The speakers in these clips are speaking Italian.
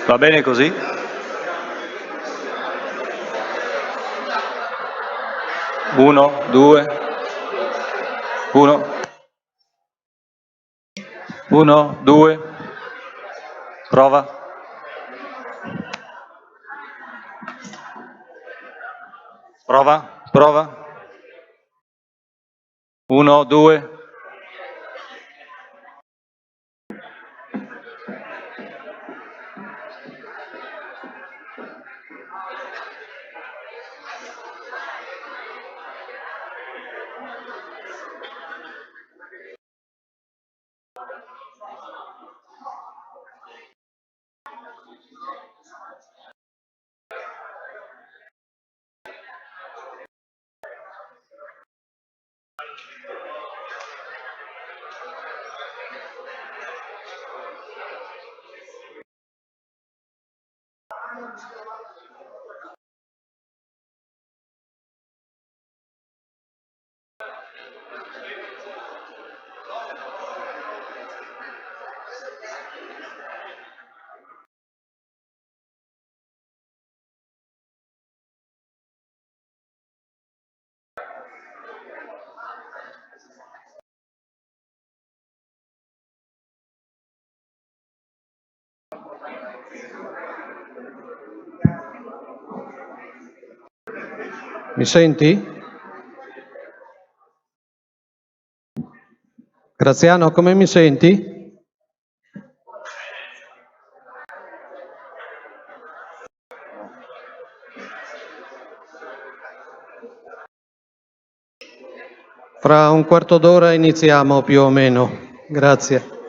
Va bene così? Uno, due, uno, uno, due, prova. Prova, prova. Uno, due. Mi senti? Graziano, come mi senti? Fra un quarto d'ora iniziamo più o meno. Grazie.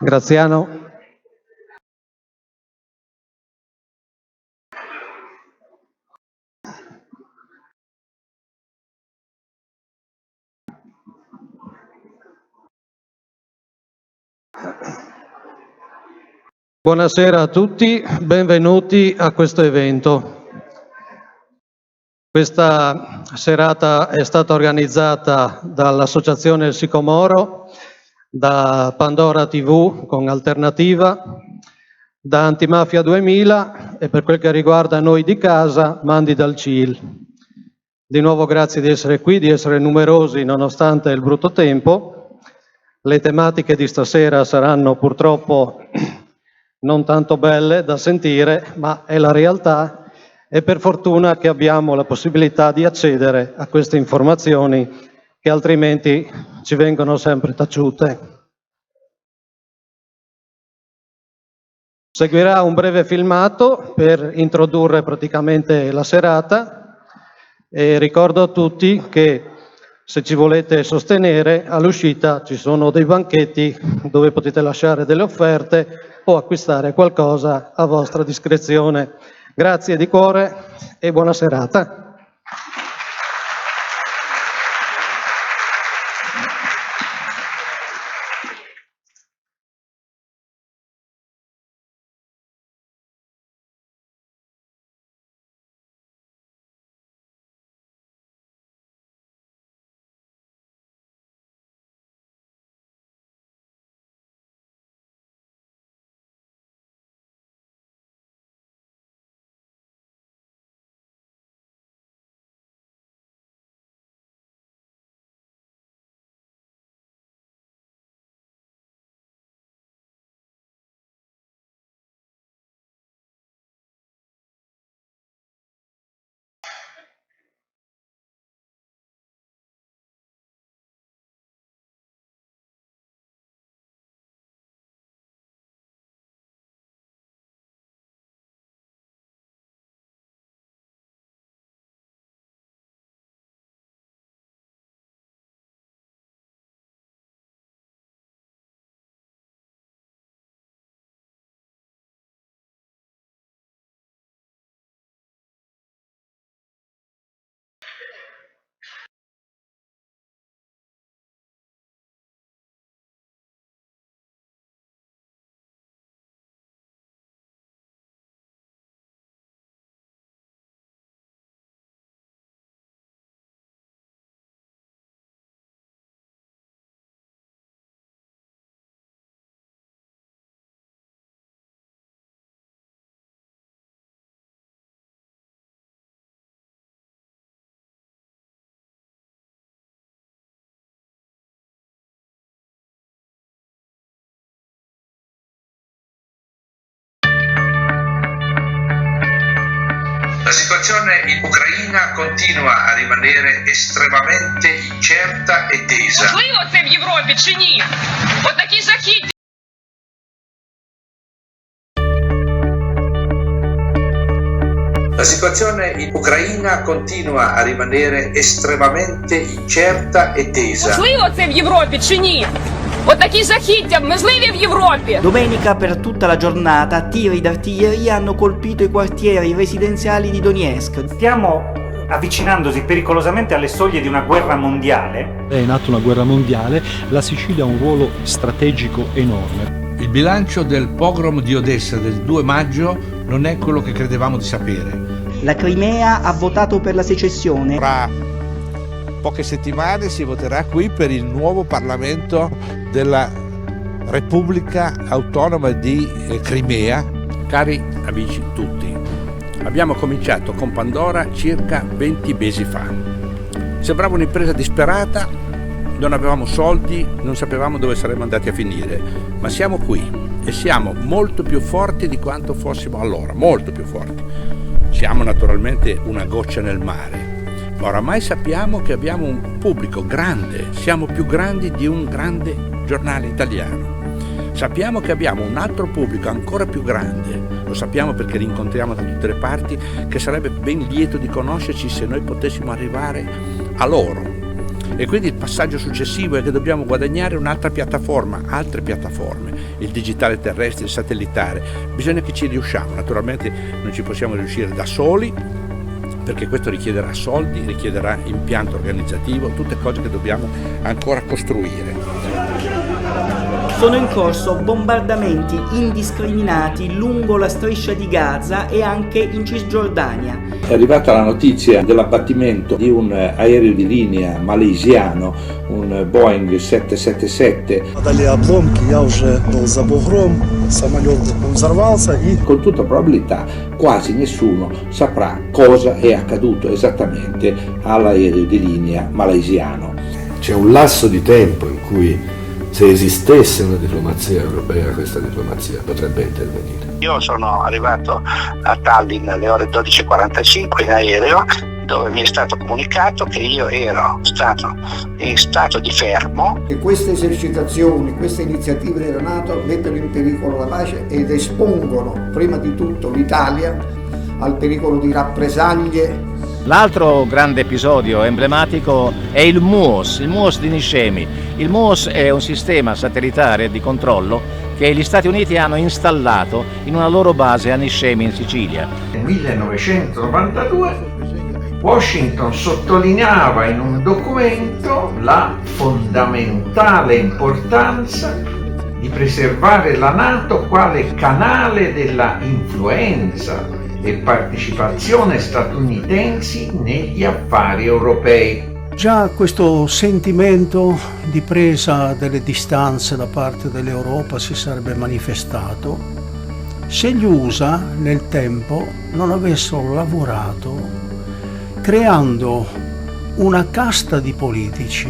Graziano. Buonasera a tutti, benvenuti a questo evento. Questa serata è stata organizzata dall'Associazione Il Sicomoro, da Pandora TV con Alternativa, da Antimafia 2000 e per quel che riguarda noi di casa, Mandi dal CIL. Di nuovo grazie di essere qui, di essere numerosi nonostante il brutto tempo. Le tematiche di stasera saranno purtroppo non tanto belle da sentire, ma è la realtà e per fortuna che abbiamo la possibilità di accedere a queste informazioni che altrimenti ci vengono sempre taciute. Seguirà un breve filmato per introdurre praticamente la serata e ricordo a tutti che se ci volete sostenere all'uscita ci sono dei banchetti dove potete lasciare delle offerte o acquistare qualcosa a vostra discrezione. Grazie di cuore e buona serata. situazione in Ucraina continua a rimanere estremamente incerta e tesa. Можливо це в Європі чи ні? Отакі жахіття. La situazione in Ucraina continua a rimanere estremamente incerta e tesa. Можливо це в Європі чи ні? Отакі жахіття можливі в Європі? Domenica per tutta la giornata tiri d'artiglieria hanno colpito i quartieri residenziali di Donetsk. Stiamo avvicinandosi pericolosamente alle soglie di una guerra mondiale. È in atto una guerra mondiale, la Sicilia ha un ruolo strategico enorme. Il bilancio del pogrom di Odessa del 2 maggio non è quello che credevamo di sapere. La Crimea ha votato per la secessione. Tra poche settimane si voterà qui per il nuovo Parlamento della Repubblica Autonoma di Crimea. Cari amici tutti, abbiamo cominciato con Pandora circa 20 mesi fa. Sembrava un'impresa disperata, non avevamo soldi, non sapevamo dove saremmo andati a finire, ma siamo qui e siamo molto più forti di quanto fossimo allora, molto più forti. Siamo naturalmente una goccia nel mare, ma oramai sappiamo che abbiamo un pubblico grande, siamo più grandi di un grande giornale italiano. Sappiamo che abbiamo un altro pubblico ancora più grande, lo sappiamo perché li incontriamo da tutte le parti, che sarebbe ben lieto di conoscerci se noi potessimo arrivare a loro. E quindi il passaggio successivo è che dobbiamo guadagnare un'altra piattaforma, altre piattaforme, il digitale terrestre, il satellitare. Bisogna che ci riusciamo, naturalmente non ci possiamo riuscire da soli, perché questo richiederà soldi, richiederà impianto organizzativo, tutte cose che dobbiamo ancora costruire. Sono in corso bombardamenti indiscriminati lungo la striscia di Gaza e anche in Cisgiordania. È arrivata la notizia dell'abbattimento di un aereo di linea malaysiano, un Boeing 777. Dagli обломки я уже был за бугром, самолет взорвался и... Con tutta probabilità quasi nessuno saprà cosa è accaduto esattamente all'aereo di linea malaysiano. C'è un lasso di tempo in cui, se esistesse una diplomazia europea, questa diplomazia potrebbe intervenire. Io sono arrivato a Tallinn alle ore 12:45 in aereo, dove mi è stato comunicato che io ero stato in stato di fermo. E queste esercitazioni, queste iniziative della NATO mettono in pericolo la pace ed espongono prima di tutto l'Italia al pericolo di rappresaglie. L'altro grande episodio emblematico è il MUOS di Niscemi. Il MUOS è un sistema satellitare di controllo che gli Stati Uniti hanno installato in una loro base a Niscemi in Sicilia. Nel 1992 Washington sottolineava in un documento la fondamentale importanza di preservare la NATO quale canale della influenza e partecipazione statunitensi negli affari europei. Già questo sentimento di presa delle distanze da parte dell'Europa si sarebbe manifestato se gli USA nel tempo non avessero lavorato creando una casta di politici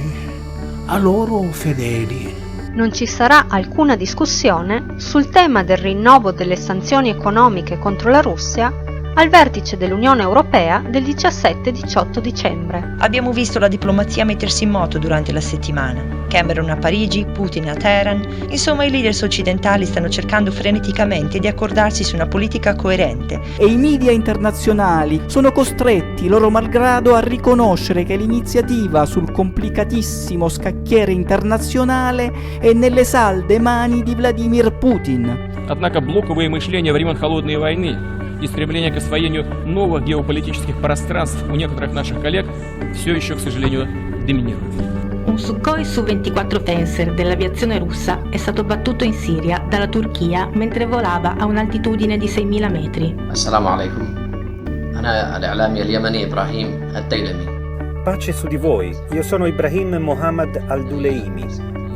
a loro fedeli. Non ci sarà alcuna discussione sul tema del rinnovo delle sanzioni economiche contro la Russia al vertice dell'Unione Europea del 17-18 dicembre. Abbiamo visto la diplomazia mettersi in moto durante la settimana. Cameron a Parigi, Putin a Teheran, insomma i leaders occidentali stanno cercando freneticamente di accordarsi su una politica coerente. E i media internazionali sono costretti, loro malgrado, a riconoscere che l'iniziativa sul complicatissimo scacchiere internazionale è nelle salde mani di Vladimir Putin. Однако блоковое мышление времен Холодной войны и стремление к освоению новых геополитических пространств у некоторых наших коллег все еще, к сожалению, доминирует. Un Sukhoi Su-24 Tenser dell'aviazione russa è stato battuto in Siria dalla Turchia mentre volava a un'altitudine di 6.000 metri. Assalamu alaikum. Ana al-i'lami al-yamani Ibrahim al-Daylami. Pace su di voi. Io sono Ibrahim Mohammad al-Duleimi,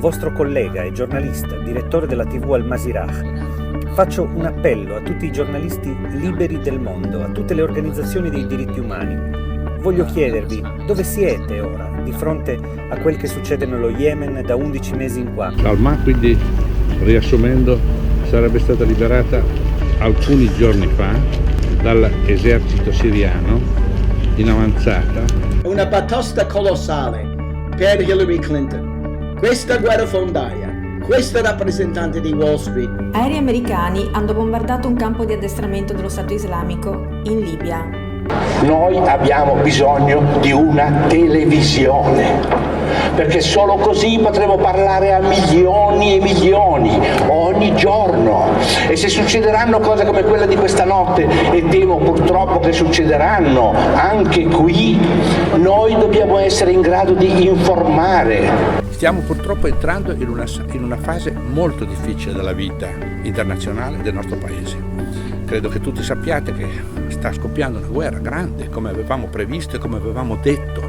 vostro collega e giornalista, direttore della TV Al-Masirah. Faccio un appello a tutti i giornalisti liberi del mondo, a tutte le organizzazioni dei diritti umani. Voglio chiedervi dove siete ora, di fronte a quel che succede nello Yemen da 11 mesi in qua. Salma, quindi, riassumendo, sarebbe stata liberata alcuni giorni fa dall'esercito siriano in avanzata. Una batosta colossale per Hillary Clinton. Questa guerrafondaia, questa rappresentante di Wall Street. Aerei americani hanno bombardato un campo di addestramento dello Stato islamico in Libia. Noi abbiamo bisogno di una televisione, perché solo così potremo parlare a milioni e milioni ogni giorno. E se succederanno cose come quella di questa notte, e temo purtroppo che succederanno anche qui, noi dobbiamo essere in grado di informare. Stiamo purtroppo entrando in una fase molto difficile della vita internazionale del nostro Paese. Credo che tutti sappiate che sta scoppiando una guerra grande, come avevamo previsto e come avevamo detto.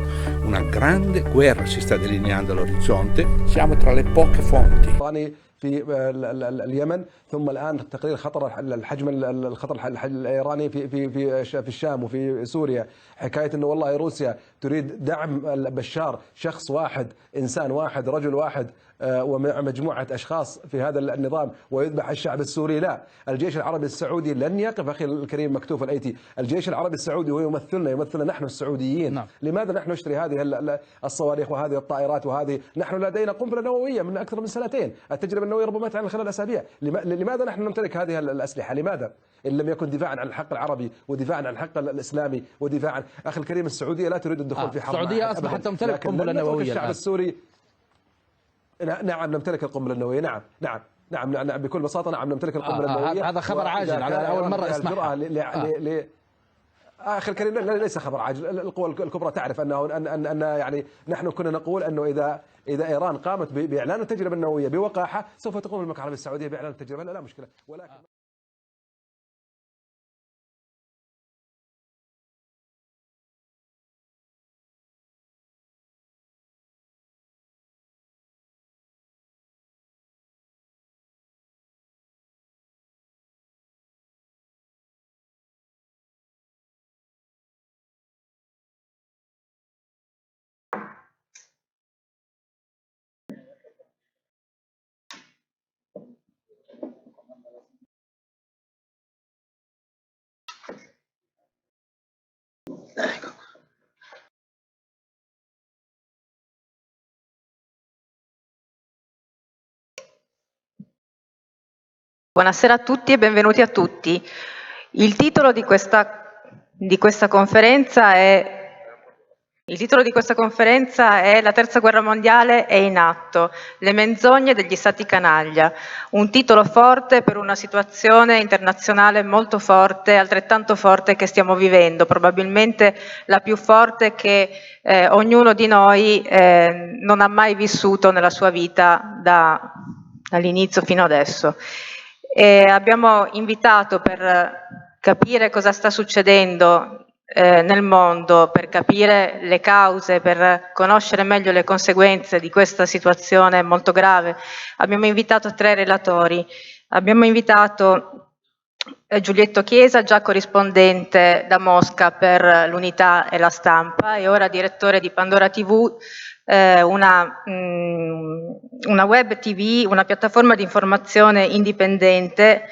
Una grande guerra si sta delineando all'orizzonte. Siamo tra le poche fonti. في اليمن ثم الان تقرير خطر الحجم الخطر الايراني في الشام وفي سوريا، حكايه انه والله روسيا تريد دعم بشار، شخص واحد، انسان واحد، رجل واحد ومع مجموعه اشخاص في هذا النظام ويذبح الشعب السوري. لا، الجيش العربي السعودي لن يقف. اخي الكريم مكتوف الايتي، الجيش العربي السعودي هو يمثلنا نحن السعوديين. نعم. لماذا نحن نشتري هذه الصواريخ وهذه الطائرات وهذه؟ نحن لدينا قنبله نوويه من اكثر من سنتين، التجربه النوويه ربما تعمل خلال اسابيع. لماذا نحن نمتلك هذه الاسلحه؟ لماذا؟ ان لم يكن دفاعا عن الحق العربي ودفاعا عن الحق الاسلامي ودفاعا. اخي الكريم، السعوديه لا تريد الدخول في حرب. السعوديه اصبحت تمتلك قنبله نوويه. الشعب السوري نعم نمتلك القنبله النوويه. نعم بكل بساطه نعم نمتلك القنبله النوويه. هذا خبر عاجل على اول مره اسمعها. اخي الكريم، ليس خبر عاجل. القوى الكبرى تعرف ان يعني نحن كنا نقول انه اذا ايران قامت باعلان التجربه النوويه بوقاحه سوف تقوم المملكه العربيه السعوديه باعلان التجربه. لا مشكله، ولكن Buonasera a tutti e benvenuti a tutti. Il titolo di questa conferenza è La terza guerra mondiale è in atto, le menzogne degli stati canaglia. Un titolo forte per una situazione internazionale molto forte, altrettanto forte che stiamo vivendo, probabilmente la più forte che ognuno di noi non ha mai vissuto nella sua vita dall'inizio fino adesso. Abbiamo invitato, per capire cosa sta succedendo nel mondo, per capire le cause, per conoscere meglio le conseguenze di questa situazione molto grave, abbiamo invitato 3 relatori. Abbiamo invitato Giulietto Chiesa, già corrispondente da Mosca per l'Unità e la Stampa e ora direttore di Pandora TV, una web TV, una piattaforma di informazione indipendente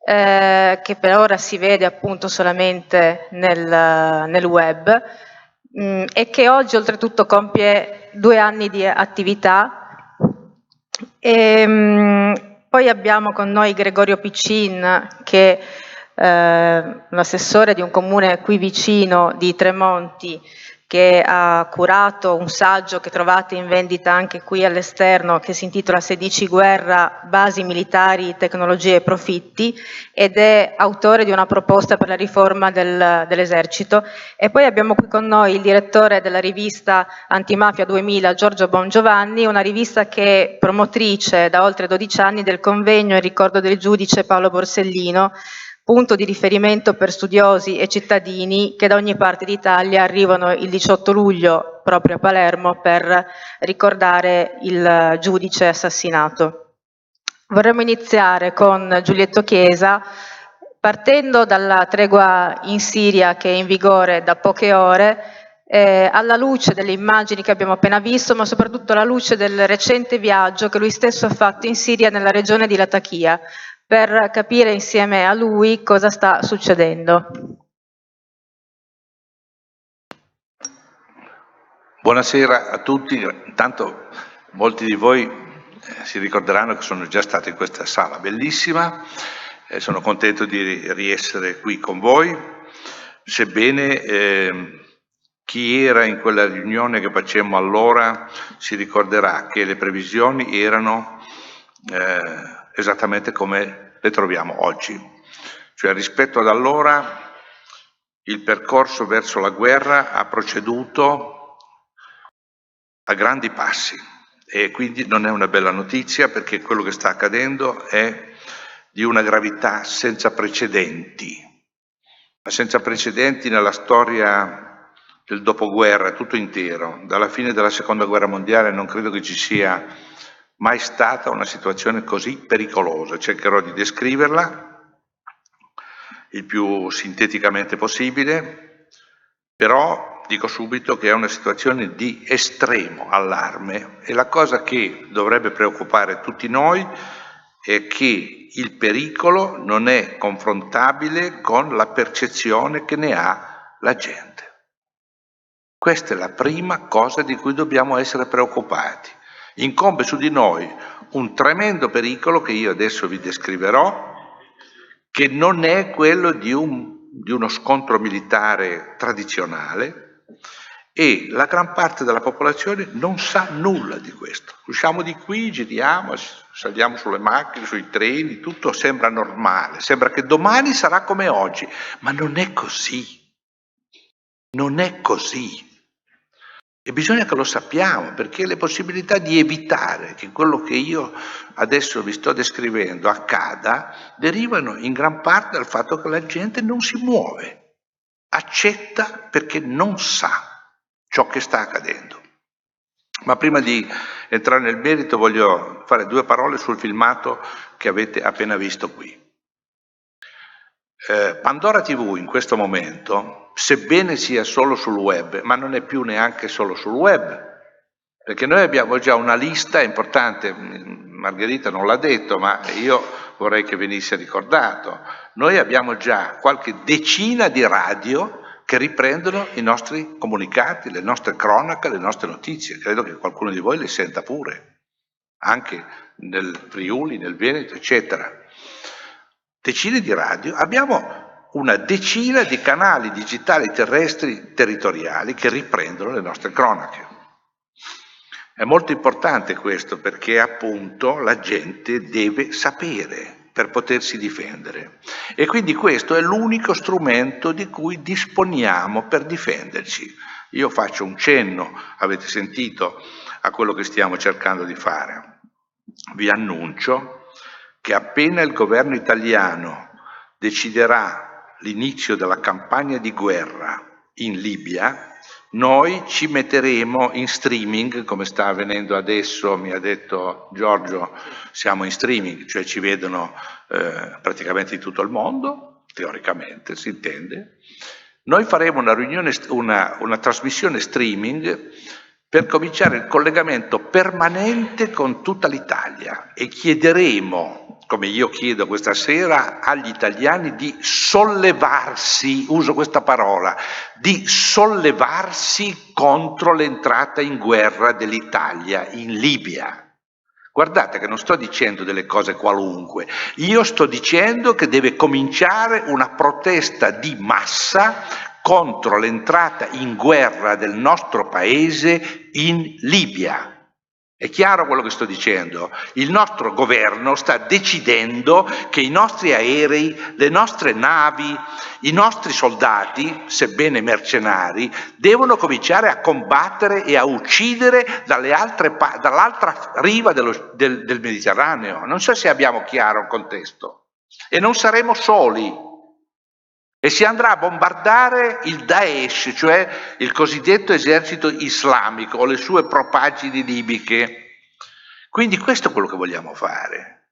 che per ora si vede appunto solamente nel web e che oggi oltretutto compie 2 anni di attività. Poi abbiamo con noi Gregorio Piccin, che è l'assessore di un comune qui vicino di Tremonti, che ha curato un saggio che trovate in vendita anche qui all'esterno, che si intitola Se dici guerra, basi militari, tecnologie e profitti, ed è autore di una proposta per la riforma dell'esercito. E poi abbiamo qui con noi il direttore della rivista Antimafia 2000, Giorgio Bongiovanni, una rivista che è promotrice da oltre 12 anni del convegno in ricordo del giudice Paolo Borsellino, punto di riferimento per studiosi e cittadini che da ogni parte d'Italia arrivano il 18 luglio proprio a Palermo per ricordare il giudice assassinato. Vorremmo iniziare con Giulietto Chiesa, partendo dalla tregua in Siria che è in vigore da poche ore, alla luce delle immagini che abbiamo appena visto, ma soprattutto alla luce del recente viaggio che lui stesso ha fatto in Siria nella regione di Latakia, per capire insieme a lui cosa sta succedendo. Buonasera a tutti, intanto molti di voi si ricorderanno che sono già stato in questa sala bellissima, sono contento di riessere qui con voi, sebbene chi era in quella riunione che facemmo allora si ricorderà che le previsioni erano esattamente come le troviamo oggi, cioè rispetto ad allora il percorso verso la guerra ha proceduto a grandi passi e quindi non è una bella notizia perché quello che sta accadendo è di una gravità senza precedenti, nella storia del dopoguerra tutto intero. Dalla fine della seconda guerra mondiale non credo che ci sia mai stata una situazione così pericolosa. Cercherò di descriverla il più sinteticamente possibile, però dico subito che è una situazione di estremo allarme e la cosa che dovrebbe preoccupare tutti noi è che il pericolo non è confrontabile con la percezione che ne ha la gente. Questa è la prima cosa di cui dobbiamo essere preoccupati. Incombe su di noi un tremendo pericolo che io adesso vi descriverò, che non è quello di uno scontro militare tradizionale e la gran parte della popolazione non sa nulla di questo. Usciamo di qui, giriamo, saliamo sulle macchine, sui treni, tutto sembra normale, sembra che domani sarà come oggi, ma non è così. Non è così. E bisogna che lo sappiamo, perché le possibilità di evitare che quello che io adesso vi sto descrivendo accada derivano in gran parte dal fatto che la gente non si muove, accetta perché non sa ciò che sta accadendo. Ma prima di entrare nel merito voglio fare 2 parole sul filmato che avete appena visto qui. Pandora TV in questo momento, sebbene sia solo sul web, ma non è più neanche solo sul web, perché noi abbiamo già una lista importante, Margherita non l'ha detto, ma io vorrei che venisse ricordato, noi abbiamo già qualche decina di radio che riprendono i nostri comunicati, le nostre cronache, le nostre notizie, credo che qualcuno di voi le senta pure, anche nel Friuli, nel Veneto, eccetera. Decine di radio, abbiamo una decina di canali digitali terrestri territoriali che riprendono le nostre cronache. È molto importante questo perché appunto la gente deve sapere per potersi difendere e quindi questo è l'unico strumento di cui disponiamo per difenderci. Io faccio un cenno, avete sentito, a quello che stiamo cercando di fare. Vi annuncio che appena il governo italiano deciderà l'inizio della campagna di guerra in Libia, noi ci metteremo in streaming, come sta avvenendo adesso, mi ha detto Giorgio, siamo in streaming, cioè ci vedono praticamente in tutto il mondo, teoricamente si intende. Noi faremo una trasmissione streaming per cominciare il collegamento permanente con tutta l'Italia e chiederemo, come io chiedo questa sera, agli italiani di sollevarsi, uso questa parola, di sollevarsi contro l'entrata in guerra dell'Italia in Libia. Guardate che non sto dicendo delle cose qualunque, io sto dicendo che deve cominciare una protesta di massa contro l'entrata in guerra del nostro paese in Libia. È chiaro quello che sto dicendo? Il nostro governo sta decidendo che i nostri aerei, le nostre navi, i nostri soldati, sebbene mercenari, devono cominciare a combattere e a uccidere dall'altra riva del Mediterraneo. Non so se abbiamo chiaro il contesto. E non saremo soli. E si andrà a bombardare il Daesh, cioè il cosiddetto esercito islamico o le sue propagini libiche. Quindi questo è quello che vogliamo fare.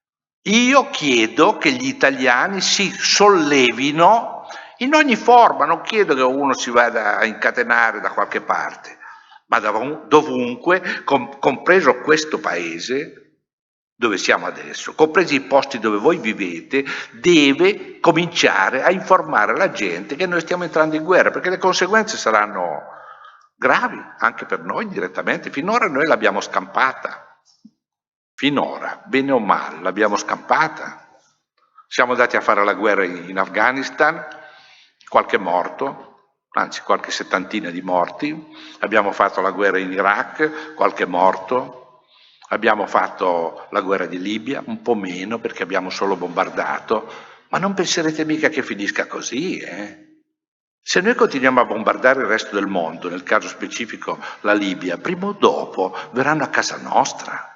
Io chiedo che gli italiani si sollevino in ogni forma, non chiedo che uno si vada a incatenare da qualche parte, ma dovunque, compreso questo paese, dove siamo adesso, compresi i posti dove voi vivete, deve cominciare a informare la gente che noi stiamo entrando in guerra, perché le conseguenze saranno gravi anche per noi direttamente. Finora noi l'abbiamo scampata, finora, bene o male, l'abbiamo scampata. Siamo andati a fare la guerra in Afghanistan, qualche morto, anzi qualche settantina di morti, abbiamo fatto la guerra in Iraq, qualche morto, abbiamo fatto la guerra di Libia, un po' meno perché abbiamo solo bombardato, ma non penserete mica che finisca così, Se noi continuiamo a bombardare il resto del mondo, nel caso specifico la Libia, prima o dopo verranno a casa nostra.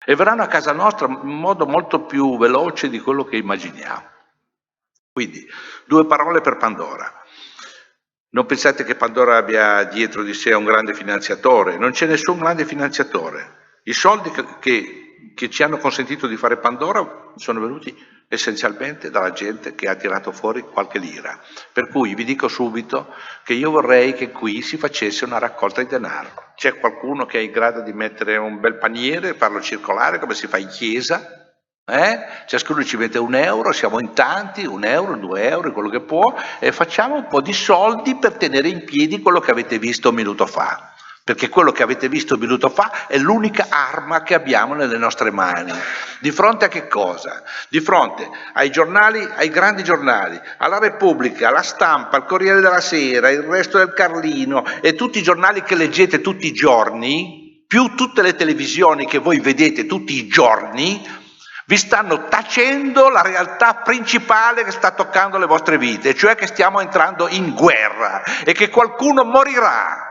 E verranno a casa nostra in modo molto più veloce di quello che immaginiamo. Quindi, 2 parole per Pandora. Non pensate che Pandora abbia dietro di sé un grande finanziatore, non c'è nessun grande finanziatore. I soldi che ci hanno consentito di fare Pandora sono venuti essenzialmente dalla gente che ha tirato fuori qualche lira. Per cui vi dico subito che io vorrei che qui si facesse una raccolta di denaro. C'è qualcuno che è in grado di mettere un bel paniere, farlo circolare come si fa in chiesa? Ciascuno ci mette €1, siamo in tanti, €1, €2, quello che può, e facciamo un po' di soldi per tenere in piedi quello che avete visto un minuto fa. Perché quello che avete visto un minuto fa è l'unica arma che abbiamo nelle nostre mani. Di fronte a che cosa? Di fronte ai giornali, ai grandi giornali, alla Repubblica, alla Stampa, al Corriere della Sera, il Resto del Carlino e tutti i giornali che leggete tutti i giorni, più tutte le televisioni che voi vedete tutti i giorni, vi stanno tacendo la realtà principale che sta toccando le vostre vite, cioè che stiamo entrando in guerra e che qualcuno morirà.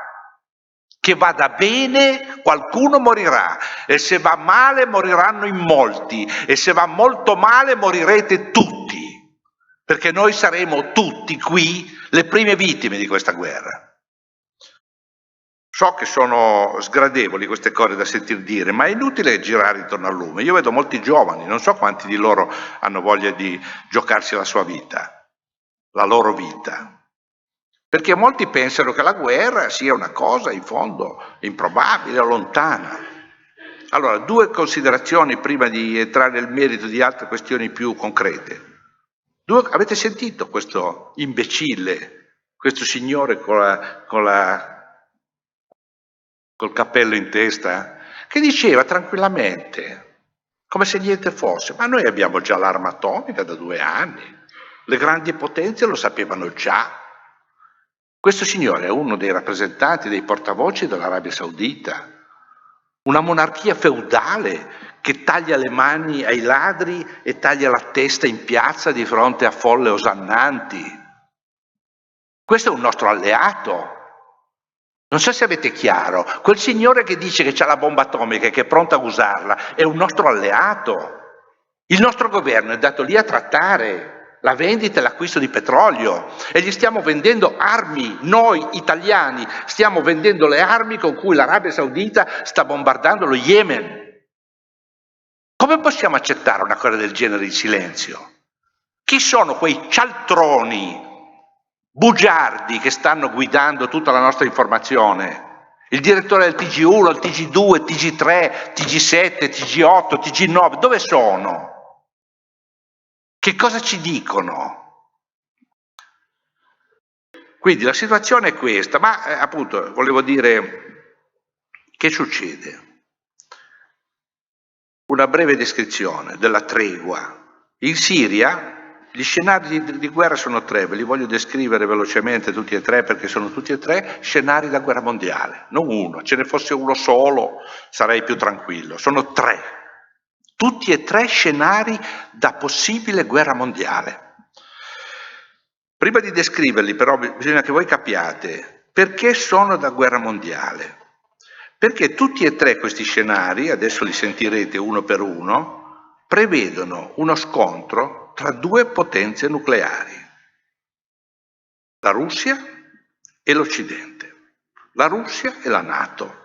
Che vada bene, qualcuno morirà, e se va male moriranno in molti, e se va molto male morirete tutti, perché noi saremo tutti qui le prime vittime di questa guerra. So che sono sgradevoli queste cose da sentir dire, ma è inutile girare intorno al lume. Io vedo molti giovani, non so quanti di loro hanno voglia di giocarsi la sua vita, la loro vita. Perché molti pensano che la guerra sia una cosa in fondo improbabile, lontana. Allora, 2 considerazioni prima di entrare nel merito di altre questioni più concrete. Avete sentito questo imbecille, questo signore col cappello in testa, che diceva tranquillamente, come se niente fosse, ma noi abbiamo già l'arma atomica da 2 anni, le grandi potenze lo sapevano già. Questo signore è uno dei rappresentanti, dei portavoci dell'Arabia Saudita, una monarchia feudale che taglia le mani ai ladri e taglia la testa in piazza di fronte a folle osannanti. Questo è un nostro alleato. Non so se avete chiaro, quel signore che dice che c'ha la bomba atomica e che è pronto a usarla è un nostro alleato. Il nostro governo è andato lì a trattare la vendita e l'acquisto di petrolio e gli stiamo vendendo armi, noi italiani stiamo vendendo le armi con cui l'Arabia Saudita sta bombardando lo Yemen. Come possiamo accettare una cosa del genere in silenzio? Chi sono quei cialtroni, bugiardi che stanno guidando tutta la nostra informazione? Il direttore del TG1, il TG2, il TG3, TG7, TG8, TG9, dove sono? Che cosa ci dicono? Quindi la situazione è questa, ma appunto volevo dire che succede. Una breve descrizione della tregua. In Siria gli scenari di guerra sono 3, ve li voglio descrivere velocemente tutti e 3 perché sono tutti e 3 scenari da guerra mondiale, non uno, ce ne fosse uno solo sarei più tranquillo, sono 3. Tutti e 3 scenari da possibile guerra mondiale. Prima di descriverli però bisogna che voi capiate perché sono da guerra mondiale. Perché tutti e 3 questi scenari, adesso li sentirete uno per uno, prevedono uno scontro tra 2 potenze nucleari, la Russia e l'Occidente, la Russia e la NATO.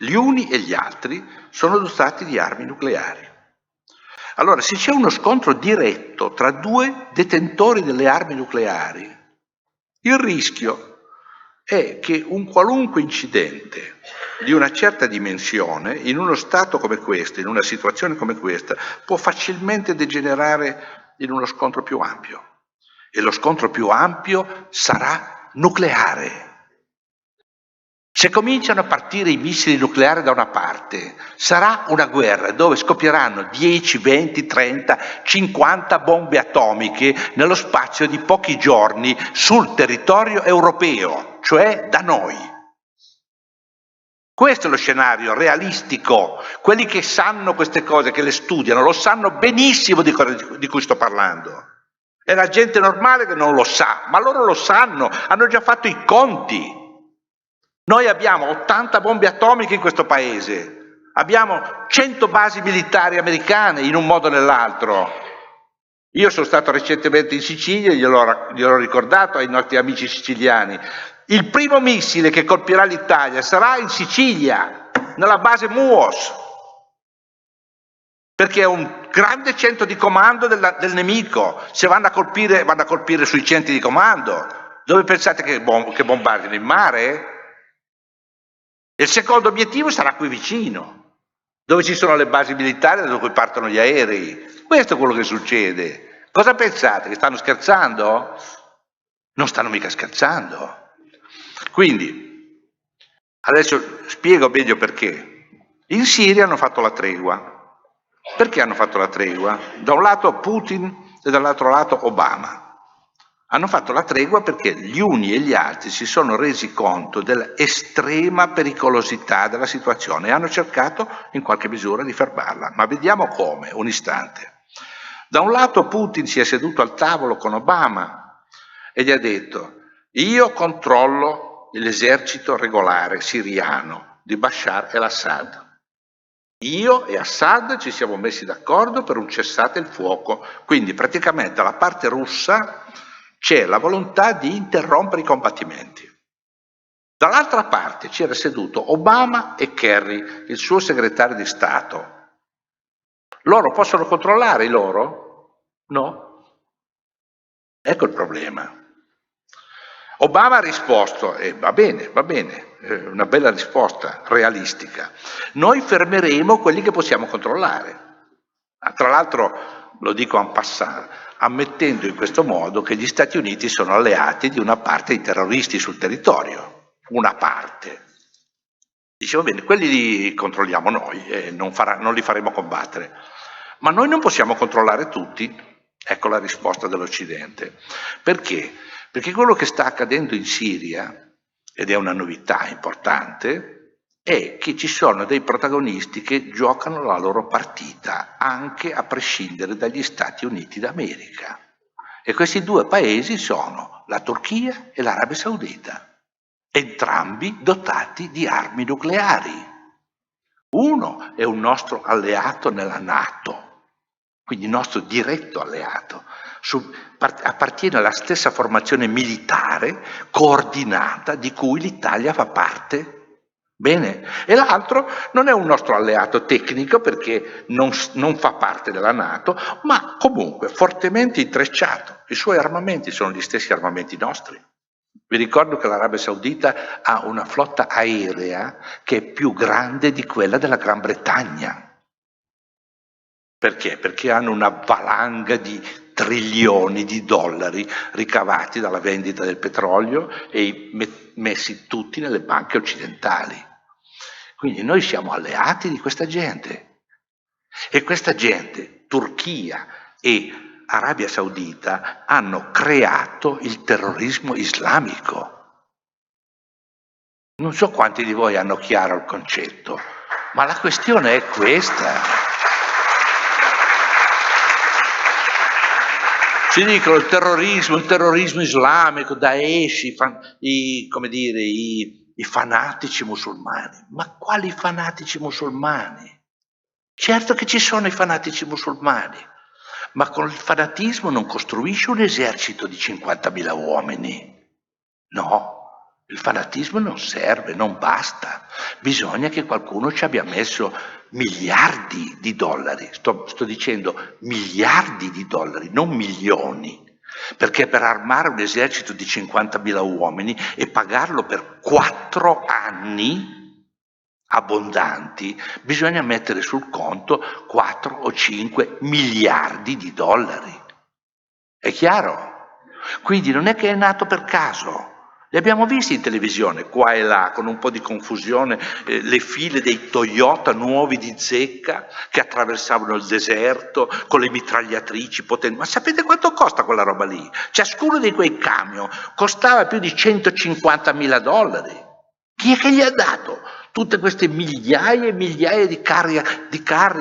Gli uni e gli altri sono dotati di armi nucleari. Allora, se c'è uno scontro diretto tra 2 detentori delle armi nucleari, il rischio è che un qualunque incidente di una certa dimensione, in uno stato come questo, in una situazione come questa, può facilmente degenerare in uno scontro più ampio. E lo scontro più ampio sarà nucleare. Se cominciano a partire i missili nucleari da una parte, sarà una guerra dove scoppieranno 10, 20, 30, 50 bombe atomiche nello spazio di pochi giorni sul territorio europeo, cioè da noi. Questo è lo scenario realistico. Quelli che sanno queste cose, che le studiano, lo sanno benissimo di cui sto parlando. È la gente normale che non lo sa, ma loro lo sanno, hanno già fatto i conti. Noi abbiamo 80 bombe atomiche in questo paese, abbiamo 100 basi militari americane in un modo o nell'altro. Io sono stato recentemente in Sicilia, gliel'ho ricordato ai nostri amici siciliani. Il primo missile che colpirà l'Italia sarà in Sicilia, nella base MUOS, perché è un grande centro di comando del nemico. Se vanno a colpire sui centri di comando, dove pensate che bombardino? In mare? Il secondo obiettivo sarà qui vicino, dove ci sono le basi militari da cui partono gli aerei. Questo è quello che succede. Cosa pensate? Che stanno scherzando? Non stanno mica scherzando. Quindi, adesso spiego meglio perché. In Siria hanno fatto la tregua. Perché hanno fatto la tregua? Da un lato Putin e dall'altro lato Obama. Hanno fatto la tregua perché gli uni e gli altri si sono resi conto dell'estrema pericolosità della situazione e hanno cercato in qualche misura di fermarla. Ma vediamo come, un istante. Da un lato Putin si è seduto al tavolo con Obama e gli ha detto: io controllo l'esercito regolare siriano di Bashar el-Assad. Io e Assad ci siamo messi d'accordo per un cessate il fuoco, quindi praticamente dalla parte russa c'è la volontà di interrompere i combattimenti. Dall'altra parte c'era seduto Obama e Kerry, il suo segretario di Stato. Loro possono controllare i loro? No. Ecco il problema. Obama ha risposto, e va bene, una bella risposta realistica. Noi fermeremo quelli che possiamo controllare. Tra l'altro, lo dico en passant, ammettendo in questo modo che gli Stati Uniti sono alleati di una parte di terroristi sul territorio, una parte. Dicevo bene, quelli li controlliamo noi e non li faremo combattere, ma noi non possiamo controllare tutti. Ecco la risposta dell'Occidente. Perché? Perché quello che sta accadendo in Siria, ed è una novità importante, è che ci sono dei protagonisti che giocano la loro partita, anche a prescindere dagli Stati Uniti d'America. E questi due paesi sono la Turchia e l'Arabia Saudita, entrambi dotati di armi nucleari. Uno è un nostro alleato nella NATO, quindi nostro diretto alleato, appartiene alla stessa formazione militare coordinata di cui l'Italia fa parte. Bene, e l'altro non è un nostro alleato tecnico perché non fa parte della NATO, ma comunque fortemente intrecciato. I suoi armamenti sono gli stessi armamenti nostri. Vi ricordo che l'Arabia Saudita ha una flotta aerea che è più grande di quella della Gran Bretagna. Perché? Perché hanno una valanga di trilioni di dollari ricavati dalla vendita del petrolio e messi tutti nelle banche occidentali. Quindi noi siamo alleati di questa gente. E questa gente, Turchia e Arabia Saudita, hanno creato il terrorismo islamico. Non so quanti di voi hanno chiaro il concetto, ma la questione è questa. Ci dicono il terrorismo islamico, Daesh, i fanatici musulmani. Ma quali fanatici musulmani? Certo che ci sono i fanatici musulmani, ma con il fanatismo non costruisci un esercito di 50.000 uomini. No, il fanatismo non serve, non basta. Bisogna che qualcuno ci abbia messo miliardi di dollari. Sto dicendo miliardi di dollari, non milioni. perché per armare un esercito di 50.000 uomini e pagarlo per 4 anni abbondanti, bisogna mettere sul conto 4 o 5 miliardi di dollari. È chiaro? Quindi non è che è nato per caso. Li abbiamo visti in televisione, qua e là, con un po' di confusione, le file dei Toyota nuovi di zecca che attraversavano il deserto con le mitragliatrici potenti. Ma sapete quanto costa quella roba lì? Ciascuno di quei camion costava più di 150.000 dollari. Chi è che gli ha dato tutte queste migliaia e migliaia di carri,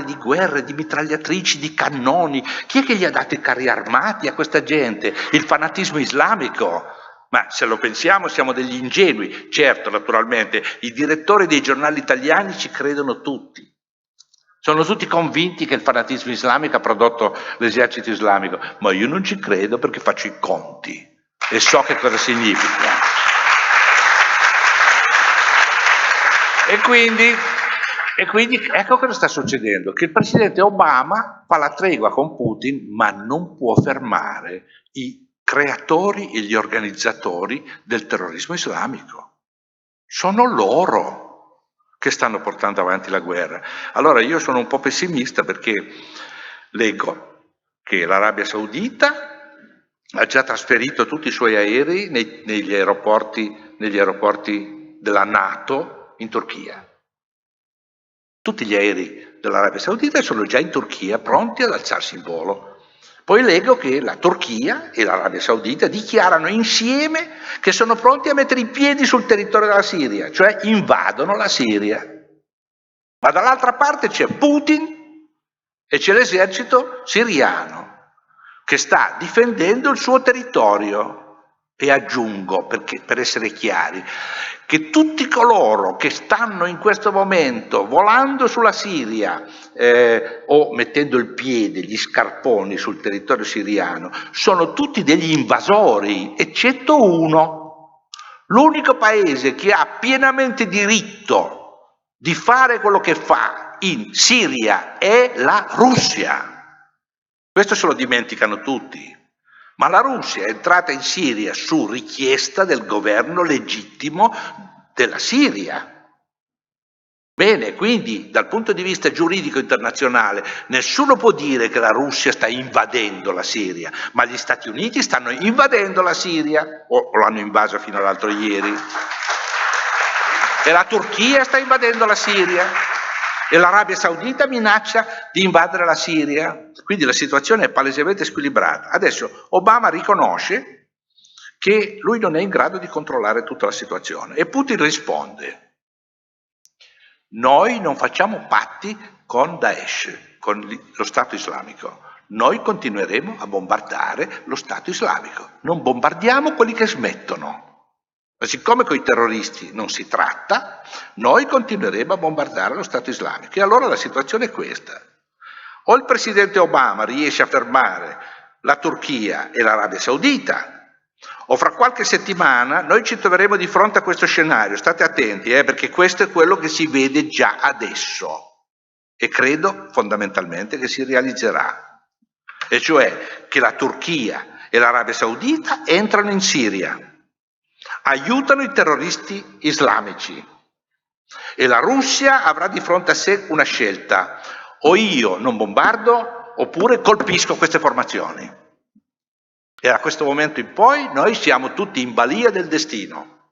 di guerre, di mitragliatrici, di cannoni? Chi è che gli ha dato i carri armati a questa gente? Il fanatismo islamico? Ma se lo pensiamo siamo degli ingenui. Certo, naturalmente, i direttori dei giornali italiani ci credono tutti. Sono tutti convinti che il fanatismo islamico ha prodotto l'esercito islamico, ma io non ci credo perché faccio i conti e so che cosa significa. E quindi ecco cosa sta succedendo, che il presidente Obama fa la tregua con Putin, ma non può fermare i creatori e gli organizzatori del terrorismo islamico. Sono loro che stanno portando avanti la guerra. Allora io sono un po' pessimista perché leggo che l'Arabia Saudita ha già trasferito tutti i suoi aerei negli aeroporti della NATO in Turchia. Tutti gli aerei dell'Arabia Saudita sono già in Turchia, pronti ad alzarsi in volo. Poi leggo che la Turchia e l'Arabia Saudita dichiarano insieme che sono pronti a mettere i piedi sul territorio della Siria, cioè invadono la Siria. Ma dall'altra parte c'è Putin e c'è l'esercito siriano che sta difendendo il suo territorio. E aggiungo, perché, per essere chiari, che tutti coloro che stanno in questo momento volando sulla Siria o mettendo il piede, gli scarponi sul territorio siriano, sono tutti degli invasori, eccetto uno. L'unico paese che ha pienamente diritto di fare quello che fa in Siria è la Russia. Questo se lo dimenticano tutti. Ma la Russia è entrata in Siria su richiesta del governo legittimo della Siria. Bene, quindi dal punto di vista giuridico internazionale nessuno può dire che la Russia sta invadendo la Siria, ma gli Stati Uniti stanno invadendo la Siria, o l'hanno invasa fino all'altro ieri, e la Turchia sta invadendo la Siria. E l'Arabia Saudita minaccia di invadere la Siria, quindi la situazione è palesemente squilibrata. Adesso Obama riconosce che lui non è in grado di controllare tutta la situazione e Putin risponde: noi non facciamo patti con Daesh, con lo Stato islamico, noi continueremo a bombardare lo Stato islamico, non bombardiamo quelli che smettono. Ma siccome con i terroristi non si tratta, noi continueremo a bombardare lo Stato islamico. E allora la situazione è questa. O il presidente Obama riesce a fermare la Turchia e l'Arabia Saudita, o fra qualche settimana noi ci troveremo di fronte a questo scenario. State attenti, perché questo è quello che si vede già adesso. E credo fondamentalmente che si realizzerà. E cioè che la Turchia e l'Arabia Saudita entrano in Siria, aiutano i terroristi islamici e la Russia avrà di fronte a sé una scelta: o io non bombardo oppure colpisco queste formazioni. E da questo momento in poi noi siamo tutti in balia del destino.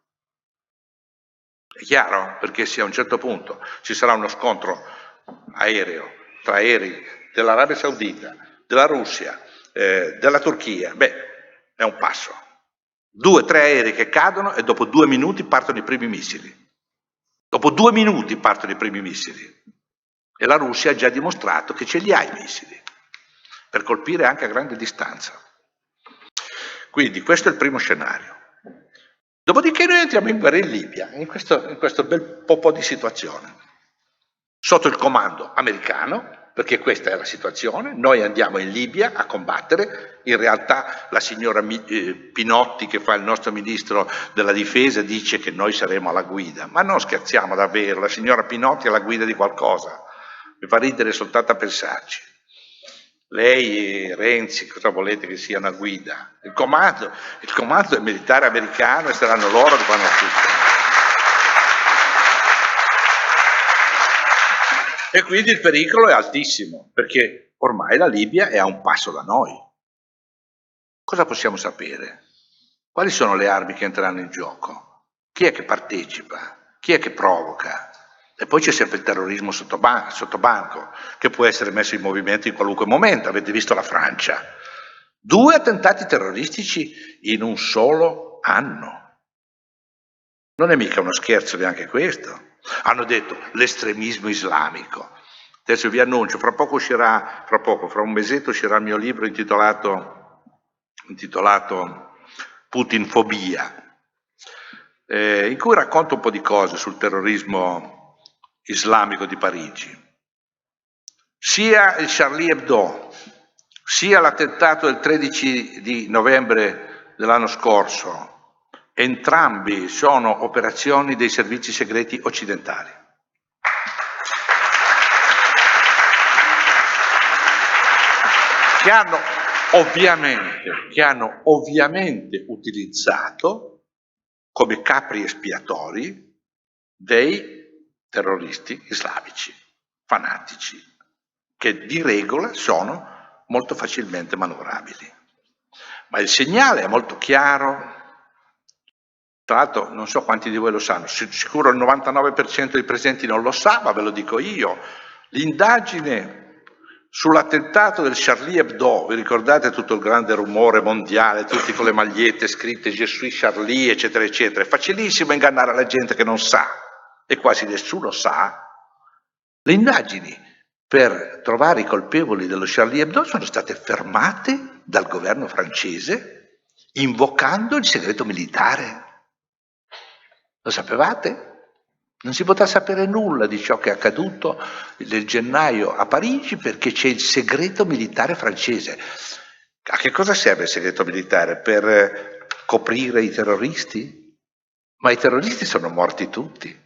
È chiaro? Perché se a un certo punto ci sarà uno scontro aereo tra aerei dell'Arabia Saudita, della Russia, della Turchia, è un passo. 2 o 3 aerei che cadono e dopo 2 minuti partono i primi missili. Dopo 2 minuti partono i primi missili. E la Russia ha già dimostrato che ce li ha i missili, per colpire anche a grande distanza. Quindi questo è il primo scenario. Dopodiché noi entriamo in guerra in Libia, in questo bel po' di situazione, sotto il comando americano, perché questa è la situazione. Noi andiamo in Libia a combattere. In realtà la signora Pinotti, che fa il nostro ministro della difesa, dice che noi saremo alla guida, ma non scherziamo davvero, la signora Pinotti è alla guida di qualcosa, mi fa ridere soltanto a pensarci. Lei e Renzi, cosa volete che sia una guida? Il comando è militare americano e saranno loro che fanno tutto. E quindi il pericolo è altissimo, perché ormai la Libia è a un passo da noi. Cosa possiamo sapere? Quali sono le armi che entreranno in gioco? Chi è che partecipa? Chi è che provoca? E poi c'è sempre il terrorismo sotto banco, che può essere messo in movimento in qualunque momento. Avete visto la Francia? 2 attentati terroristici in un solo anno. Non è mica uno scherzo neanche questo. Hanno detto l'estremismo islamico. Adesso vi annuncio, fra un mesetto uscirà il mio libro intitolato Putinfobia, in cui racconto un po' di cose sul terrorismo islamico di Parigi. Sia il Charlie Hebdo, sia l'attentato del 13 di novembre dell'anno scorso, entrambi sono operazioni dei servizi segreti occidentali. Che hanno ovviamente utilizzato come capri espiatori dei terroristi islamici, fanatici, che di regola sono molto facilmente manovrabili. Ma il segnale è molto chiaro. Tra l'altro non so quanti di voi lo sanno, sicuro il 99% dei presenti non lo sa, ma ve lo dico io. L'indagine sull'attentato del Charlie Hebdo, vi ricordate tutto il grande rumore mondiale, tutti con le magliette scritte Je suis Charlie, eccetera, eccetera. È facilissimo ingannare la gente che non sa, e quasi nessuno sa. Le indagini per trovare i colpevoli dello Charlie Hebdo sono state fermate dal governo francese invocando il segreto militare. Lo sapevate? Non si potrà sapere nulla di ciò che è accaduto nel gennaio a Parigi perché c'è il segreto militare francese. A che cosa serve il segreto militare? Per coprire i terroristi? Ma i terroristi sono morti tutti.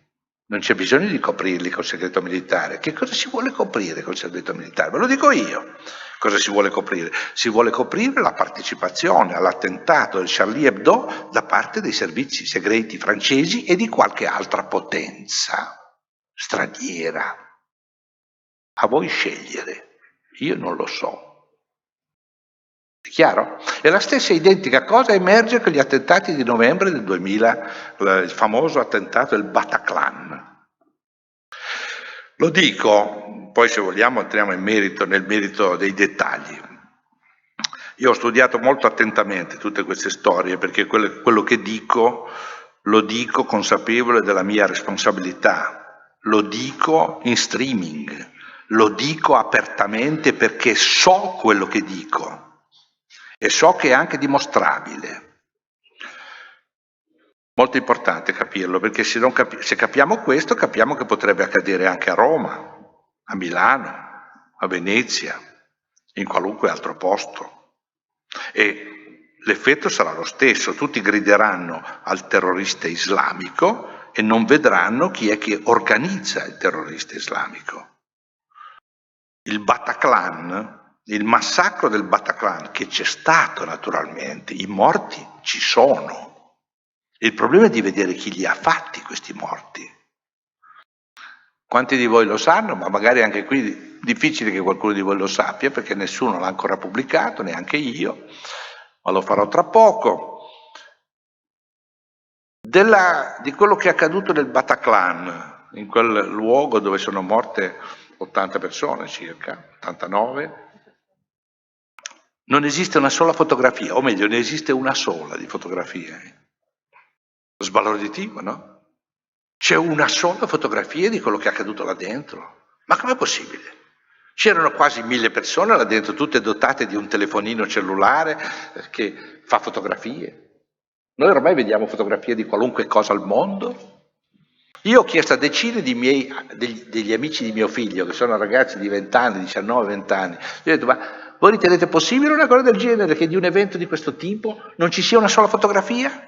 Non c'è bisogno di coprirli col segreto militare. Che cosa si vuole coprire col segreto militare? Ve lo dico io. Cosa si vuole coprire? Si vuole coprire la partecipazione all'attentato del Charlie Hebdo da parte dei servizi segreti francesi e di qualche altra potenza straniera. A voi scegliere. Io non lo so. È chiaro? E la stessa identica cosa emerge con gli attentati di novembre del 2000, il famoso attentato del Bataclan. Lo dico, poi se vogliamo entriamo nel merito dei dettagli. Io ho studiato molto attentamente tutte queste storie perché quello che dico lo dico consapevole della mia responsabilità, lo dico in streaming, lo dico apertamente perché so quello che dico. E so che è anche dimostrabile. Molto importante capirlo, perché se capiamo questo, capiamo che potrebbe accadere anche a Roma, a Milano, a Venezia, in qualunque altro posto. E l'effetto sarà lo stesso, tutti grideranno al terrorista islamico e non vedranno chi è che organizza il terrorista islamico. Il Bataclan, il massacro del Bataclan, che c'è stato naturalmente, i morti ci sono. Il problema è di vedere chi li ha fatti questi morti. Quanti di voi lo sanno, ma magari anche qui difficile che qualcuno di voi lo sappia, perché nessuno l'ha ancora pubblicato, neanche io, ma lo farò tra poco. Di quello che è accaduto nel Bataclan, in quel luogo dove sono morte 80 persone circa, 89, non esiste una sola fotografia, o meglio, ne esiste una sola di fotografie. Sbalorditivo, no? C'è una sola fotografia di quello che è accaduto là dentro. Ma com'è possibile? C'erano quasi 1000 persone là dentro, tutte dotate di un telefonino cellulare che fa fotografie. Noi ormai vediamo fotografie di qualunque cosa al mondo. Io ho chiesto a decine degli amici di mio figlio, che sono ragazzi di 20 anni, 19, 20 anni, gli ho detto, ma voi ritenete possibile una cosa del genere, che di un evento di questo tipo non ci sia una sola fotografia?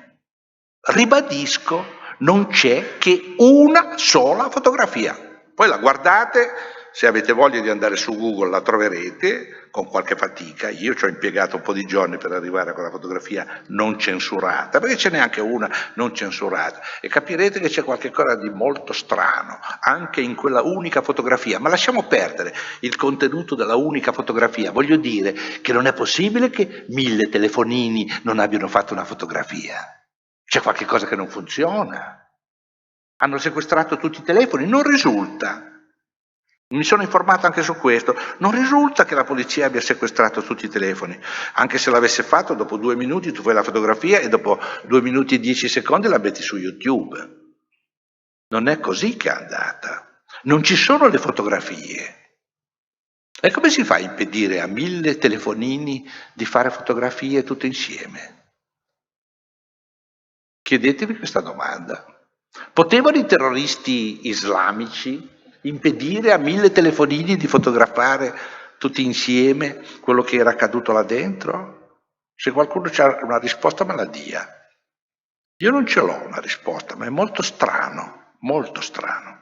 Ribadisco, non c'è che una sola fotografia. Poi la guardate se avete voglia di andare su Google la troverete con qualche fatica. Io ci ho impiegato un po' di giorni per arrivare a quella fotografia non censurata, perché ce n'è anche una non censurata, e capirete che c'è qualcosa di molto strano anche in quella unica fotografia. Ma lasciamo perdere il contenuto della unica fotografia, voglio dire che non è possibile che 1000 telefonini non abbiano fatto una fotografia. C'è qualche cosa che non funziona. Hanno sequestrato tutti i telefoni, non risulta. Mi sono informato anche su questo, non risulta che la polizia abbia sequestrato tutti i telefoni, anche se l'avesse fatto dopo 2 minuti tu fai la fotografia e dopo 2 minuti e 10 secondi la metti su YouTube. Non è così che è andata, non ci sono le fotografie. E come si fa a impedire a 1000 telefonini di fare fotografie tutte insieme? Chiedetevi questa domanda. Potevano i terroristi islamici impedire a 1000 telefonini di fotografare tutti insieme quello che era accaduto là dentro? Se qualcuno ha una risposta me la dia. Io non ce l'ho una risposta, ma è molto strano, molto strano.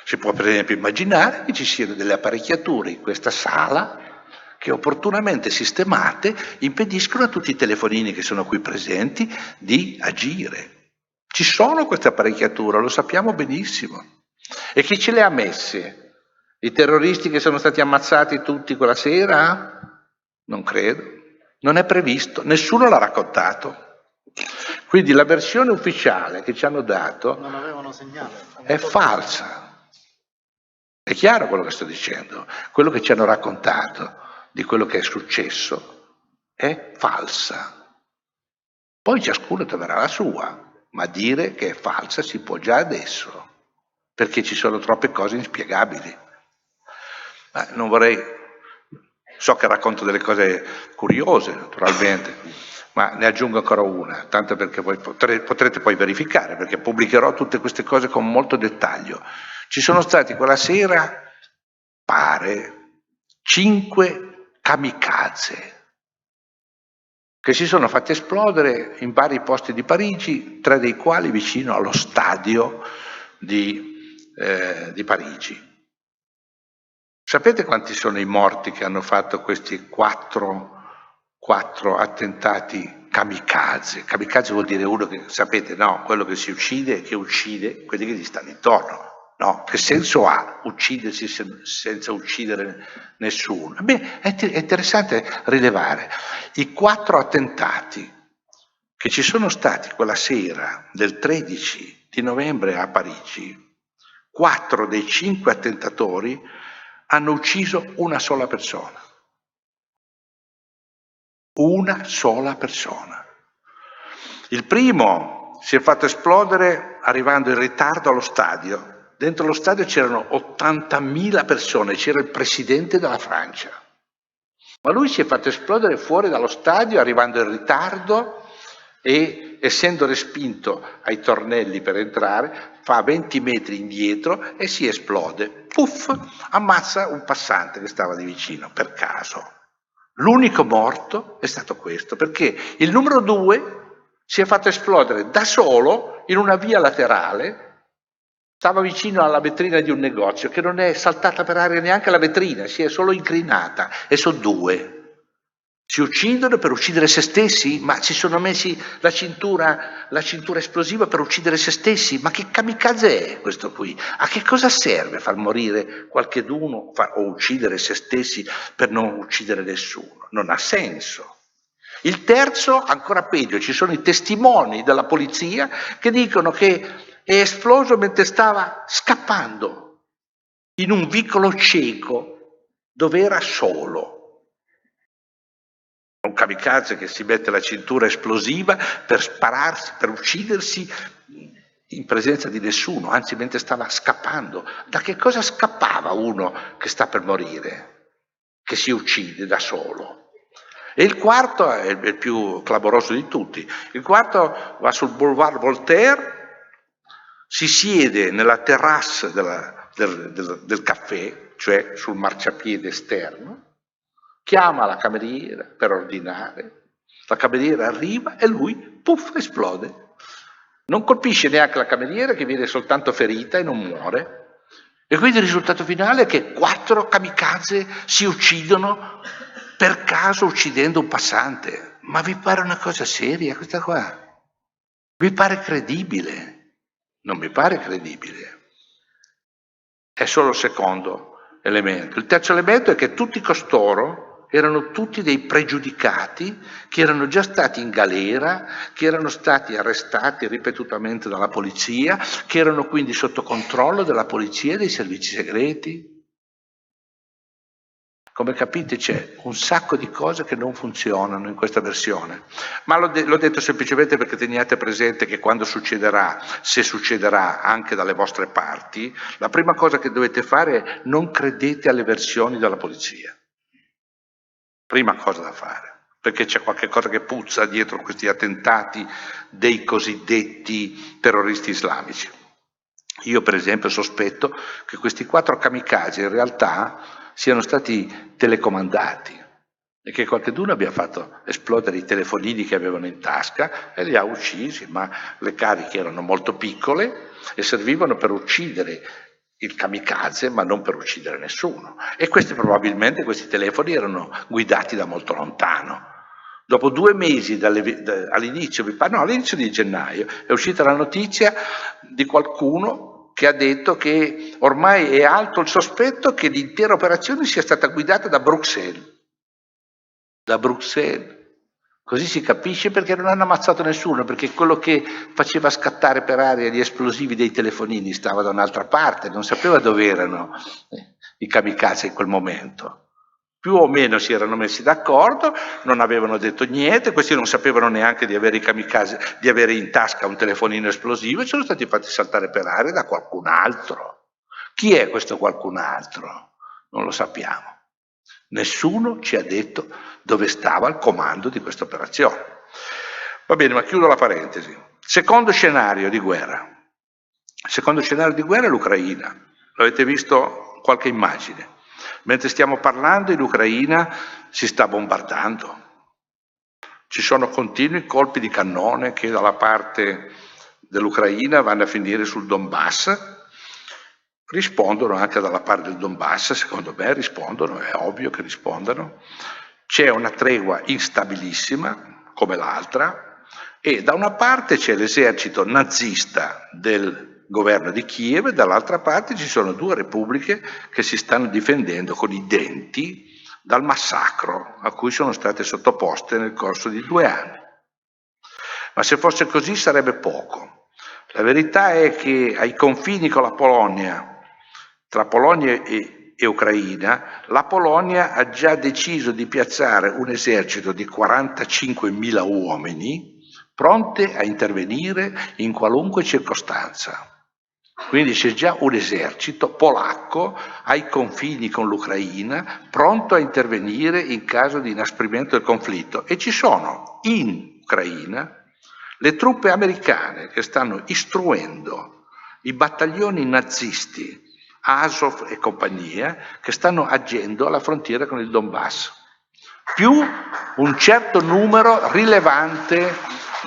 Si può per esempio immaginare che ci siano delle apparecchiature in questa sala che opportunamente sistemate impediscono a tutti i telefonini che sono qui presenti di agire. Ci sono queste apparecchiature, lo sappiamo benissimo. E chi ce le ha messe? I terroristi che sono stati ammazzati tutti quella sera? Non credo. Non è previsto, nessuno l'ha raccontato. Quindi la versione ufficiale che ci hanno dato non avevano segnale. È falsa. È chiaro quello che sto dicendo? Quello che ci hanno raccontato di quello che è successo è falsa. Poi ciascuno troverà la sua. Ma dire che è falsa si può già adesso, perché ci sono troppe cose inspiegabili. Non vorrei, so che racconto delle cose curiose naturalmente, ma ne aggiungo ancora una, tanto perché voi potrete poi verificare, perché pubblicherò tutte queste cose con molto dettaglio. Ci sono stati quella sera, pare, 5 kamikaze che si sono fatti esplodere in vari posti di Parigi, 3 dei quali vicino allo stadio di Parigi. Sapete quanti sono i morti che hanno fatto questi 4 attentati kamikaze? Kamikaze vuol dire uno che, sapete, no, quello che si uccide, che uccide quelli che gli stanno intorno. No, che senso ha uccidersi senza uccidere nessuno? Beh, è interessante rilevare i 4 attentati che ci sono stati quella sera del 13 di novembre a Parigi. 4 dei 5 attentatori hanno ucciso una sola persona. Una sola persona. Il primo si è fatto esplodere arrivando in ritardo allo stadio. Dentro lo stadio c'erano 80.000 persone, c'era il presidente della Francia. Ma lui si è fatto esplodere fuori dallo stadio arrivando in ritardo e essendo respinto ai tornelli per entrare, fa 20 metri indietro e si esplode. Puff, ammazza un passante che stava di vicino, per caso. L'unico morto è stato questo, perché il numero 2 si è fatto esplodere da solo in una via laterale. Stava vicino alla vetrina di un negozio che non è saltata per aria neanche la vetrina, si è solo incrinata, e sono 2. Si uccidono per uccidere se stessi? Ma si sono messi la cintura esplosiva per uccidere se stessi? Ma che kamikaze è questo qui? A che cosa serve far morire qualcheduno o uccidere se stessi per non uccidere nessuno? Non ha senso. Il terzo, ancora peggio, ci sono i testimoni della polizia che dicono che è esploso mentre stava scappando in un vicolo cieco dove era solo. Un kamikaze che si mette la cintura esplosiva per spararsi, per uccidersi in presenza di nessuno, anzi mentre stava scappando. Da che cosa scappava uno che sta per morire, che si uccide da solo? E il quarto è il più clamoroso di tutti. Il quarto va sul Boulevard Voltaire, si siede nella terrasse del caffè, cioè sul marciapiede esterno, chiama la cameriera per ordinare, la cameriera arriva e lui, puff, esplode. Non colpisce neanche la cameriera, che viene soltanto ferita e non muore. E quindi il risultato finale è che 4 kamikaze si uccidono per caso uccidendo un passante. Ma vi pare una cosa seria questa qua? Vi pare credibile? Non mi pare credibile. È solo il secondo elemento. Il terzo elemento è che tutti costoro erano tutti dei pregiudicati che erano già stati in galera, che erano stati arrestati ripetutamente dalla polizia, che erano quindi sotto controllo della polizia e dei servizi segreti. Come capite c'è un sacco di cose che non funzionano in questa versione, ma l'ho detto semplicemente perché teniate presente che quando succederà, se succederà anche dalle vostre parti, la prima cosa che dovete fare è non credete alle versioni della polizia. Prima cosa da fare, perché c'è qualche cosa che puzza dietro questi attentati dei cosiddetti terroristi islamici. Io per esempio sospetto che questi 4 kamikaze in realtà siano stati telecomandati e che qualcuno abbia fatto esplodere i telefonini che avevano in tasca e li ha uccisi, ma le cariche erano molto piccole e servivano per uccidere il kamikaze, ma non per uccidere nessuno. E probabilmente questi telefoni erano guidati da molto lontano. Dopo 2 mesi all'inizio di gennaio è uscita la notizia di qualcuno che ha detto che ormai è alto il sospetto che l'intera operazione sia stata guidata da Bruxelles. Da Bruxelles. Così si capisce perché non hanno ammazzato nessuno, perché quello che faceva scattare per aria gli esplosivi dei telefonini stava da un'altra parte, non sapeva dove erano i kamikaze in quel momento. Più o meno si erano messi d'accordo, non avevano detto niente, questi non sapevano neanche di avere i kamikaze, di avere in tasca un telefonino esplosivo e sono stati fatti saltare per aria da qualcun altro. Chi è questo qualcun altro? Non lo sappiamo. Nessuno ci ha detto dove stava il comando di questa operazione. Va bene, ma chiudo la parentesi. Secondo scenario di guerra. Il secondo scenario di guerra è l'Ucraina. L'avete visto qualche immagine. Mentre stiamo parlando in Ucraina si sta bombardando. Ci sono continui colpi di cannone che dalla parte dell'Ucraina vanno a finire sul Donbass. Rispondono anche dalla parte del Donbass, secondo me rispondono, è ovvio che rispondano. C'è una tregua instabilissima, come l'altra, e da una parte c'è l'esercito nazista del governo di Kiev e dall'altra parte ci sono 2 repubbliche che si stanno difendendo con i denti dal massacro a cui sono state sottoposte nel corso di 2 anni. Ma se fosse così sarebbe poco. La verità è che ai confini con la Polonia, tra Polonia e Ucraina, la Polonia ha già deciso di piazzare un esercito di 45.000 uomini pronti a intervenire in qualunque circostanza. Quindi c'è già un esercito polacco ai confini con l'Ucraina pronto a intervenire in caso di inasprimento del conflitto e ci sono in Ucraina le truppe americane che stanno istruendo i battaglioni nazisti Azov e compagnia che stanno agendo alla frontiera con il Donbass, più un certo numero rilevante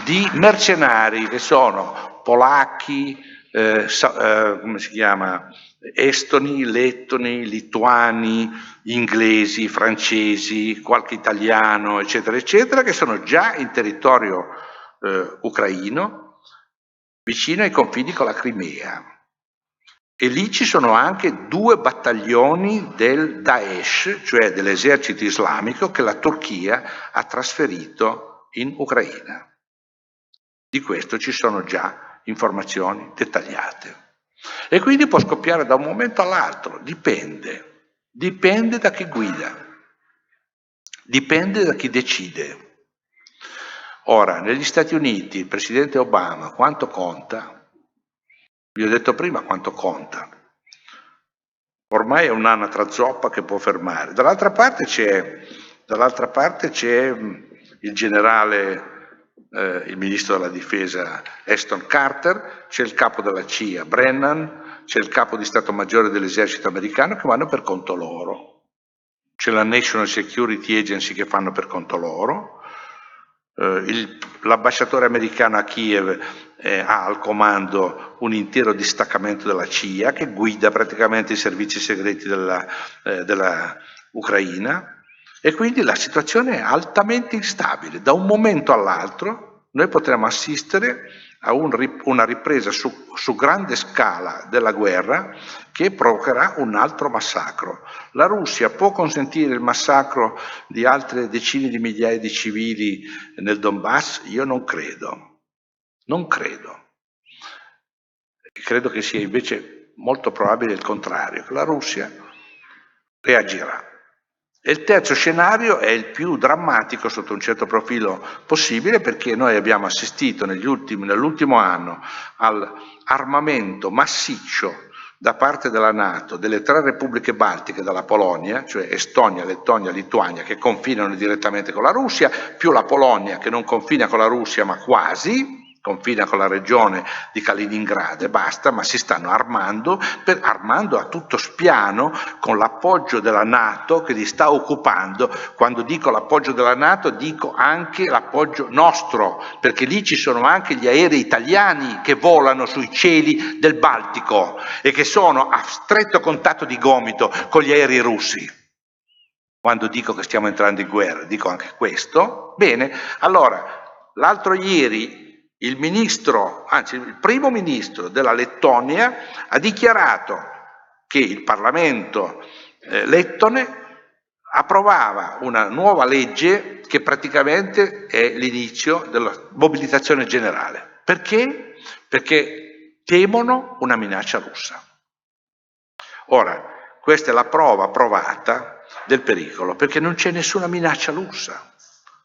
di mercenari che sono polacchi, come si chiama, estoni, lettoni, lituani, inglesi, francesi, qualche italiano, eccetera, eccetera, che sono già in territorio ucraino, vicino ai confini con la Crimea. E lì ci sono anche 2 battaglioni del Daesh, cioè dell'esercito islamico che la Turchia ha trasferito in Ucraina. Di questo ci sono già informazioni dettagliate. E quindi può scoppiare da un momento all'altro, dipende da chi guida, dipende da chi decide. Ora, negli Stati Uniti il presidente Obama quanto conta? Vi ho detto prima quanto conta. Ormai è un'anatra zoppa che può fermare. Dall'altra parte c'è il generale, il ministro della difesa Ashton Carter, c'è il capo della CIA Brennan, c'è il capo di Stato Maggiore dell'esercito americano che vanno per conto loro. C'è la National Security Agency che fanno per conto loro. L'ambasciatore americano a Kiev ha al comando un intero distaccamento della CIA che guida praticamente i servizi segreti della Ucraina, e quindi la situazione è altamente instabile. Da un momento all'altro noi potremo assistere a una ripresa su grande scala della guerra che provocherà un altro massacro. La Russia può consentire il massacro di altre decine di migliaia di civili nel Donbass? Io non credo. Non credo. Credo che sia invece molto probabile il contrario, che la Russia reagirà. E il terzo scenario è il più drammatico sotto un certo profilo possibile, perché noi abbiamo assistito nell'ultimo anno all'armamento massiccio da parte della NATO delle 3 repubbliche baltiche dalla Polonia, cioè Estonia, Lettonia, Lituania, che confinano direttamente con la Russia, più la Polonia che non confina con la Russia ma quasi, confina con la regione di Kaliningrado e basta, ma si stanno armando a tutto spiano con l'appoggio della NATO che li sta occupando. Quando dico l'appoggio della NATO dico anche l'appoggio nostro, perché lì ci sono anche gli aerei italiani che volano sui cieli del Baltico e che sono a stretto contatto di gomito con gli aerei russi. Quando dico che stiamo entrando in guerra dico anche questo. Bene, allora l'altro ieri il primo ministro della Lettonia ha dichiarato che il Parlamento lettone approvava una nuova legge che praticamente è l'inizio della mobilitazione generale. Perché? Perché temono una minaccia russa. Ora, questa è la prova provata del pericolo, perché non c'è nessuna minaccia russa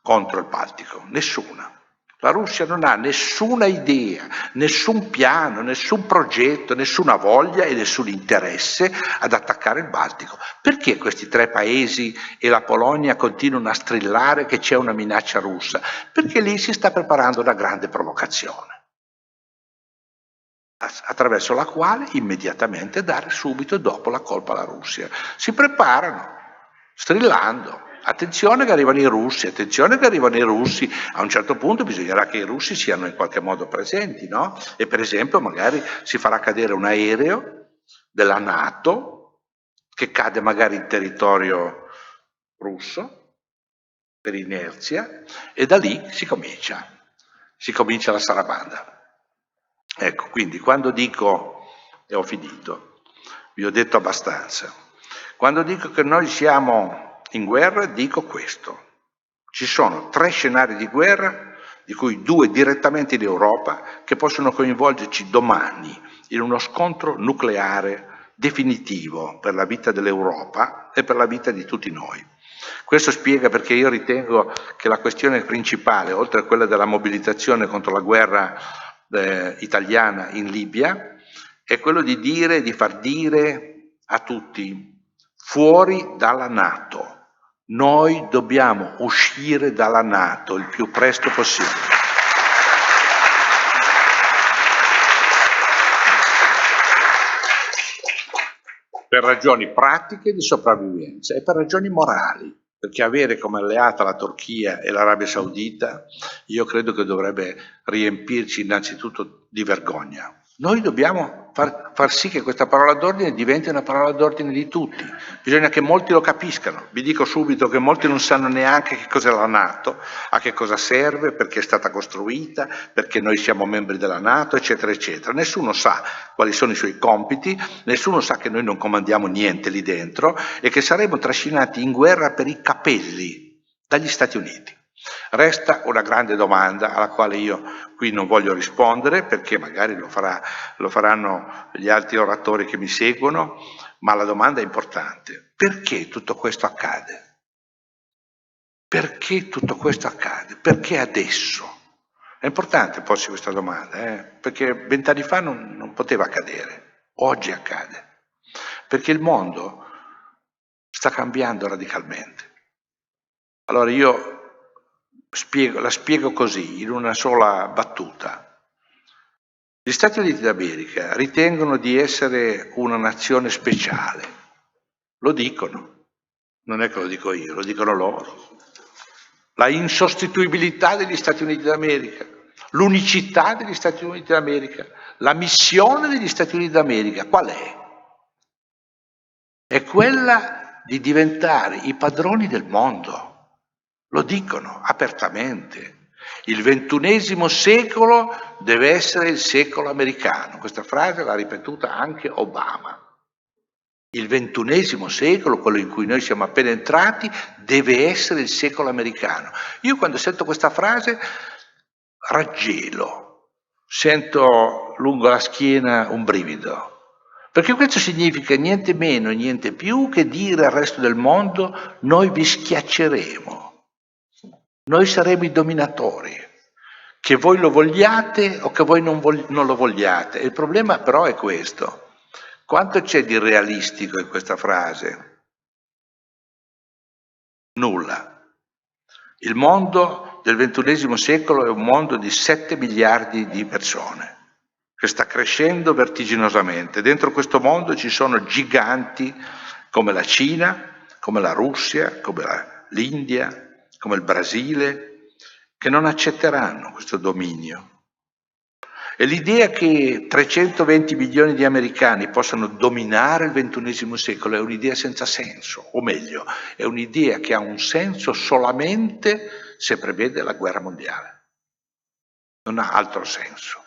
contro il Baltico, nessuna. La Russia non ha nessuna idea, nessun piano, nessun progetto, nessuna voglia e nessun interesse ad attaccare il Baltico. Perché questi 3 paesi e la Polonia continuano a strillare che c'è una minaccia russa? Perché lì si sta preparando una grande provocazione, attraverso la quale immediatamente dare subito dopo la colpa alla Russia. Si preparano, strillando. Attenzione che arrivano i russi, attenzione che arrivano i russi. A un certo punto bisognerà che i russi siano in qualche modo presenti, no? E per esempio magari si farà cadere un aereo della NATO che cade magari in territorio russo per inerzia, e da lì si comincia la sarabanda. Ecco, quindi quando dico, e ho finito, vi ho detto abbastanza, quando dico che noi siamo in guerra dico questo: ci sono 3 scenari di guerra, di cui 2 direttamente in Europa, che possono coinvolgerci domani in uno scontro nucleare definitivo per la vita dell'Europa e per la vita di tutti noi. Questo spiega perché io ritengo che la questione principale, oltre a quella della mobilitazione contro la guerra italiana in Libia, è quello di far dire a tutti: fuori dalla NATO. Noi dobbiamo uscire dalla NATO il più presto possibile. Per ragioni pratiche di sopravvivenza e per ragioni morali, perché avere come alleata la Turchia e l'Arabia Saudita io credo che dovrebbe riempirci innanzitutto di vergogna. Noi dobbiamo far sì che questa parola d'ordine diventi una parola d'ordine di tutti. Bisogna che molti lo capiscano. Vi dico subito che molti non sanno neanche che cos'è la NATO, a che cosa serve, perché è stata costruita, perché noi siamo membri della NATO, eccetera, eccetera. Nessuno sa quali sono i suoi compiti, nessuno sa che noi non comandiamo niente lì dentro e che saremo trascinati in guerra per i capelli dagli Stati Uniti. Resta una grande domanda alla quale io qui non voglio rispondere, perché magari lo faranno gli altri oratori che mi seguono, ma la domanda è importante: perché tutto questo accade? Perché tutto questo accade? Perché adesso? È importante porsi questa domanda, perché 20 anni fa non poteva accadere, oggi accade, perché il mondo sta cambiando radicalmente. Allora io la spiego così, in una sola battuta. Gli Stati Uniti d'America ritengono di essere una nazione speciale, lo dicono, non è che lo dico io, lo dicono loro. La insostituibilità degli Stati Uniti d'America, L'unicità degli Stati Uniti d'America, la missione degli Stati Uniti d'America, qual è? È quella di diventare i padroni del mondo, lo dicono apertamente. Il XXI secolo deve essere il secolo americano, questa frase l'ha ripetuta anche Obama. Il XXI secolo, quello in cui noi siamo appena entrati, deve essere il secolo americano. Io quando sento questa frase raggelo, sento lungo la schiena un brivido. Perché questo significa niente meno e niente più che dire al resto del mondo: noi vi schiacceremo, noi saremo i dominatori, che voi lo vogliate o che voi non lo vogliate. Il problema però è questo: quanto c'è di realistico in questa frase? Nulla. Il mondo del XXI secolo è un mondo di 7 miliardi di persone, che sta crescendo vertiginosamente. Dentro questo mondo ci sono giganti come la Cina, come la Russia, come l'India, come il Brasile, che non accetteranno questo dominio. E l'idea che 320 milioni di americani possano dominare il XXI secolo è un'idea senza senso, o meglio, è un'idea che ha un senso solamente se prevede la guerra mondiale. Non ha altro senso.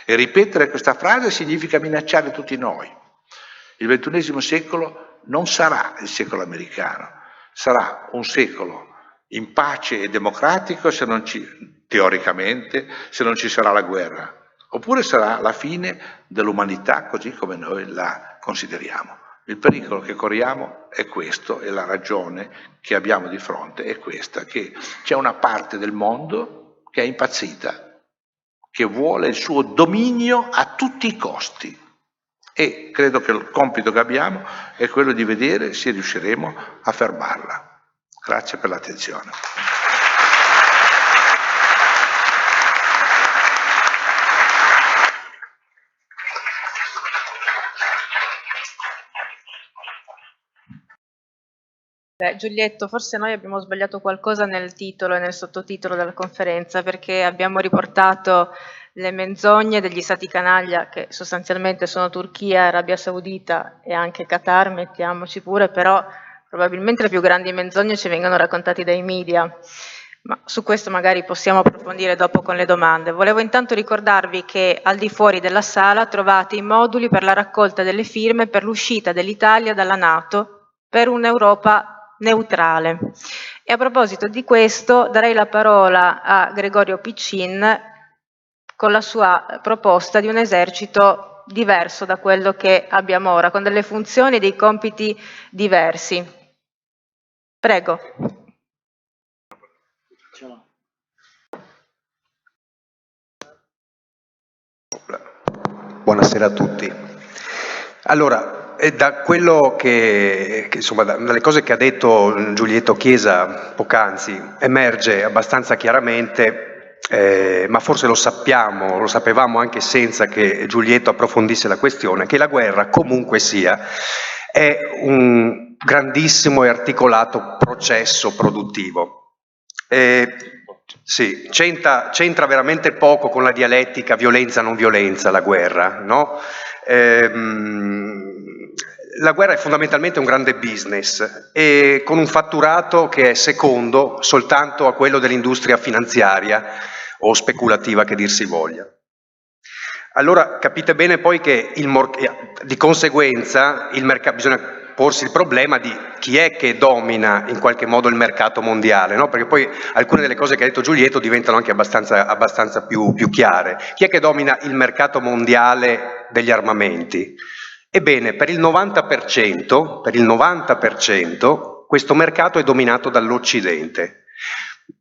E ripetere questa frase significa minacciare tutti noi. Il XXI secolo non sarà il secolo americano, sarà un secolo in pace e democratico teoricamente, se non ci sarà la guerra. Oppure sarà la fine dell'umanità così come noi la consideriamo. Il pericolo che corriamo è questo, e la ragione che abbiamo di fronte è questa, che c'è una parte del mondo che è impazzita, che vuole il suo dominio a tutti i costi. E credo che il compito che abbiamo è quello di vedere se riusciremo a fermarla. Grazie per l'attenzione. Giulietto, forse noi abbiamo sbagliato qualcosa nel titolo e nel sottotitolo della conferenza, perché abbiamo riportato le menzogne degli stati canaglia, che sostanzialmente sono Turchia, Arabia Saudita e anche Qatar, mettiamoci pure, però probabilmente le più grandi menzogne ci vengono raccontate dai media. Ma su questo magari possiamo approfondire dopo con le domande. Volevo intanto ricordarvi che al di fuori della sala trovate i moduli per la raccolta delle firme per l'uscita dell'Italia dalla NATO per un'Europa neutrale. E a proposito di questo darei la parola a Gregorio Piccin con la sua proposta di un esercito diverso da quello che abbiamo ora, con delle funzioni e dei compiti diversi. Prego. Buonasera a tutti. Allora, da quello insomma, dalle cose che ha detto Giulietto Chiesa poc'anzi, emerge abbastanza chiaramente, ma forse lo sapevamo anche senza che Giulietto approfondisse la questione, che la guerra comunque sia è un grandissimo e articolato processo produttivo. Sì, c'entra veramente poco con la dialettica violenza-non violenza la guerra, no? La guerra è fondamentalmente un grande business e con un fatturato che è secondo soltanto a quello dell'industria finanziaria o speculativa che dir si voglia. Allora capite bene poi che di conseguenza bisogna porsi il problema di chi è che domina in qualche modo il mercato mondiale, no? Perché poi alcune delle cose che ha detto Giulietto diventano anche abbastanza più chiare. Chi è che domina il mercato mondiale degli armamenti? Ebbene, per il 90% questo mercato è dominato dall'Occidente.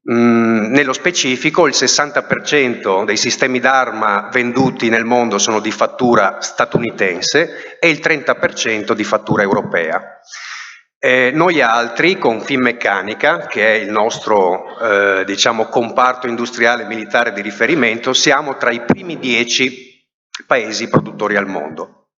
Nello specifico il 60% dei sistemi d'arma venduti nel mondo sono di fattura statunitense e il 30% di fattura europea. Noi altri, con Finmeccanica, che è il nostro diciamo, comparto industriale militare di riferimento, siamo tra i primi 10 paesi produttori al mondo.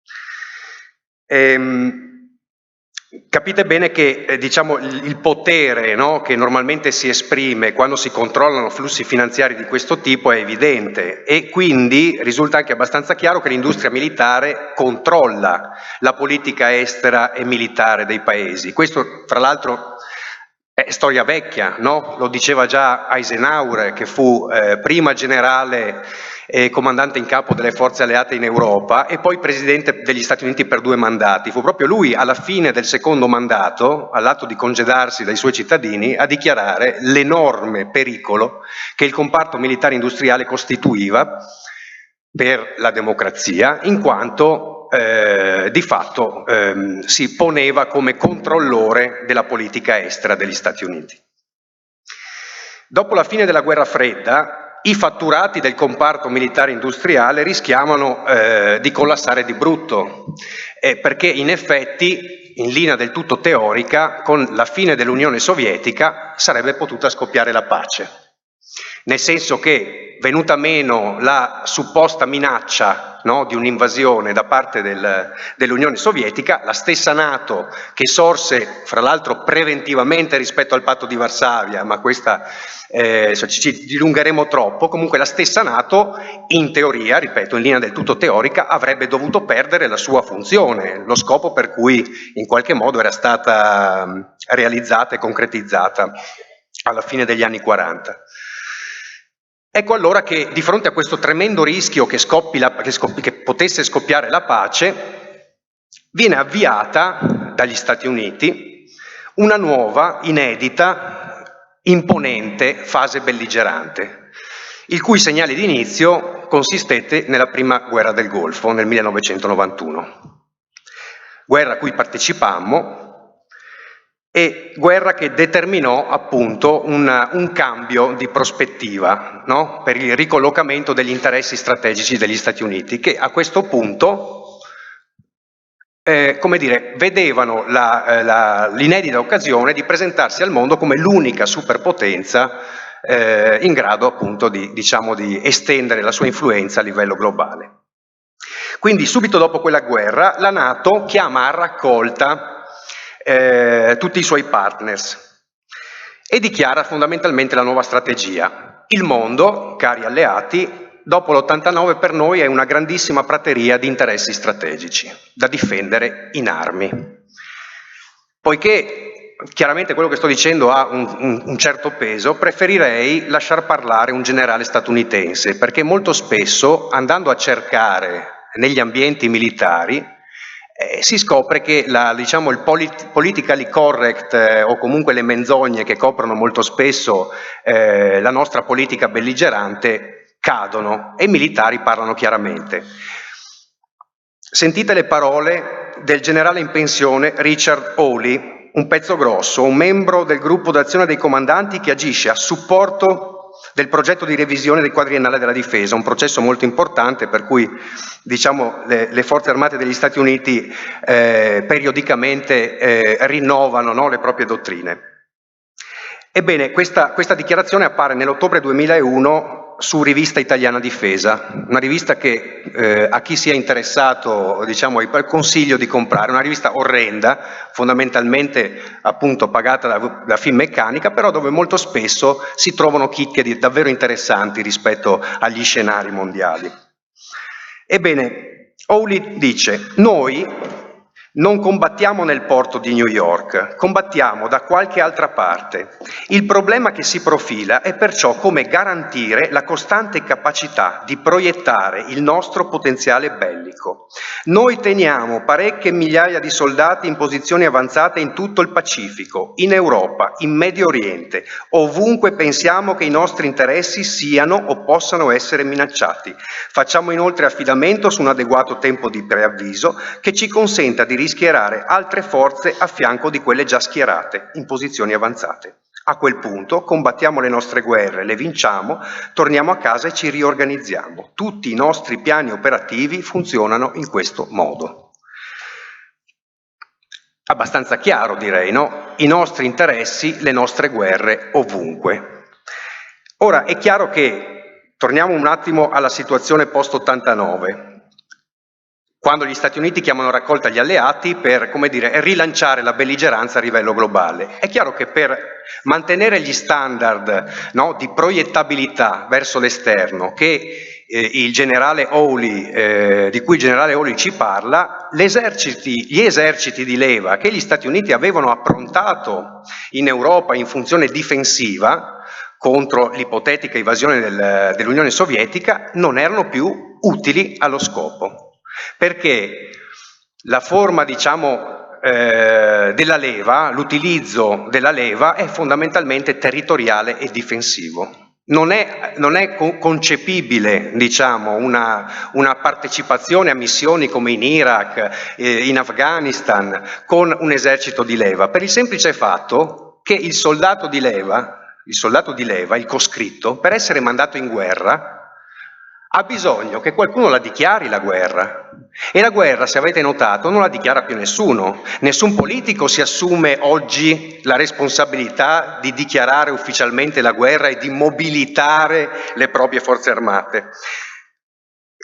Capite bene che diciamo, il potere, no, che normalmente si esprime quando si controllano flussi finanziari di questo tipo è evidente, e quindi risulta anche abbastanza chiaro che l'industria militare controlla la politica estera e militare dei paesi. Questo tra l'altro è storia vecchia, no? Lo diceva già Eisenhower, che fu prima generale e comandante in capo delle forze alleate in Europa e poi presidente degli Stati Uniti per 2 mandati. Fu proprio lui, alla fine del secondo mandato, all'atto di congedarsi dai suoi cittadini, a dichiarare l'enorme pericolo che il comparto militare industriale costituiva per la democrazia, in quanto di fatto si poneva come controllore della politica estera degli Stati Uniti. Dopo la fine della guerra fredda, i fatturati del comparto militare industriale rischiavano di collassare di brutto, perché in effetti, in linea del tutto teorica, con la fine dell'Unione Sovietica sarebbe potuta scoppiare la pace. Nel senso che, venuta meno la supposta minaccia, no, di un'invasione da parte dell'Unione Sovietica, la stessa NATO, che sorse fra l'altro preventivamente rispetto al patto di Varsavia, ma questa ci dilungheremo troppo, comunque la stessa NATO, in teoria, ripeto, in linea del tutto teorica, avrebbe dovuto perdere la sua funzione, lo scopo per cui in qualche modo era stata realizzata e concretizzata alla fine degli anni 40. Ecco allora che di fronte a questo tremendo rischio che potesse scoppiare la pace, viene avviata dagli Stati Uniti una nuova, inedita, imponente fase belligerante, il cui segnale di inizio consistette nella prima guerra del Golfo nel 1991. Guerra a cui partecipammo, e guerra che determinò appunto un cambio di prospettiva, no? Per il ricollocamento degli interessi strategici degli Stati Uniti, che a questo punto come dire, vedevano l'inedita occasione di presentarsi al mondo come l'unica superpotenza in grado appunto di estendere la sua influenza a livello globale. Quindi subito dopo quella guerra la NATO chiama a raccolta tutti i suoi partners e dichiara fondamentalmente la nuova strategia. Il mondo, cari alleati, dopo l'89 per noi è una grandissima prateria di interessi strategici da difendere in armi. Poiché chiaramente quello che sto dicendo ha un certo peso, preferirei lasciar parlare un generale statunitense, perché molto spesso, andando a cercare negli ambienti militari, si scopre che il politically correct o comunque le menzogne che coprono molto spesso la nostra politica belligerante cadono e i militari parlano chiaramente. Sentite le parole del generale in pensione Richard Hawley, un pezzo grosso, un membro del gruppo d'azione dei comandanti che agisce a supporto del progetto di revisione del quadriennale della difesa, un processo molto importante per cui le forze armate degli Stati Uniti periodicamente rinnovano, no, le proprie dottrine. Ebbene, questa dichiarazione appare nell'ottobre 2001 su Rivista Italiana Difesa, una rivista che a chi sia interessato consiglio di comprare, una rivista orrenda, fondamentalmente appunto pagata da Finmeccanica, però dove molto spesso si trovano chicche davvero interessanti rispetto agli scenari mondiali. Ebbene, Hawley dice: noi non combattiamo nel porto di New York, combattiamo da qualche altra parte. Il problema che si profila è perciò come garantire la costante capacità di proiettare il nostro potenziale bellico. Noi teniamo parecchie migliaia di soldati in posizioni avanzate in tutto il Pacifico, in Europa, in Medio Oriente, ovunque pensiamo che i nostri interessi siano o possano essere minacciati. Facciamo inoltre affidamento su un adeguato tempo di preavviso che ci consenta di schierare altre forze a fianco di quelle già schierate in posizioni avanzate. A quel punto combattiamo le nostre guerre, le vinciamo, torniamo a casa e ci riorganizziamo. Tutti i nostri piani operativi funzionano in questo modo. Abbastanza chiaro, direi, no? I nostri interessi, le nostre guerre ovunque. Ora è chiaro che, torniamo un attimo alla situazione post-89, quando gli Stati Uniti chiamano raccolta gli alleati per, come dire, rilanciare la belligeranza a livello globale. È chiaro che per mantenere gli standard, no, di proiettabilità verso l'esterno che il generale Hawley, di cui il generale Hawley ci parla, gli eserciti di leva che gli Stati Uniti avevano approntato in Europa in funzione difensiva contro l'ipotetica invasione dell'Unione Sovietica non erano più utili allo scopo. Perché la forma, diciamo, della leva, l'utilizzo della leva è fondamentalmente territoriale e difensivo. Non è concepibile, diciamo, una partecipazione a missioni come in Iraq, in Afghanistan, con un esercito di leva, per il semplice fatto che il soldato di leva, il coscritto, per essere mandato in guerra, ha bisogno che qualcuno la dichiari la guerra. E la guerra, se avete notato, non la dichiara più nessuno. Nessun politico si assume oggi la responsabilità di dichiarare ufficialmente la guerra e di mobilitare le proprie forze armate.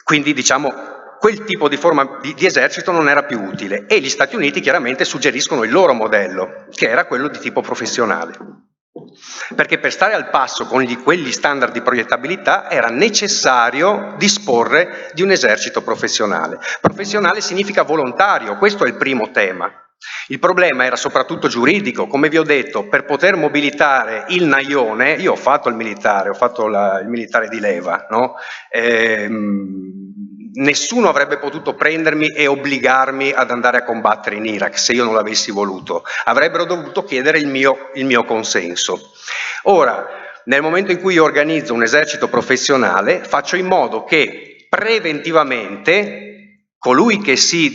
Quindi, diciamo, quel tipo di forma di esercito non era più utile. E gli Stati Uniti chiaramente suggeriscono il loro modello, che era quello di tipo professionale. Perché per stare al passo con quegli standard di proiettabilità era necessario disporre di un esercito professionale. Professionale significa volontario, questo è il primo tema. Il problema era soprattutto giuridico, come vi ho detto, per poter mobilitare il Naione, io ho fatto il militare, il militare di leva, no? Nessuno avrebbe potuto prendermi e obbligarmi ad andare a combattere in Iraq se io non l'avessi voluto, avrebbero dovuto chiedere il mio consenso. Ora, nel momento in cui io organizzo un esercito professionale, faccio in modo che preventivamente colui che si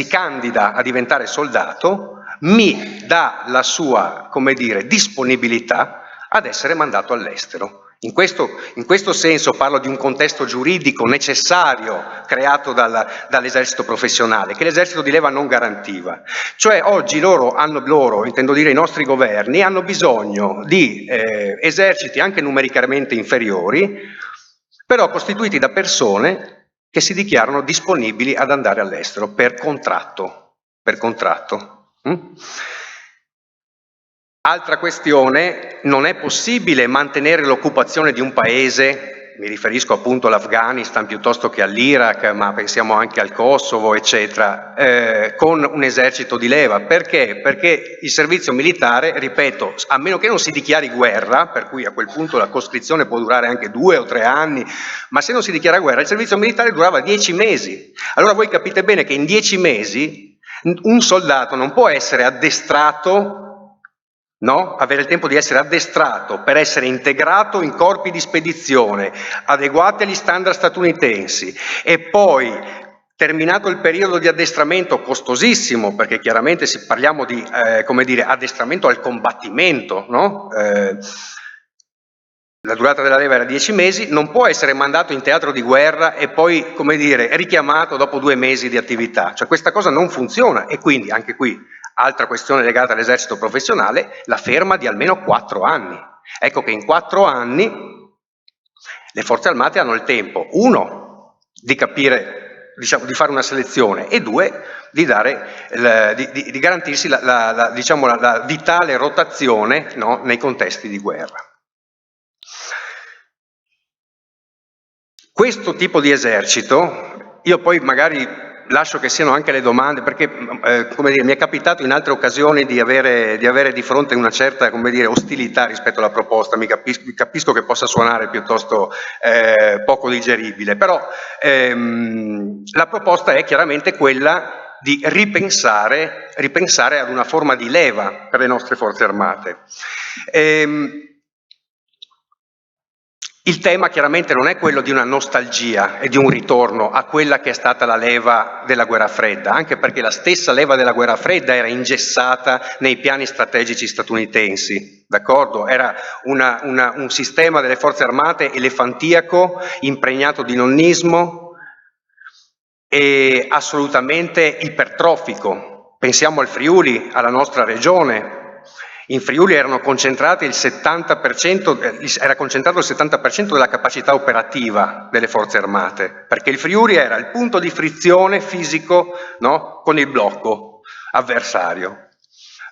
candida a diventare soldato mi dà la sua, come dire, disponibilità ad essere mandato all'estero. In questo senso parlo di un contesto giuridico necessario creato dall'esercito professionale, che l'esercito di leva non garantiva. Cioè oggi intendo dire i nostri governi, hanno bisogno di eserciti anche numericamente inferiori, però costituiti da persone che si dichiarano disponibili ad andare all'estero per contratto. Altra questione, non è possibile mantenere l'occupazione di un paese, mi riferisco appunto all'Afghanistan piuttosto che all'Iraq, ma pensiamo anche al Kosovo, eccetera, con un esercito di leva. Perché? Perché il servizio militare, ripeto, a meno che non si dichiari guerra, per cui a quel punto la coscrizione può durare anche 2 o 3 anni, ma se non si dichiara guerra, il servizio militare durava 10 mesi. Allora voi capite bene che in 10 mesi un soldato non può essere addestrato, no? Avere il tempo di essere addestrato per essere integrato in corpi di spedizione adeguati agli standard statunitensi e poi, terminato il periodo di addestramento costosissimo, perché chiaramente parliamo di come dire, addestramento al combattimento, no? La durata della leva era 10 mesi, non può essere mandato in teatro di guerra e poi, come dire, richiamato dopo 2 mesi di attività. Cioè questa cosa non funziona e quindi anche qui altra questione legata all'esercito professionale, la ferma di almeno 4 anni. Ecco che in 4 anni le forze armate hanno il tempo, 1, di capire, diciamo, di fare una selezione e 2, di garantirsi la vitale rotazione, no, nei contesti di guerra. Questo tipo di esercito, io poi magari lascio che siano anche le domande, perché come dire, mi è capitato in altre occasioni di avere di fronte una certa, come dire, ostilità rispetto alla proposta, capisco che possa suonare piuttosto poco digeribile, però la proposta è chiaramente quella di ripensare ad una forma di leva per le nostre forze armate. Il tema chiaramente non è quello di una nostalgia e di un ritorno a quella che è stata la leva della guerra fredda, anche perché la stessa leva della guerra fredda era ingessata nei piani strategici statunitensi, d'accordo? Era un sistema delle forze armate elefantiaco, impregnato di nonnismo e assolutamente ipertrofico. Pensiamo al Friuli, alla nostra regione. In Friuli erano concentrati il 70%, era concentrato il 70% della capacità operativa delle forze armate, perché il Friuli era il punto di frizione fisico, no, con il blocco avversario.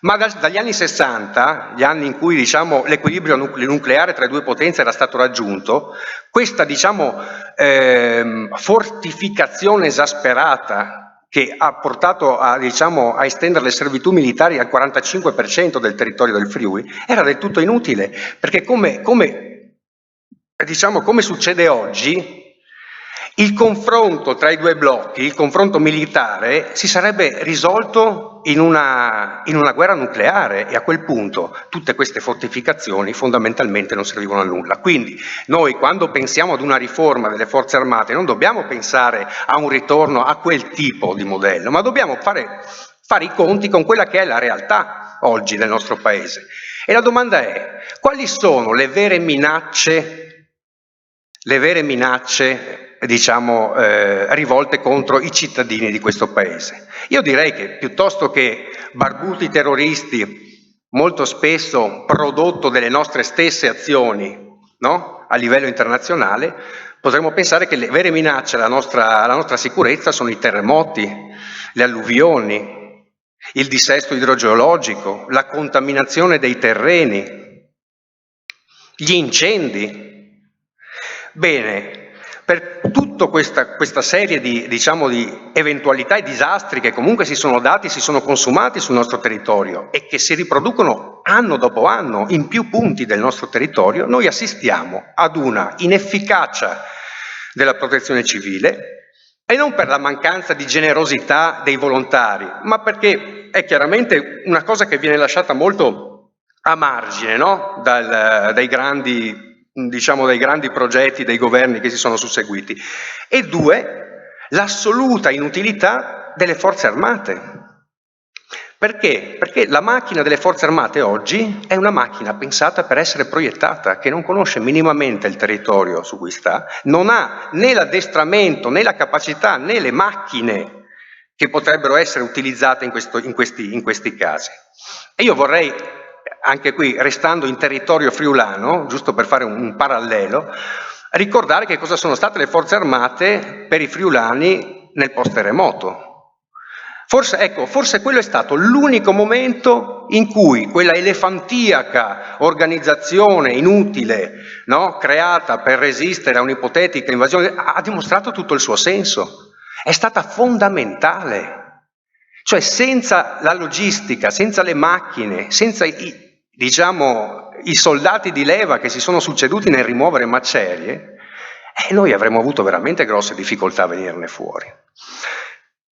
Ma dagli anni 60, gli anni in cui diciamo, l'equilibrio nucleare tra le due potenze era stato raggiunto, questa diciamo, fortificazione esasperata che ha portato a, diciamo, a estendere le servitù militari al 45% del territorio del Friuli, era del tutto inutile, perché come succede oggi, il confronto tra i due blocchi, il confronto militare, si sarebbe risolto in una guerra nucleare e a quel punto tutte queste fortificazioni fondamentalmente non servivano a nulla. Quindi noi quando pensiamo ad una riforma delle forze armate non dobbiamo pensare a un ritorno a quel tipo di modello, ma dobbiamo fare i conti con quella che è la realtà oggi del nostro Paese. E la domanda è: quali sono le vere minacce diciamo, rivolte contro i cittadini di questo Paese? Io direi che piuttosto che barbuti terroristi, molto spesso prodotto delle nostre stesse azioni, no? A livello internazionale, potremmo pensare che le vere minacce alla nostra sicurezza sono i terremoti, le alluvioni, il dissesto idrogeologico, la contaminazione dei terreni, gli incendi. Bene, per tutta questa serie di eventualità e disastri che comunque si sono dati, si sono consumati sul nostro territorio e che si riproducono anno dopo anno in più punti del nostro territorio, noi assistiamo ad una inefficacia della protezione civile, e non per la mancanza di generosità dei volontari, ma perché è chiaramente una cosa che viene lasciata molto a margine, no? dai grandi progetti dei governi che si sono susseguiti. E due, l'assoluta inutilità delle forze armate. Perché? Perché la macchina delle forze armate oggi è una macchina pensata per essere proiettata, che non conosce minimamente il territorio su cui sta, non ha né l'addestramento, né la capacità, né le macchine che potrebbero essere utilizzate in questi casi. E io vorrei, anche qui, restando in territorio friulano, giusto per fare un parallelo, ricordare che cosa sono state le forze armate per i friulani nel post-terremoto. Forse quello è stato l'unico momento in cui quella elefantiaca organizzazione inutile, no, creata per resistere a un'ipotetica invasione, ha dimostrato tutto il suo senso. È stata fondamentale. Cioè, senza la logistica, senza le macchine, senza i soldati di leva che si sono succeduti nel rimuovere macerie, noi avremmo avuto veramente grosse difficoltà a venirne fuori.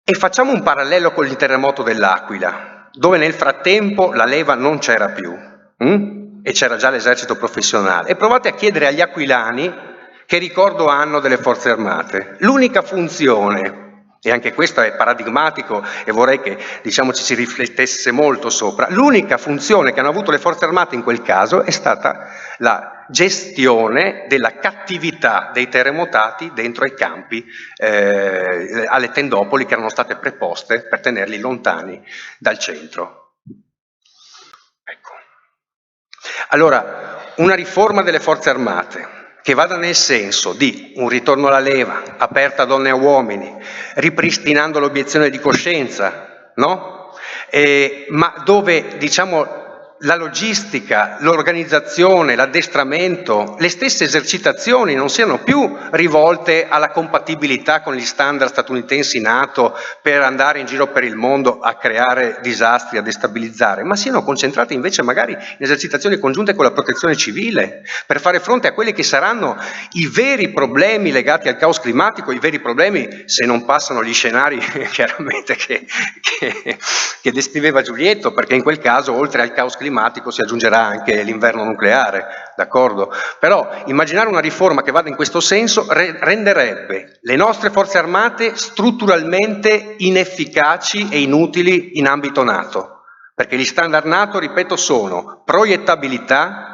E facciamo un parallelo con il terremoto dell'Aquila, dove nel frattempo la leva non c'era più e c'era già l'esercito professionale. E provate a chiedere agli aquilani che ricordo hanno delle forze armate. L'unica funzione, e anche questo è paradigmatico e vorrei che ci si riflettesse molto sopra, l'unica funzione che hanno avuto le forze armate in quel caso è stata la gestione della cattività dei terremotati dentro ai campi, alle tendopoli che erano state preposte per tenerli lontani dal centro. Ecco. Allora, una riforma delle forze armate che vada nel senso di un ritorno alla leva, aperta a donne e a uomini, ripristinando l'obiezione di coscienza, no? Ma dove, la logistica, l'organizzazione, l'addestramento, le stesse esercitazioni non siano più rivolte alla compatibilità con gli standard statunitensi NATO per andare in giro per il mondo a creare disastri, a destabilizzare, ma siano concentrate invece magari in esercitazioni congiunte con la protezione civile, per fare fronte a quelli che saranno i veri problemi legati al caos climatico, i veri problemi se non passano gli scenari chiaramente che descriveva Giulietto, perché in quel caso oltre al caos climatico si aggiungerà anche l'inverno nucleare, d'accordo? Però immaginare una riforma che vada in questo senso renderebbe le nostre forze armate strutturalmente inefficaci e inutili in ambito NATO, perché gli standard NATO, ripeto, sono proiettabilità,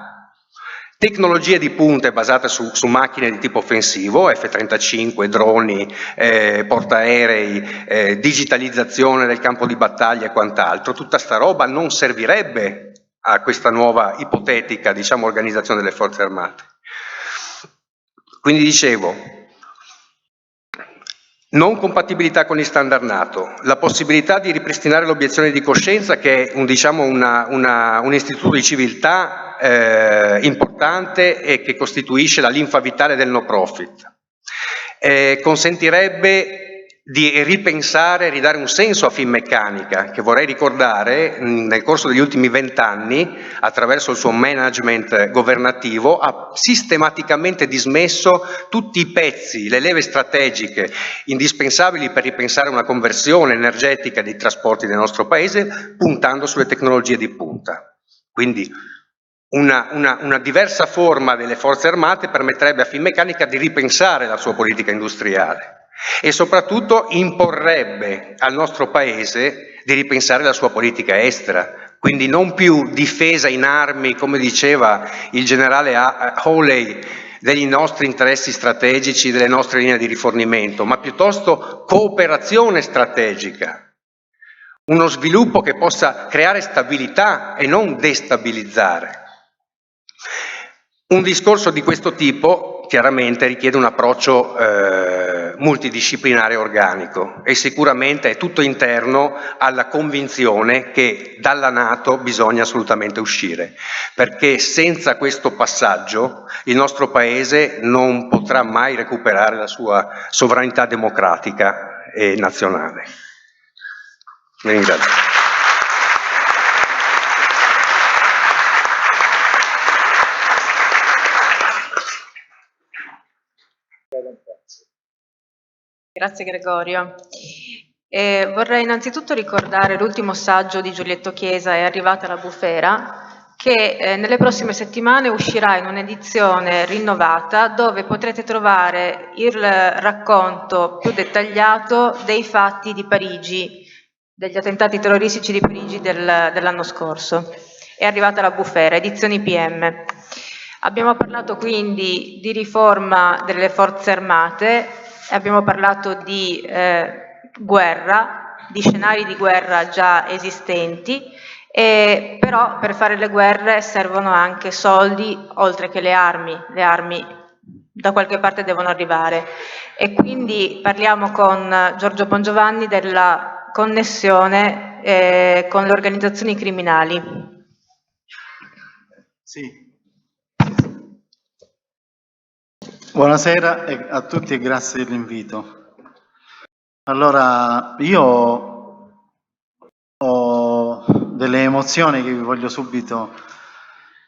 tecnologie di punta basate su macchine di tipo offensivo, F-35, droni, portaerei, digitalizzazione del campo di battaglia e quant'altro. Tutta sta roba non servirebbe a questa nuova ipotetica, diciamo, organizzazione delle forze armate. Quindi dicevo, non compatibilità con gli standard NATO, la possibilità di ripristinare l'obiezione di coscienza, che è un istituto di civiltà importante e che costituisce la linfa vitale del no profit. Consentirebbe di ripensare e ridare un senso a Finmeccanica, che vorrei ricordare nel corso degli ultimi 20 anni, attraverso il suo management governativo, ha sistematicamente dismesso tutti i pezzi, le leve strategiche indispensabili per ripensare una conversione energetica dei trasporti del nostro Paese, puntando sulle tecnologie di punta. Quindi una diversa forma delle forze armate permetterebbe a Finmeccanica di ripensare la sua politica industriale e soprattutto imporrebbe al nostro Paese di ripensare la sua politica estera, quindi non più difesa in armi, come diceva il generale Hawley, degli nostri interessi strategici, delle nostre linee di rifornimento, ma piuttosto cooperazione strategica, uno sviluppo che possa creare stabilità e non destabilizzare. Un discorso di questo tipo chiaramente richiede un approccio multidisciplinare organico e sicuramente è tutto interno alla convinzione che dalla NATO bisogna assolutamente uscire, perché senza questo passaggio il nostro Paese non potrà mai recuperare la sua sovranità democratica e nazionale. Vi ringrazio. Grazie Gregorio. Vorrei innanzitutto ricordare l'ultimo saggio di Giulietto Chiesa, È arrivata la bufera, che nelle prossime settimane uscirà in un'edizione rinnovata dove potrete trovare il racconto più dettagliato dei fatti di Parigi, degli attentati terroristici di Parigi dell'anno scorso. È arrivata la bufera, edizioni PM. Abbiamo parlato quindi di riforma delle forze armate, abbiamo parlato di guerra, di scenari di guerra già esistenti, però per fare le guerre servono anche soldi oltre che le armi da qualche parte devono arrivare e quindi parliamo con Giorgio Bongiovanni della connessione con le organizzazioni criminali. Sì. Buonasera a tutti e grazie dell'invito. Allora, io ho delle emozioni che vi voglio subito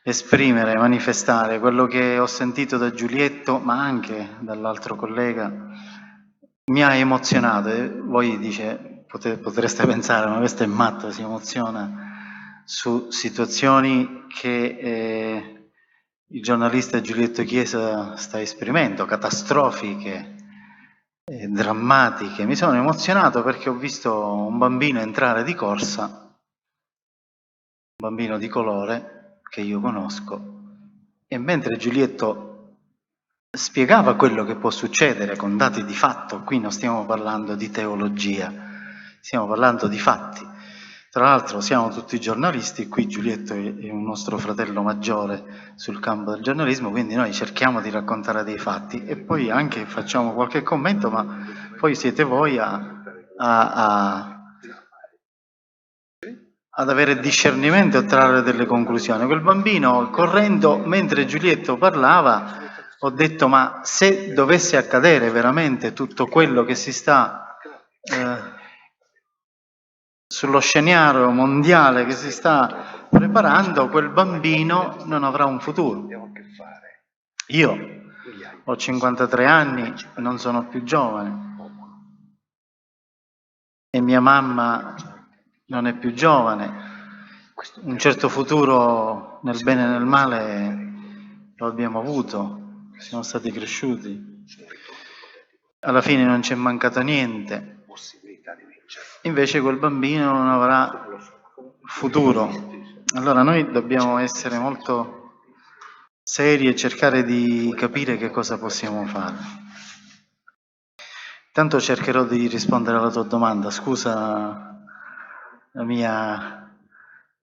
esprimere, manifestare. Quello che ho sentito da Giulietto, ma anche dall'altro collega, mi ha emozionato. E voi potreste pensare, ma questo è matto, si emoziona su situazioni che il giornalista Giulietto Chiesa sta esprimendo, catastrofiche, drammatiche. Mi sono emozionato perché ho visto un bambino entrare di corsa, un bambino di colore che io conosco, e mentre Giulietto spiegava quello che può succedere con dati di fatto, qui non stiamo parlando di teologia, stiamo parlando di fatti. Tra l'altro siamo tutti giornalisti, qui Giulietto è un nostro fratello maggiore sul campo del giornalismo, quindi noi cerchiamo di raccontare dei fatti e poi anche facciamo qualche commento, ma poi siete voi ad avere discernimento e trarre delle conclusioni. Quel bambino, correndo mentre Giulietto parlava, ho detto, ma se dovesse accadere veramente tutto quello che si sta sullo scenario mondiale che si sta preparando, quel bambino non avrà un futuro. Io ho 53 anni, non sono più giovane e mia mamma non è più giovane. Un certo futuro nel bene e nel male lo abbiamo avuto, siamo stati cresciuti. Alla fine non ci è mancato niente. Invece quel bambino non avrà futuro. Allora noi dobbiamo essere molto seri e cercare di capire che cosa possiamo fare. Tanto cercherò di rispondere alla tua domanda. Scusa la mia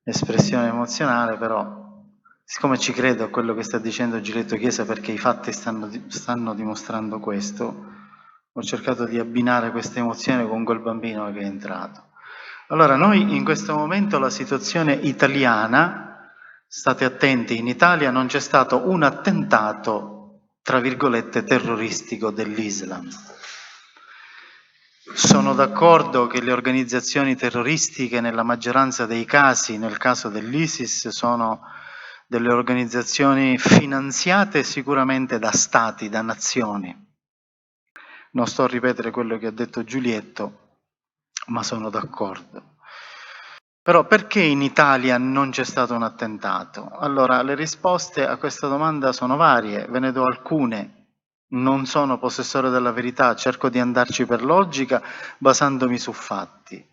espressione emozionale, però siccome ci credo a quello che sta dicendo Giulietto Chiesa, perché i fatti stanno dimostrando questo, ho cercato di abbinare questa emozione con quel bambino che è entrato. Allora, noi in questo momento la situazione italiana, state attenti, in Italia non c'è stato un attentato, tra virgolette, terroristico dell'Islam. Sono d'accordo che le organizzazioni terroristiche nella maggioranza dei casi, nel caso dell'ISIS, sono delle organizzazioni finanziate sicuramente da stati, da nazioni. Non sto a ripetere quello che ha detto Giulietto, ma sono d'accordo. Però perché in Italia non c'è stato un attentato? Allora, le risposte a questa domanda sono varie, ve ne do alcune. Non sono possessore della verità, cerco di andarci per logica basandomi su fatti.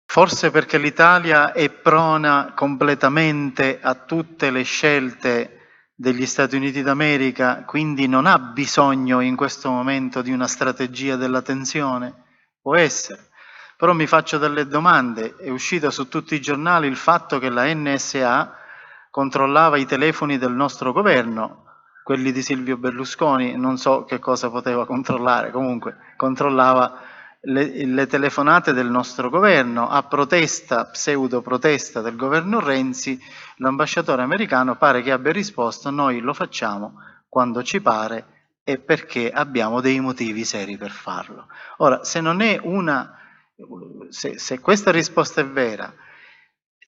Forse perché l'Italia è prona completamente a tutte le scelte degli Stati Uniti d'America, quindi non ha bisogno in questo momento di una strategia della tensione? Può essere. Però mi faccio delle domande. È uscito su tutti i giornali il fatto che la NSA controllava i telefoni del nostro governo, quelli di Silvio Berlusconi, non so che cosa poteva controllare, comunque controllava le telefonate del nostro governo. A protesta, pseudo protesta del governo Renzi, l'ambasciatore americano pare che abbia risposto: noi lo facciamo quando ci pare e perché abbiamo dei motivi seri per farlo. Ora, se non è se questa risposta è vera,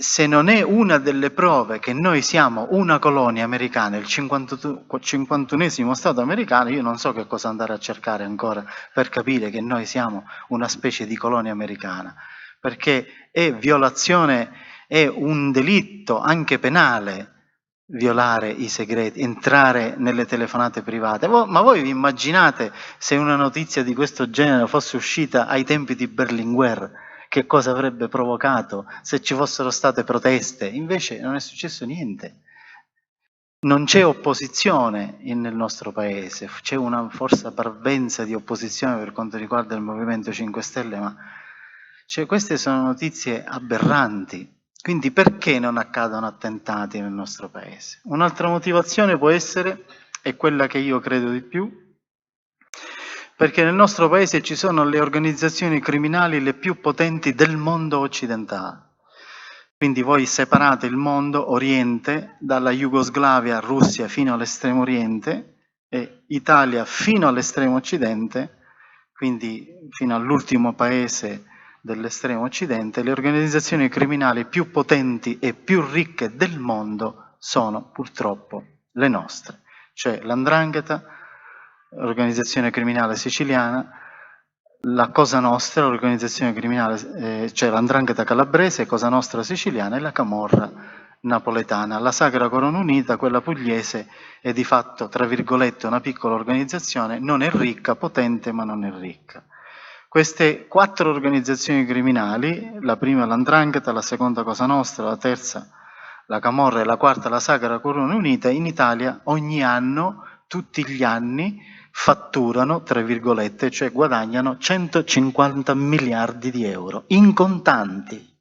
se non è una delle prove che noi siamo una colonia americana, il 51esimo Stato americano, io non so che cosa andare a cercare ancora per capire che noi siamo una specie di colonia americana, perché è violazione, è un delitto anche penale violare i segreti, entrare nelle telefonate private. Ma voi vi immaginate se una notizia di questo genere fosse uscita ai tempi di Berlinguer? Che cosa avrebbe provocato se ci fossero state proteste? Invece non è successo niente. Non c'è opposizione nel nostro paese, c'è una forse parvenza di opposizione per quanto riguarda il Movimento 5 Stelle, ma queste sono notizie aberranti. Quindi perché non accadono attentati nel nostro paese? Un'altra motivazione può essere, è quella che io credo di più, perché nel nostro paese ci sono le organizzazioni criminali le più potenti del mondo occidentale. Quindi voi separate il mondo Oriente, dalla Jugoslavia, Russia fino all'estremo Oriente e Italia fino all'estremo Occidente, quindi fino all'ultimo paese dell'estremo Occidente. Le organizzazioni criminali più potenti e più ricche del mondo sono purtroppo le nostre, cioè l''ndrangheta, l'organizzazione criminale siciliana, la Cosa Nostra, l'organizzazione criminale, cioè l''ndrangheta calabrese, Cosa Nostra siciliana e la Camorra napoletana. La Sacra Corona Unita, quella pugliese, è di fatto, tra virgolette, una piccola organizzazione, non è ricca, potente, ma non è ricca. Queste 4 organizzazioni criminali, la prima l''ndrangheta, la seconda Cosa Nostra, la terza la Camorra e la quarta la Sacra Corona Unita, in Italia ogni anno, tutti gli anni, fatturano, tra virgolette, cioè guadagnano 150 miliardi di euro in contanti.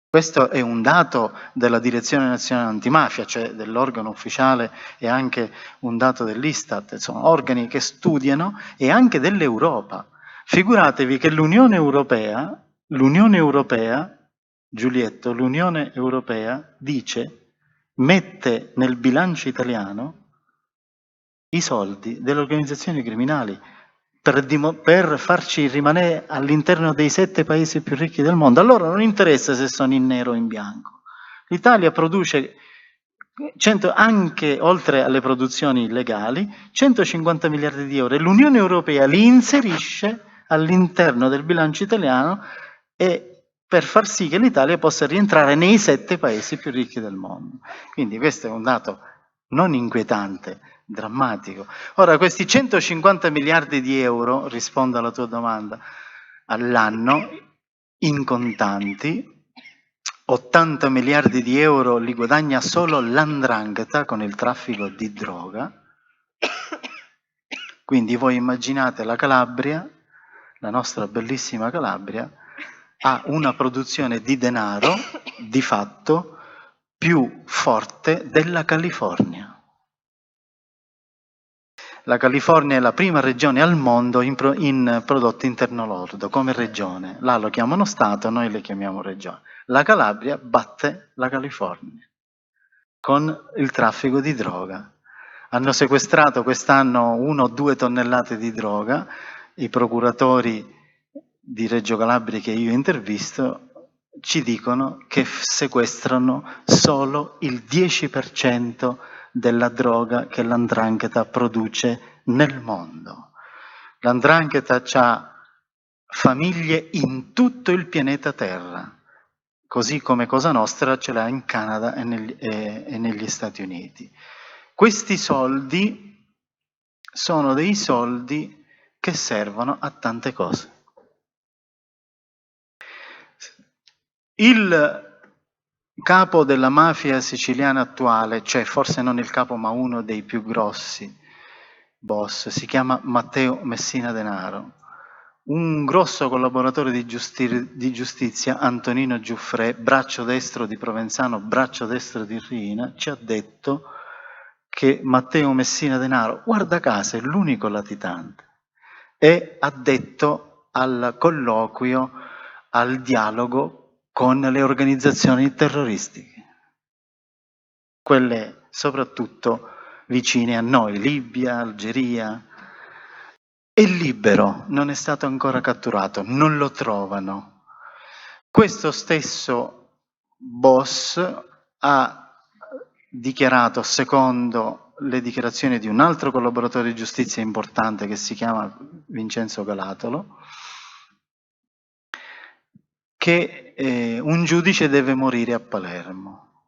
Questo è un dato della Direzione Nazionale Antimafia, cioè dell'organo ufficiale, e anche un dato dell'Istat, sono organi che studiano, e anche dell'Europa. Figuratevi che l'Unione Europea, Giulietto, l'Unione Europea dice, mette nel bilancio italiano i soldi delle organizzazioni criminali per farci rimanere all'interno dei 7 paesi più ricchi del mondo. A loro non interessa se sono in nero o in bianco. L'Italia produce, anche oltre alle produzioni illegali, 150 miliardi di euro e l'Unione Europea li inserisce all'interno del bilancio italiano e per far sì che l'Italia possa rientrare nei 7 paesi più ricchi del mondo. Quindi questo è un dato non inquietante, drammatico. Ora, questi 150 miliardi di euro, rispondo alla tua domanda, all'anno, in contanti, 80 miliardi di euro li guadagna solo l''ndrangheta con il traffico di droga. Quindi voi immaginate la Calabria, la nostra bellissima Calabria, ha una produzione di denaro di fatto più forte della California. La California è la prima regione al mondo in prodotto interno lordo come regione. Là lo chiamano Stato, noi le chiamiamo regione. La Calabria batte la California con il traffico di droga. Hanno sequestrato quest'anno 1 o 2 tonnellate di droga. I procuratori di Reggio Calabria che io intervisto ci dicono che sequestrano solo il 10% della droga che l''ndrangheta produce nel mondo. L''ndrangheta ha famiglie in tutto il pianeta Terra, così come Cosa Nostra ce l'ha in Canada e negli Stati Uniti. Questi soldi sono dei soldi che servono a tante cose. Il capo della mafia siciliana attuale, cioè forse non il capo ma uno dei più grossi boss, si chiama Matteo Messina Denaro. Un grosso collaboratore di giustizia, Antonino Giuffrè, braccio destro di Provenzano, braccio destro di Riina, ci ha detto che Matteo Messina Denaro, guarda caso, è l'unico latitante, e ha detto al colloquio, al dialogo con le organizzazioni terroristiche, quelle soprattutto vicine a noi, Libia, Algeria. È libero, non è stato ancora catturato, non lo trovano. Questo stesso boss ha dichiarato, secondo le dichiarazioni di un altro collaboratore di giustizia importante che si chiama Vincenzo Galatolo, che un giudice deve morire a Palermo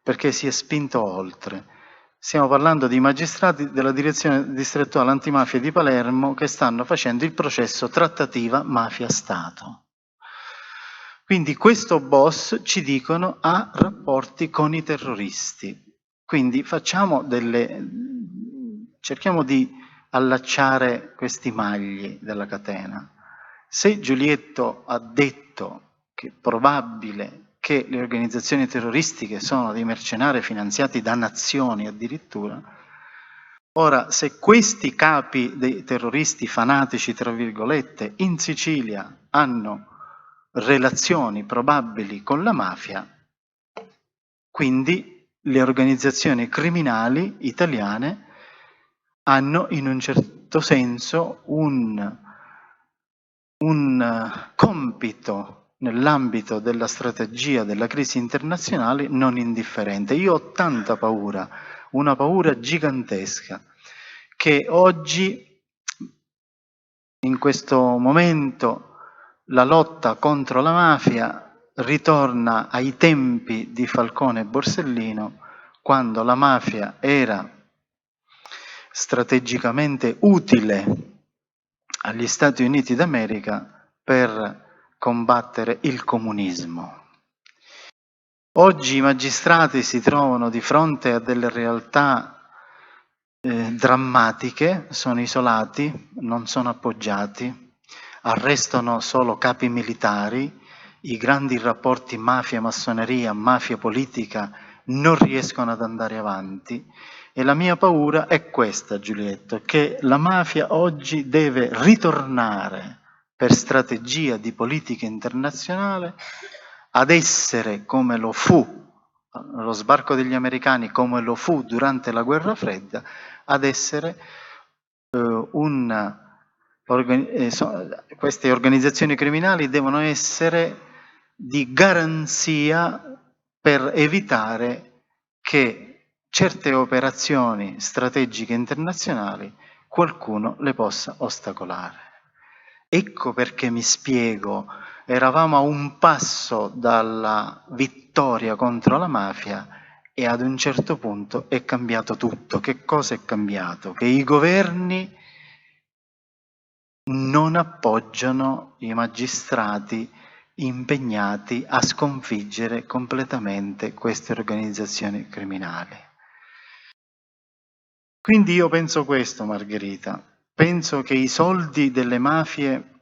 perché si è spinto oltre. Stiamo parlando di magistrati della direzione distrettuale antimafia di Palermo che stanno facendo il processo trattativa mafia-Stato. Quindi questo boss, ci dicono, ha rapporti con i terroristi. Quindi cerchiamo di allacciare questi magli della catena. Se Giulietto ha detto che è probabile che le organizzazioni terroristiche sono dei mercenari finanziati da nazioni addirittura, ora se questi capi dei terroristi fanatici, tra virgolette, in Sicilia hanno relazioni probabili con la mafia, quindi le organizzazioni criminali italiane hanno in un certo senso un compito nell'ambito della strategia della crisi internazionale non indifferente. Io ho tanta paura, una paura gigantesca, che oggi, in questo momento, la lotta contro la mafia ritorna ai tempi di Falcone e Borsellino, quando la mafia era strategicamente utile agli Stati Uniti d'America per combattere il comunismo. Oggi i magistrati si trovano di fronte a delle realtà drammatiche, sono isolati, non sono appoggiati, arrestano solo capi militari, i grandi rapporti mafia-massoneria, mafia-politica non riescono ad andare avanti. E la mia paura è questa, Giulietto, che la mafia oggi deve ritornare per strategia di politica internazionale ad essere come lo fu lo sbarco degli americani, come lo fu durante la guerra fredda, ad essere queste organizzazioni criminali devono essere di garanzia per evitare che certe operazioni strategiche internazionali qualcuno le possa ostacolare. Ecco perché mi spiego, eravamo a un passo dalla vittoria contro la mafia e ad un certo punto è cambiato tutto. Che cosa è cambiato? Che i governi non appoggiano i magistrati impegnati a sconfiggere completamente queste organizzazioni criminali. Quindi io penso questo, Margherita, penso che i soldi delle mafie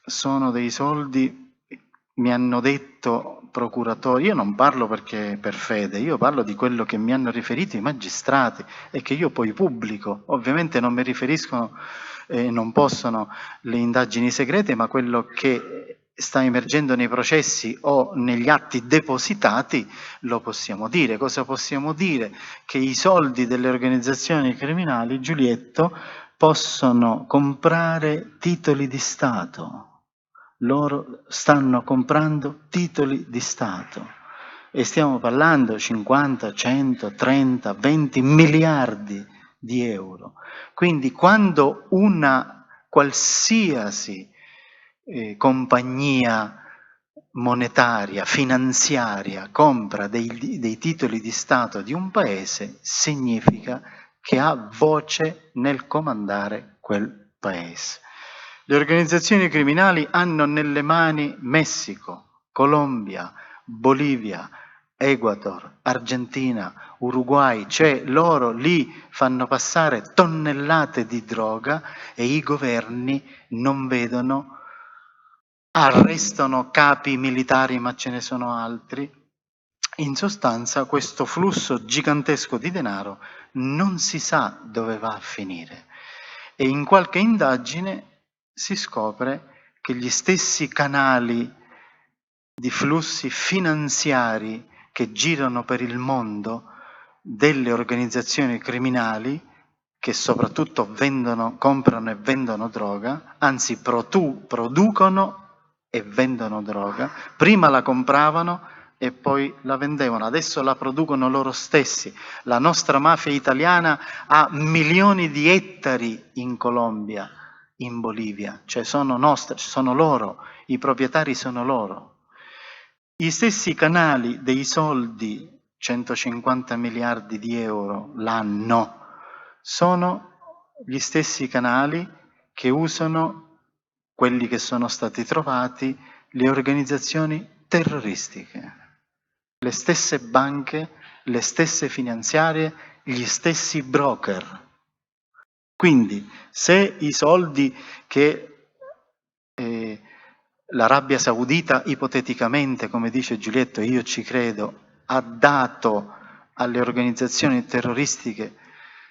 sono dei soldi mi hanno detto procuratori, io non parlo perché per fede, io parlo di quello che mi hanno riferito i magistrati e che io poi pubblico. Ovviamente non mi riferiscono, non possono le indagini segrete, ma quello che sta emergendo nei processi o negli atti depositati lo possiamo dire. Cosa possiamo dire? Che i soldi delle organizzazioni criminali, Giulietto, possono comprare titoli di Stato. Loro stanno comprando titoli di Stato e stiamo parlando 50, 100, 30, 20 miliardi di euro. Quindi quando una qualsiasi compagnia monetaria, finanziaria, compra dei titoli di Stato di un paese, significa che ha voce nel comandare quel paese. Le organizzazioni criminali hanno nelle mani Messico, Colombia, Bolivia, Ecuador, Argentina, Uruguay, cioè loro lì fanno passare tonnellate di droga e i governi non vedono, arrestano capi militari, ma ce ne sono altri. In sostanza questo flusso gigantesco di denaro non si sa dove va a finire e in qualche indagine si scopre che gli stessi canali di flussi finanziari che girano per il mondo delle organizzazioni criminali che soprattutto comprano e vendono droga, anzi producono e vendono droga, prima la compravano e poi la vendevano, adesso la producono loro stessi. La nostra mafia italiana ha milioni di ettari in Colombia, in Bolivia, cioè sono nostre, sono loro, i proprietari sono loro. Gli stessi canali dei soldi, 150 miliardi di euro l'anno, sono gli stessi canali che usano quelli che sono stati trovati, le organizzazioni terroristiche, le stesse banche, le stesse finanziarie, gli stessi broker. Quindi se i soldi che l'Arabia Saudita ipoteticamente, come dice Giulietto, io ci credo, ha dato alle organizzazioni terroristiche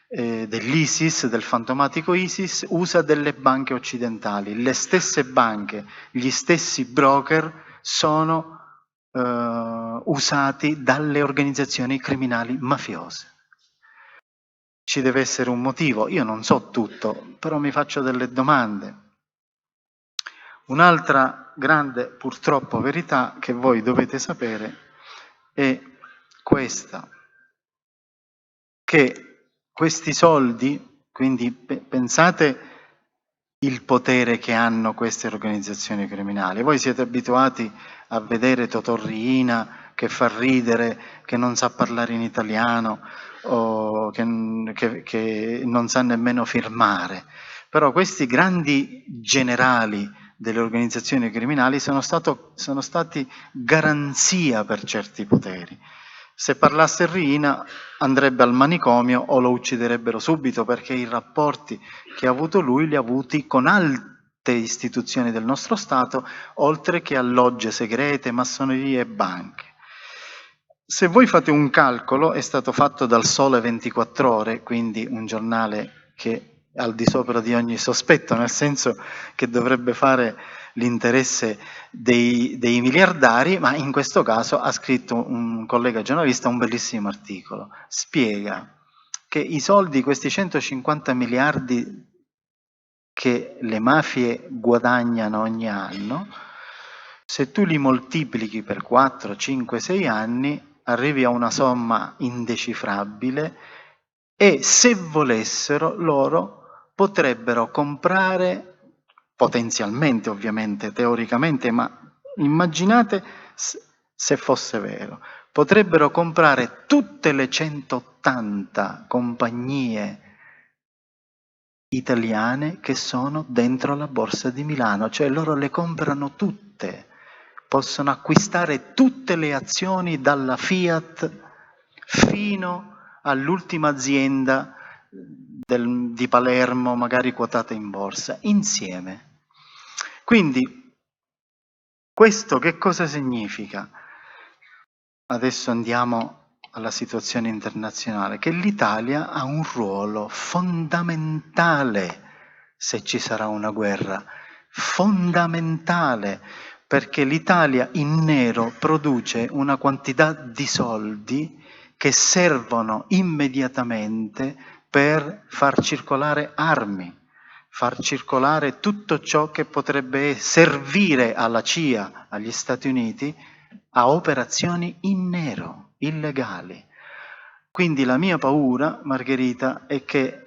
dell'ISIS, del fantomatico ISIS, usa delle banche occidentali. Le stesse banche, gli stessi broker sono usati dalle organizzazioni criminali mafiose. Ci deve essere un motivo, io non so tutto, però mi faccio delle domande. Un'altra grande, purtroppo, verità che voi dovete sapere è questa, che questi soldi, quindi pensate il potere che hanno queste organizzazioni criminali. Voi siete abituati a vedere Totò Riina che fa ridere, che non sa parlare in italiano o che non sa nemmeno firmare. Però questi grandi generali delle organizzazioni criminali sono stati garanzia per certi poteri. Se parlasse Riina andrebbe al manicomio o lo ucciderebbero subito, perché i rapporti che ha avuto lui li ha avuti con alte istituzioni del nostro Stato, oltre che a logge segrete, massonerie e banche. Se voi fate un calcolo, è stato fatto dal Sole 24 Ore, quindi un giornale che è al di sopra di ogni sospetto, nel senso che dovrebbe fare l'interesse dei miliardari, ma in questo caso ha scritto un collega giornalista un bellissimo articolo. Spiega che i soldi, questi 150 miliardi che le mafie guadagnano ogni anno, se tu li moltiplichi per 4, 5, 6 anni, arrivi a una somma indecifrabile e se volessero loro potrebbero comprare, potenzialmente ovviamente, teoricamente, ma immaginate se fosse vero, potrebbero comprare tutte le 180 compagnie italiane che sono dentro la borsa di Milano, cioè loro le comprano tutte, possono acquistare tutte le azioni dalla Fiat fino all'ultima azienda di Palermo, magari quotata in borsa, insieme. Quindi Questo che cosa significa? Adesso andiamo alla situazione internazionale, che l'Italia ha un ruolo fondamentale se ci sarà una guerra, fondamentale, perché l'Italia in nero produce una quantità di soldi che servono immediatamente per far circolare armi, far circolare tutto ciò che potrebbe servire alla CIA, agli Stati Uniti, a operazioni in nero, illegali. Quindi la mia paura, Margherita, è che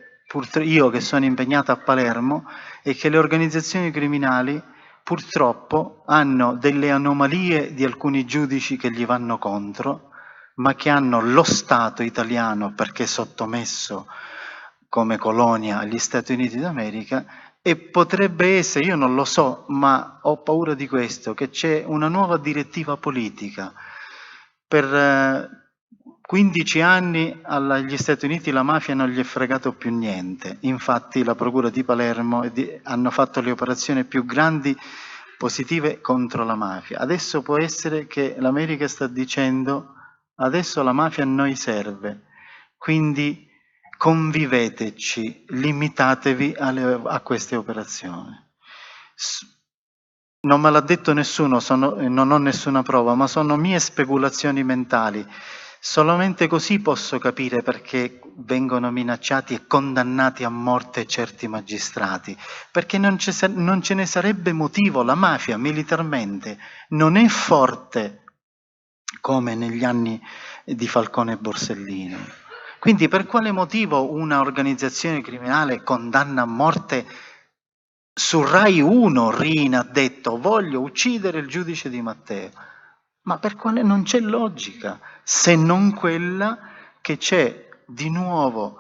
io che sono impegnata a Palermo, è che le organizzazioni criminali purtroppo hanno delle anomalie di alcuni giudici che gli vanno contro, ma che hanno lo Stato italiano perché sottomesso come colonia agli Stati Uniti d'America, e potrebbe essere, io non lo so, ma ho paura di questo, che c'è una nuova direttiva politica. Per 15 anni agli Stati Uniti la mafia non gli è fregato più niente, infatti la Procura di Palermo hanno fatto le operazioni più grandi positive contro la mafia. Adesso può essere che l'America sta dicendo adesso la mafia a noi serve, quindi conviveteci, limitatevi a queste operazioni. Non me l'ha detto nessuno, non ho nessuna prova, ma sono mie speculazioni mentali. Solamente così posso capire perché vengono minacciati e condannati a morte certi magistrati, perché non ce ne sarebbe motivo. La mafia militarmente non è forte come negli anni di Falcone e Borsellino. Quindi per quale motivo una organizzazione criminale condanna a morte? Su Rai 1 Riina ha detto voglio uccidere il giudice Di Matteo, ma per quale? Non c'è logica, se non quella che c'è di nuovo,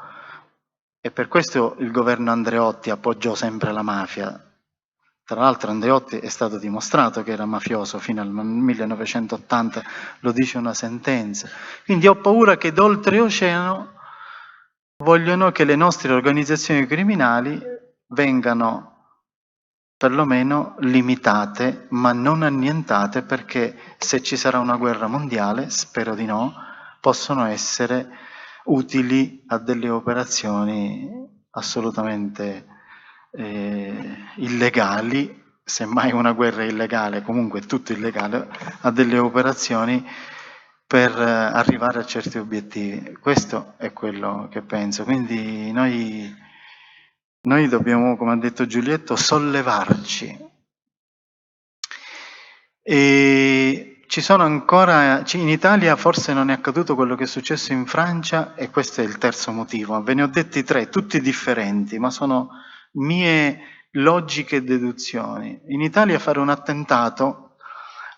e per questo il governo Andreotti appoggiò sempre la mafia. Tra l'altro Andreotti è stato dimostrato che era mafioso fino al 1980, lo dice una sentenza. Quindi ho paura che d'oltreoceano vogliono che le nostre organizzazioni criminali vengano perlomeno limitate, ma non annientate, perché se ci sarà una guerra mondiale, spero di no, possono essere utili a delle operazioni assolutamente illegali, semmai una guerra illegale, comunque tutto illegale, a delle operazioni per arrivare a certi obiettivi. Questo è quello che penso. Quindi noi dobbiamo, come ha detto Giulietto, sollevarci. E ci sono ancora, in Italia forse non è accaduto quello che è successo in Francia, e questo è il terzo motivo. Ve ne ho detti 3, tutti differenti, ma sono mie logiche deduzioni. In Italia fare un attentato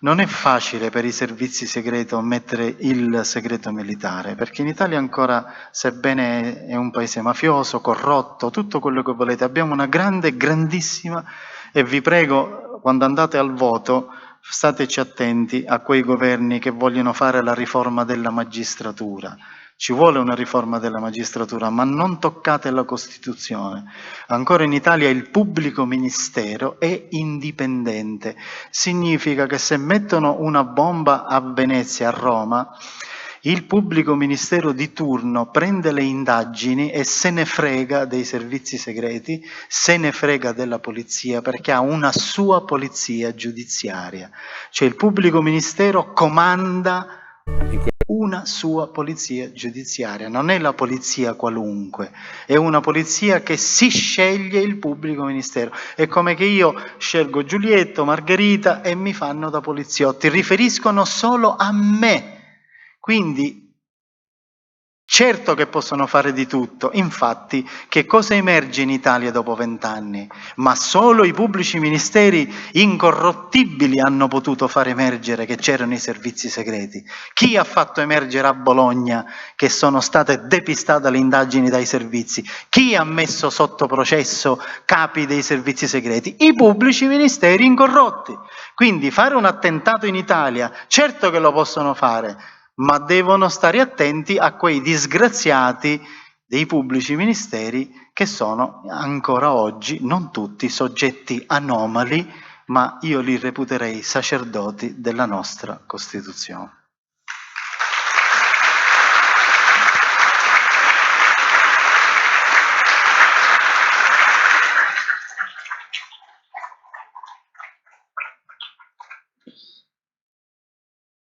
non è facile per i servizi segreti mettere il segreto militare, perché in Italia ancora, sebbene è un paese mafioso, corrotto, tutto quello che volete, abbiamo una grandissima, e vi prego, quando andate al voto, stateci attenti a quei governi che vogliono fare la riforma della magistratura. Ci vuole una riforma della magistratura, ma non toccate la Costituzione. Ancora in Italia il pubblico ministero è indipendente. Significa che se mettono una bomba a Venezia, a Roma, il pubblico ministero di turno prende le indagini e se ne frega dei servizi segreti, se ne frega della polizia, perché ha una sua polizia giudiziaria. Cioè il pubblico ministero comanda una sua polizia giudiziaria, non è la polizia qualunque, è una polizia che si sceglie il pubblico ministero. È come che io scelgo Giulietto, Margherita e mi fanno da poliziotti, riferiscono solo a me. Quindi certo che possono fare di tutto, infatti che cosa emerge in Italia dopo 20 anni? Ma solo i pubblici ministeri incorruttibili hanno potuto far emergere che c'erano i servizi segreti. Chi ha fatto emergere a Bologna che sono state depistate le indagini dai servizi? Chi ha messo sotto processo capi dei servizi segreti? I pubblici ministeri incorrotti. Quindi fare un attentato in Italia, certo che lo possono fare, ma devono stare attenti a quei disgraziati dei pubblici ministeri che sono ancora oggi, non tutti, soggetti anomali, ma io li reputerei sacerdoti della nostra Costituzione.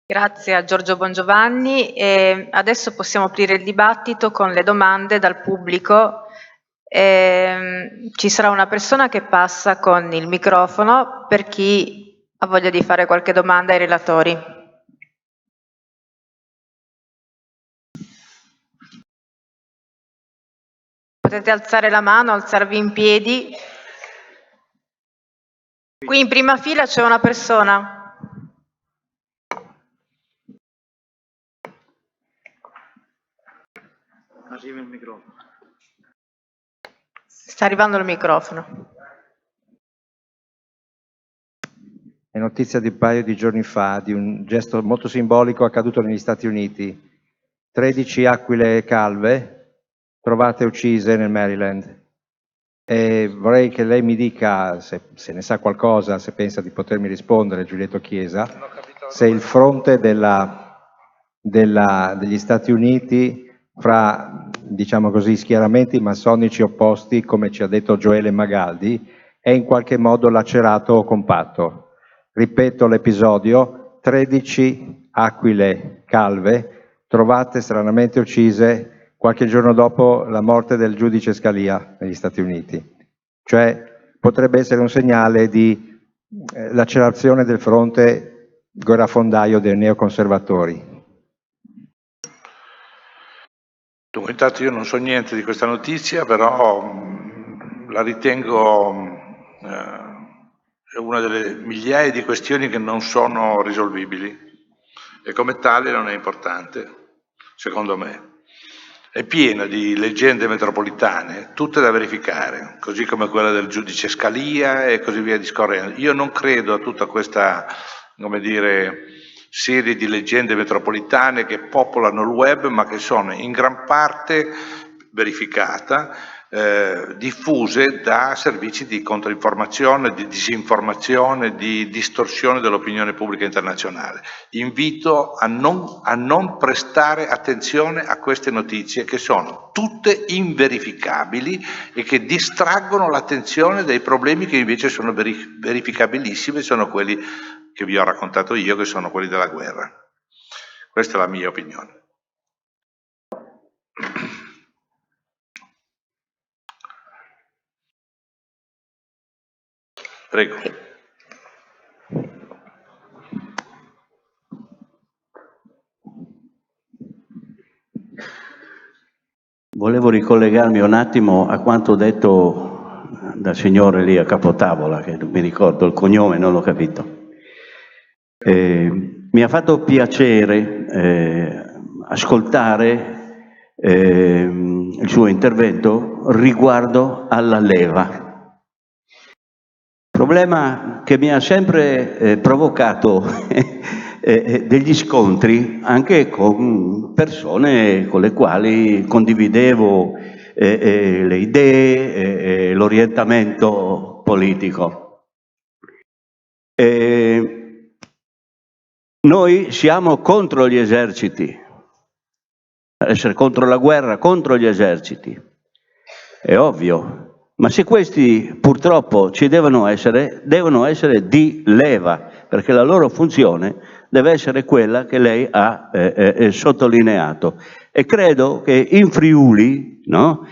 Grazie a Giorgio Bongiovanni e adesso possiamo aprire il dibattito con le domande dal pubblico. Ci sarà una persona che passa con il microfono per chi ha voglia di fare qualche domanda ai relatori. Potete alzare la mano, alzarvi in piedi. Qui in prima fila c'è una persona. Arriva il microfono. Sta arrivando il microfono. È notizia di un paio di giorni fa di un gesto molto simbolico accaduto negli Stati Uniti. 13 aquile calve trovate uccise nel Maryland. E vorrei che lei mi dica, se ne sa qualcosa, se pensa di potermi rispondere, Giulietto Chiesa, se il fronte degli Stati Uniti fra, diciamo così, schieramenti massonici opposti, come ci ha detto Gioele Magaldi, è in qualche modo lacerato o compatto. Ripeto l'episodio: 13 aquile calve trovate stranamente uccise qualche giorno dopo la morte del giudice Scalia negli Stati Uniti. Cioè potrebbe essere un segnale di lacerazione del fronte guerrafondaio dei neoconservatori. Dunque, intanto io non so niente di questa notizia, però la ritengo una delle migliaia di questioni che non sono risolvibili e come tale non è importante, secondo me. È piena di leggende metropolitane, tutte da verificare, così come quella del giudice Scalia e così via discorrendo. Io non credo a tutta questa, come dire, serie di leggende metropolitane che popolano il web, ma che sono in gran parte verificata, diffuse da servizi di controinformazione, di disinformazione, di distorsione dell'opinione pubblica internazionale. Invito a non prestare attenzione a queste notizie, che sono tutte inverificabili e che distraggono l'attenzione dai problemi che invece sono verificabilissimi, sono quelli che vi ho raccontato io, che sono quelli della guerra. Questa è la mia opinione. Prego. Volevo ricollegarmi un attimo a quanto detto dal signore lì a capotavola, che non mi ricordo il cognome, non l'ho capito. Mi ha fatto piacere ascoltare il suo intervento riguardo alla leva. Problema che mi ha sempre provocato degli scontri anche con persone con le quali condividevo le idee, l'orientamento politico. Noi siamo contro gli eserciti, essere contro la guerra, contro gli eserciti, è ovvio. Ma se questi purtroppo ci devono essere di leva, perché la loro funzione deve essere quella che lei ha sottolineato. E credo che in Friuli, no?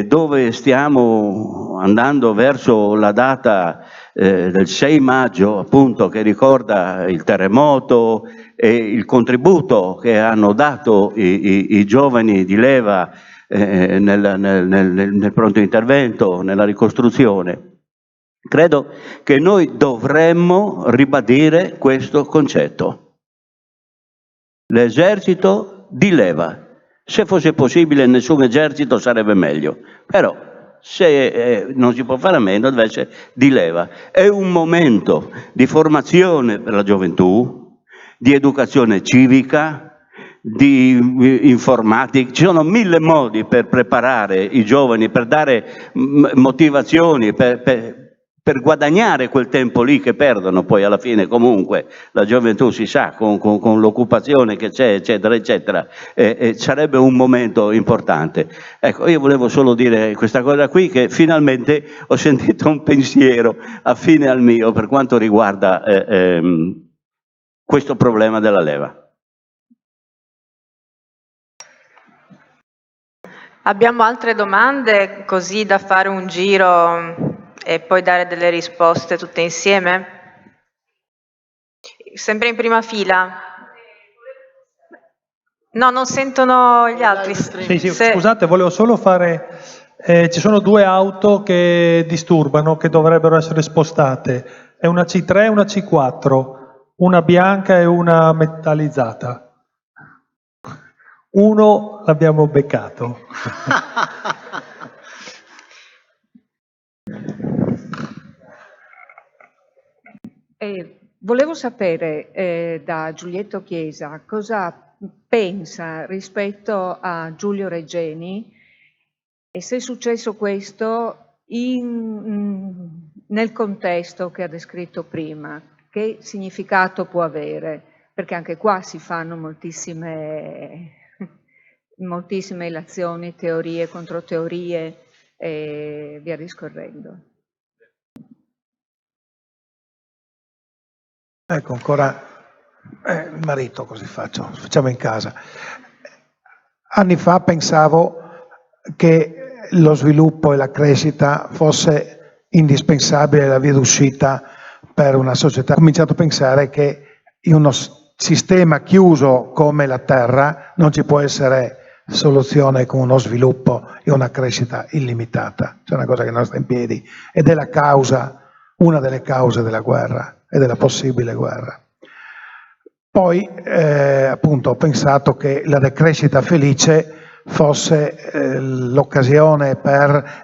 Dove stiamo andando verso la data del 6 maggio, appunto, che ricorda il terremoto e il contributo che hanno dato i giovani di leva nel pronto intervento, nella ricostruzione. Credo che noi dovremmo ribadire questo concetto. L'esercito di leva. Se fosse possibile nessun esercito sarebbe meglio, però se non si può fare a meno deve essere di leva. È un momento di formazione per la gioventù, di educazione civica, di informatica. Ci sono 1000 modi per preparare i giovani, per dare motivazioni, per per guadagnare quel tempo lì che perdono poi alla fine comunque la gioventù, si sa, con l'occupazione che c'è, eccetera, eccetera, sarebbe un momento importante. Ecco, io volevo solo dire questa cosa qui, che finalmente ho sentito un pensiero affine al mio per quanto riguarda questo problema della leva. Abbiamo altre domande così da fare un giro e poi dare delle risposte tutte insieme? Sempre in prima fila. No, non sentono gli altri. Sì, scusate, volevo solo fare... ci sono due auto che disturbano, che dovrebbero essere spostate. È una C3 e una C4, una bianca e una metallizzata. Uno l'abbiamo beccato. Volevo sapere da Giulietto Chiesa cosa pensa rispetto a Giulio Regeni e se è successo questo nel contesto che ha descritto prima, che significato può avere? Perché anche qua si fanno moltissime ilazioni, teorie, controteorie e via discorrendo. Ecco, ancora il marito, così facciamo in casa. Anni fa pensavo che lo sviluppo e la crescita fosse indispensabile la via d'uscita per una società. Ho cominciato a pensare che in uno sistema chiuso come la Terra non ci può essere soluzione con uno sviluppo e una crescita illimitata. C'è una cosa che non sta in piedi ed è la causa, una delle cause della guerra e della possibile guerra. Poi appunto ho pensato che la decrescita felice fosse l'occasione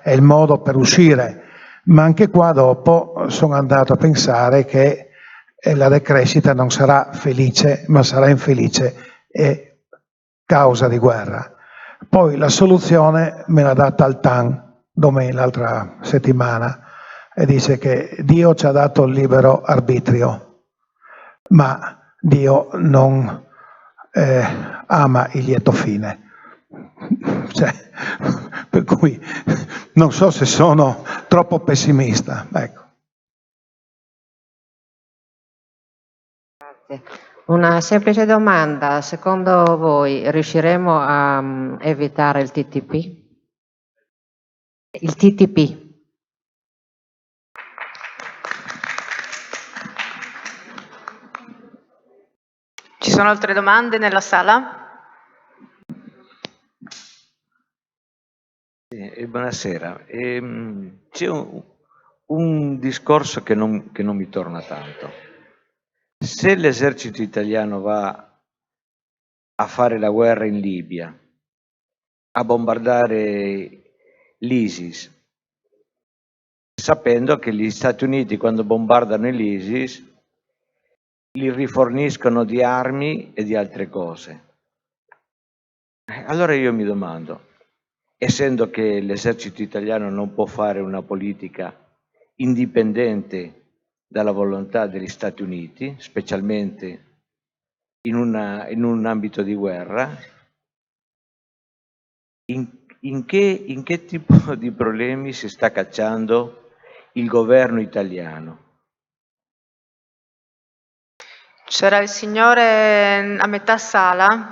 e il modo per uscire, ma anche qua dopo sono andato a pensare che la decrescita non sarà felice, ma sarà infelice e causa di guerra. Poi la soluzione me l'ha data Altan l'altra settimana e dice che Dio ci ha dato il libero arbitrio, ma Dio non ama il lieto fine. Cioè, per cui non so se sono troppo pessimista. Ecco. Una semplice domanda, secondo voi riusciremo a evitare il TTP? Il TTP. Ci sono altre domande nella sala? Buonasera. C'è un discorso che non mi torna tanto. Se l'esercito italiano va a fare la guerra in Libia, a bombardare l'ISIS, sapendo che gli Stati Uniti quando bombardano l'ISIS li riforniscono di armi e di altre cose. Allora io mi domando, essendo che l'esercito italiano non può fare una politica indipendente dalla volontà degli Stati Uniti, specialmente in un ambito di guerra, in che tipo di problemi si sta cacciando il governo italiano? C'era il signore a metà sala.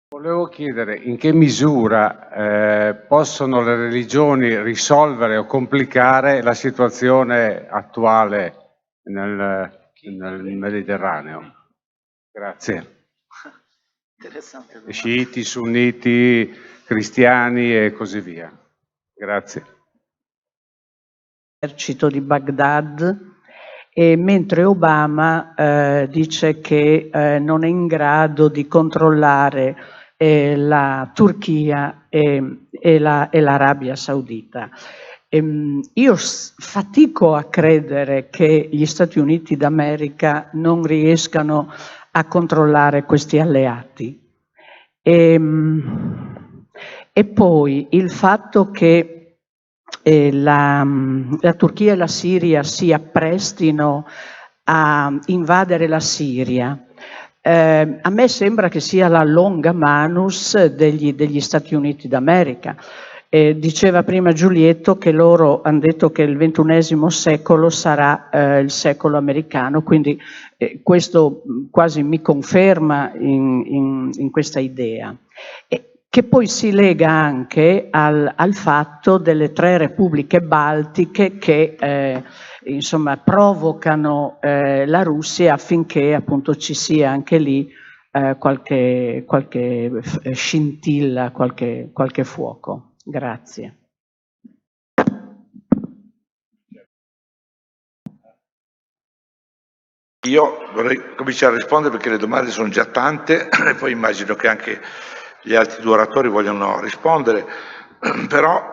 Volevo chiedere in che misura possono le religioni risolvere o complicare la situazione attuale nel Mediterraneo. Grazie. Sciiti, sunniti, cristiani e così via. Grazie. Esercito di Baghdad, e mentre Obama dice che non è in grado di controllare la Turchia e l'Arabia Saudita. Io fatico a credere che gli Stati Uniti d'America non riescano a controllare questi alleati. E poi il fatto che la Turchia e la Siria si apprestino a invadere la Siria, a me sembra che sia la longa manus degli Stati Uniti d'America. Diceva prima Giulietto che loro hanno detto che il XXI secolo sarà il secolo americano, quindi questo quasi mi conferma in questa idea. Che poi si lega anche al fatto delle 3 repubbliche baltiche che insomma provocano la Russia affinché appunto ci sia anche lì qualche scintilla, qualche fuoco. Grazie. Io vorrei cominciare a rispondere perché le domande sono già tante e poi immagino che anche gli altri 2 oratori vogliono rispondere, però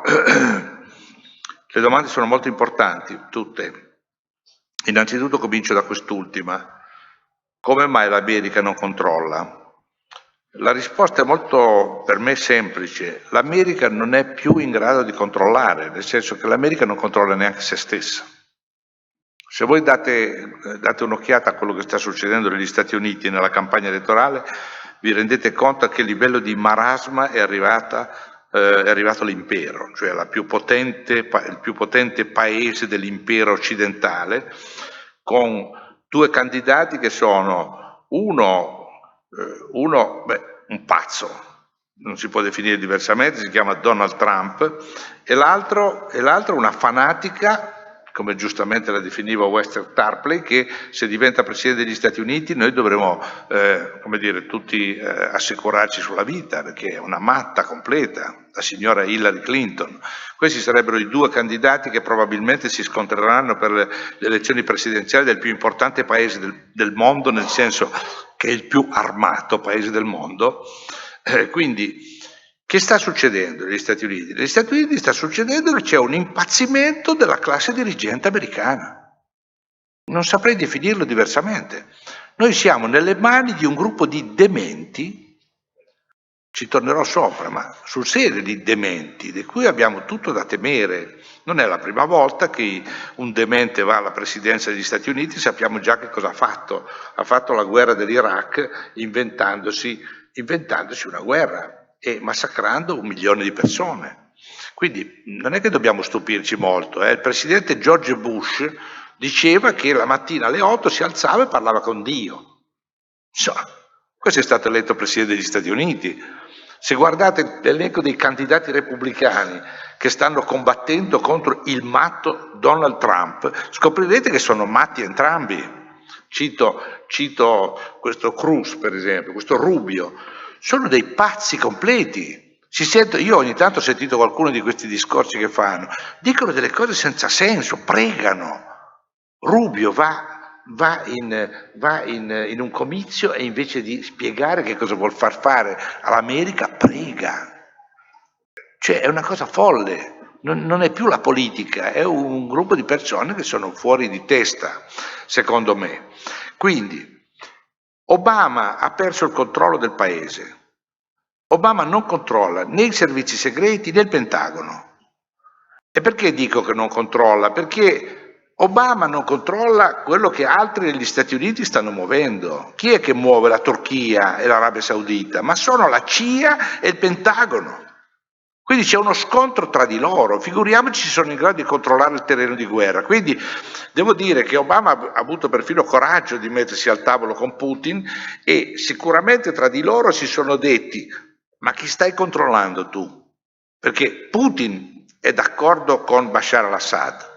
le domande sono molto importanti, tutte. Innanzitutto comincio da quest'ultima. Come mai l'America non controlla? La risposta è molto, per me, semplice. L'America non è più in grado di controllare, nel senso che l'America non controlla neanche se stessa. Se voi date un'occhiata a quello che sta succedendo negli Stati Uniti nella campagna elettorale, vi rendete conto a che livello di marasma è arrivato l'impero, cioè il più potente paese dell'impero occidentale, con 2 candidati che sono uno un pazzo, non si può definire diversamente, si chiama Donald Trump, e l'altro una fanatica, come giustamente la definiva Western Tarpley, che se diventa Presidente degli Stati Uniti noi dovremo, come dire, tutti assicurarci sulla vita, perché è una matta completa, la signora Hillary Clinton. Questi sarebbero i 2 candidati che probabilmente si scontreranno per le elezioni presidenziali del più importante paese del mondo, nel senso che è il più armato paese del mondo. Quindi, che sta succedendo negli Stati Uniti? Negli Stati Uniti sta succedendo che c'è un impazzimento della classe dirigente americana. Non saprei definirlo diversamente. Noi siamo nelle mani di un gruppo di dementi, ci tornerò sopra, ma sul serio di dementi, di cui abbiamo tutto da temere. Non è la prima volta che un demente va alla presidenza degli Stati Uniti, sappiamo già che cosa ha fatto. Ha fatto la guerra dell'Iraq inventandosi una guerra e massacrando 1 milione di persone. Quindi non è che dobbiamo stupirci molto. Il presidente George Bush diceva che la mattina alle 8 si alzava e parlava con Dio. Insomma, questo è stato eletto presidente degli Stati Uniti. Se guardate l'elenco dei candidati repubblicani che stanno combattendo contro il matto Donald Trump, scoprirete che sono matti entrambi. Cito questo Cruz, per esempio, questo Rubio. Sono dei pazzi completi. Io ogni tanto ho sentito qualcuno di questi discorsi che fanno, dicono delle cose senza senso, pregano. Rubio va in un comizio e invece di spiegare che cosa vuol far fare all'America, prega. Cioè è una cosa folle, non è più la politica, è un gruppo di persone che sono fuori di testa, secondo me. Quindi Obama ha perso il controllo del paese. Obama non controlla né i servizi segreti né il Pentagono. E perché dico che non controlla? Perché Obama non controlla quello che altri negli Stati Uniti stanno muovendo. Chi è che muove la Turchia e l'Arabia Saudita? Ma sono la CIA e il Pentagono. Quindi c'è uno scontro tra di loro, figuriamoci se sono in grado di controllare il terreno di guerra. Quindi devo dire che Obama ha avuto perfino coraggio di mettersi al tavolo con Putin e sicuramente tra di loro si sono detti: ma chi stai controllando tu? Perché Putin è d'accordo con Bashar al-Assad,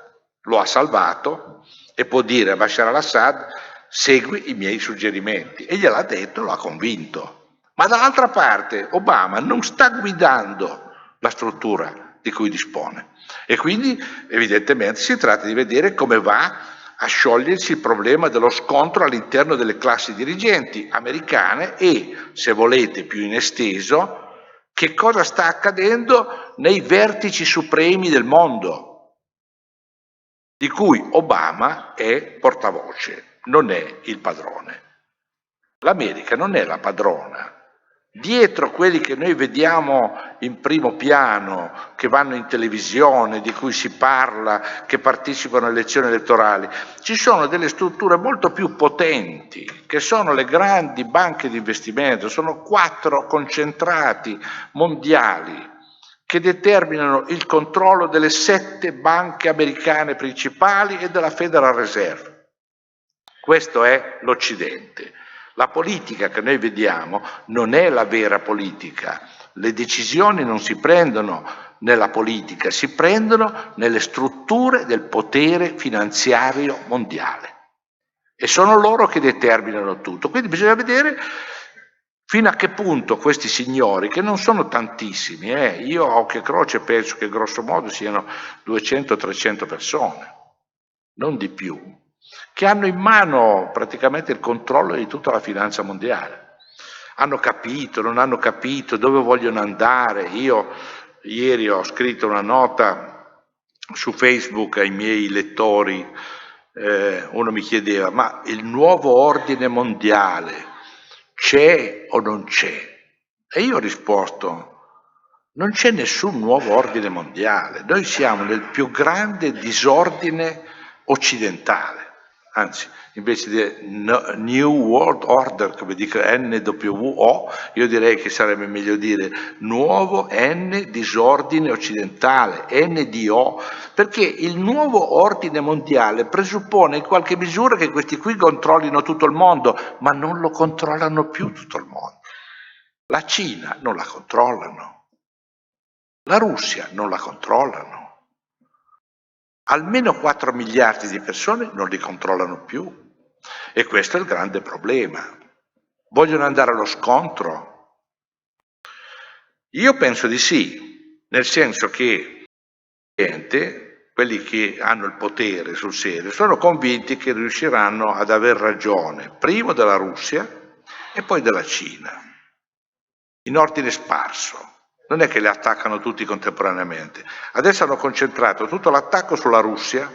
lo ha salvato e può dire a Bashar al-Assad: segui i miei suggerimenti, e gliel'ha detto, lo ha convinto. Ma dall'altra parte Obama non sta guidando la struttura di cui dispone e quindi evidentemente si tratta di vedere come va a sciogliersi il problema dello scontro all'interno delle classi dirigenti americane e, se volete più in esteso, che cosa sta accadendo nei vertici supremi del mondo. di cui Obama è portavoce, non è il padrone. L'America non è la padrona. Dietro quelli che noi vediamo in primo piano, che vanno in televisione, di cui si parla, che partecipano alle elezioni elettorali, ci sono delle strutture molto più potenti, che sono le grandi banche di investimento, sono 4 concentrati mondiali che determinano il controllo delle 7 banche americane principali e della Federal Reserve. Questo è l'Occidente. La politica che noi vediamo non è la vera politica. Le decisioni non si prendono nella politica, si prendono nelle strutture del potere finanziario mondiale. E sono loro che determinano tutto. Quindi bisogna vedere fino a che punto questi signori, che non sono tantissimi, io a occhio e croce penso che grosso modo siano 200-300 persone, non di più, che hanno in mano praticamente il controllo di tutta la finanza mondiale. Hanno capito, non hanno capito, dove vogliono andare. Io ieri ho scritto una nota su Facebook ai miei lettori, uno mi chiedeva, ma il nuovo ordine mondiale c'è o non c'è? E io ho risposto, non c'è nessun nuovo ordine mondiale, noi siamo nel più grande disordine occidentale, anzi invece di New World Order, come dico NWO, io direi che sarebbe meglio dire nuovo N disordine occidentale, NDO, perché il nuovo ordine mondiale presuppone in qualche misura che questi qui controllino tutto il mondo, ma non lo controllano più tutto il mondo. La Cina non la controllano, la Russia non la controllano. Almeno 4 miliardi di persone non li controllano più e questo è il grande problema. Vogliono andare allo scontro? Io penso di sì, nel senso che quelli che hanno il potere sul serio sono convinti che riusciranno ad aver ragione, primo della Russia e poi della Cina, in ordine sparso. Non è che le attaccano tutti contemporaneamente. Adesso hanno concentrato tutto l'attacco sulla Russia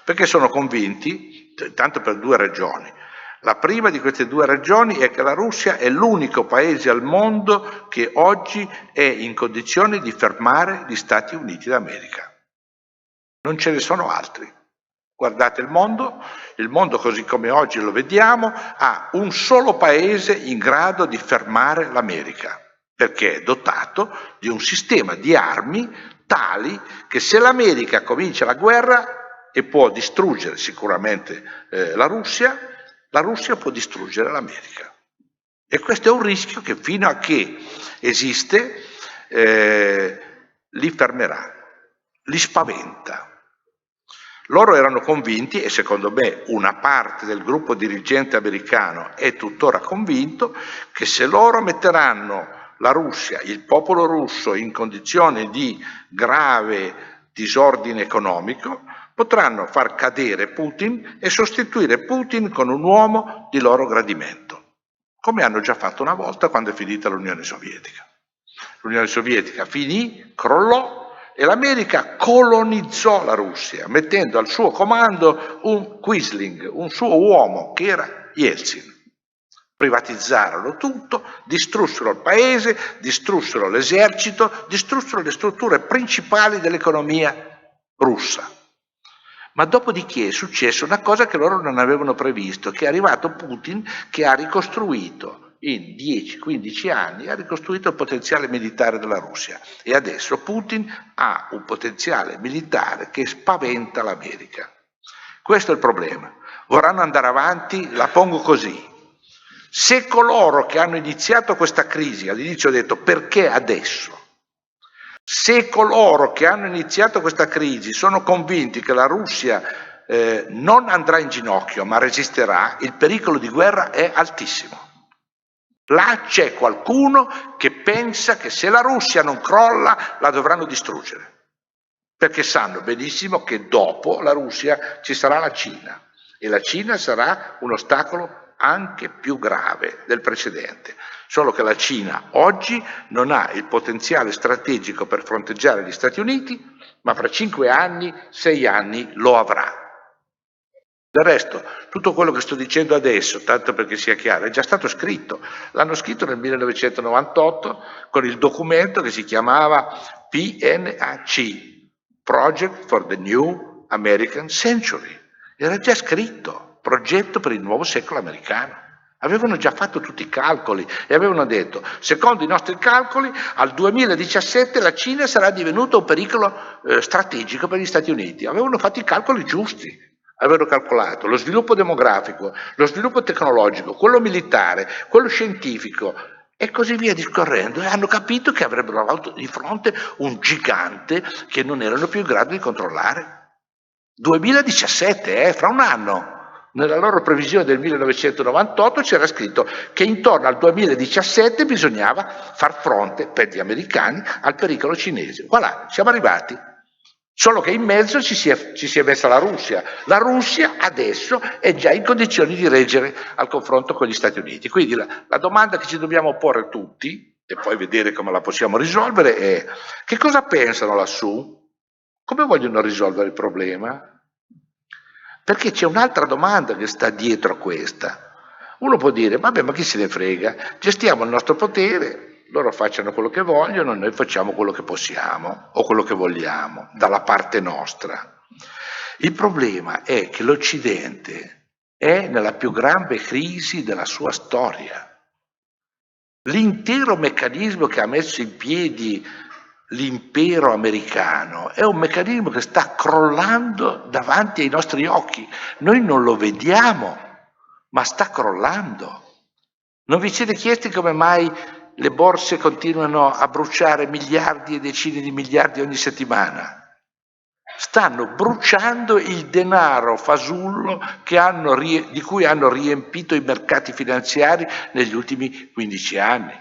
perché sono convinti, tanto per 2 ragioni. La prima di queste 2 ragioni è che la Russia è l'unico paese al mondo che oggi è in condizione di fermare gli Stati Uniti d'America. Non ce ne sono altri. Guardate il mondo così come oggi lo vediamo ha un solo paese in grado di fermare l'America, perché è dotato di un sistema di armi tali che se l'America comincia la guerra e può distruggere sicuramente la Russia può distruggere l'America. E questo è un rischio che fino a che esiste li fermerà, li spaventa. Loro erano convinti, e secondo me una parte del gruppo dirigente americano è tuttora convinto, che se loro metteranno la Russia, il popolo russo in condizione di grave disordine economico, potranno far cadere Putin e sostituire Putin con un uomo di loro gradimento, come hanno già fatto una volta quando è finita l'Unione Sovietica. L'Unione Sovietica finì, crollò e l'America colonizzò la Russia, mettendo al suo comando un Quisling, un suo uomo che era Yeltsin. Privatizzarono tutto, distrussero il paese, distrussero l'esercito, distrussero le strutture principali dell'economia russa. Ma dopodiché è successa una cosa che loro non avevano previsto, che è arrivato Putin che ha ricostruito in 10-15 anni, ha ricostruito il potenziale militare della Russia e adesso Putin ha un potenziale militare che spaventa l'America. Questo è il problema. Vorranno andare avanti, la pongo così. Se coloro che hanno iniziato questa crisi, all'inizio ho detto perché adesso? Se coloro che hanno iniziato questa crisi sono convinti che la Russia non andrà in ginocchio ma resisterà, il pericolo di guerra è altissimo. Là c'è qualcuno che pensa che se la Russia non crolla la dovranno distruggere, perché sanno benissimo che dopo la Russia ci sarà la Cina e la Cina sarà un ostacolo anche più grave del precedente, solo che la Cina oggi non ha il potenziale strategico per fronteggiare gli Stati Uniti, ma fra 5 anni, 6 anni lo avrà. Del resto, tutto quello che sto dicendo adesso, tanto perché sia chiaro, è già stato scritto. L'hanno scritto nel 1998 con il documento che si chiamava PNAC, Project for the New American Century. Era già scritto, progetto per il nuovo secolo americano. Avevano già fatto tutti i calcoli e avevano detto, secondo i nostri calcoli, al 2017 la Cina sarà divenuta un pericolo strategico per gli Stati Uniti. Avevano fatto i calcoli giusti, avevano calcolato lo sviluppo demografico, lo sviluppo tecnologico, quello militare, quello scientifico e così via discorrendo, e hanno capito che avrebbero avuto di fronte un gigante che non erano più in grado di controllare. 2017, fra un anno. Nella loro previsione del 1998 c'era scritto che intorno al 2017 bisognava far fronte per gli americani al pericolo cinese. Voilà, siamo arrivati. Solo che in mezzo ci si è messa la Russia. La Russia adesso è già in condizioni di reggere al confronto con gli Stati Uniti. Quindi la domanda che ci dobbiamo porre tutti, e poi vedere come la possiamo risolvere, è: che cosa pensano lassù? Come vogliono risolvere il problema? Perché c'è un'altra domanda che sta dietro a questa. Uno può dire, vabbè, ma chi se ne frega, gestiamo il nostro potere, loro facciano quello che vogliono, noi facciamo quello che possiamo o quello che vogliamo, dalla parte nostra. Il problema è che l'Occidente è nella più grande crisi della sua storia. L'intero meccanismo che ha messo in piedi l'impero americano è un meccanismo che sta crollando davanti ai nostri occhi. Noi non lo vediamo, ma sta crollando. Non vi siete chiesti come mai le borse continuano a bruciare miliardi e decine di miliardi ogni settimana? Stanno bruciando il denaro fasullo di cui hanno riempito i mercati finanziari negli ultimi 15 anni,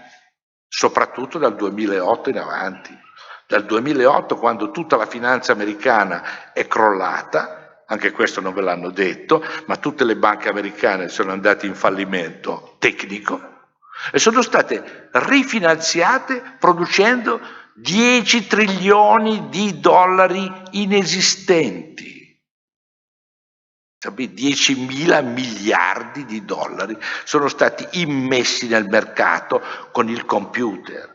soprattutto dal 2008 in avanti. Dal 2008, quando tutta la finanza americana è crollata, anche questo non ve l'hanno detto, ma tutte le banche americane sono andate in fallimento tecnico e sono state rifinanziate producendo 10 trilioni di dollari inesistenti. 10.000 miliardi di dollari sono stati immessi nel mercato con il computer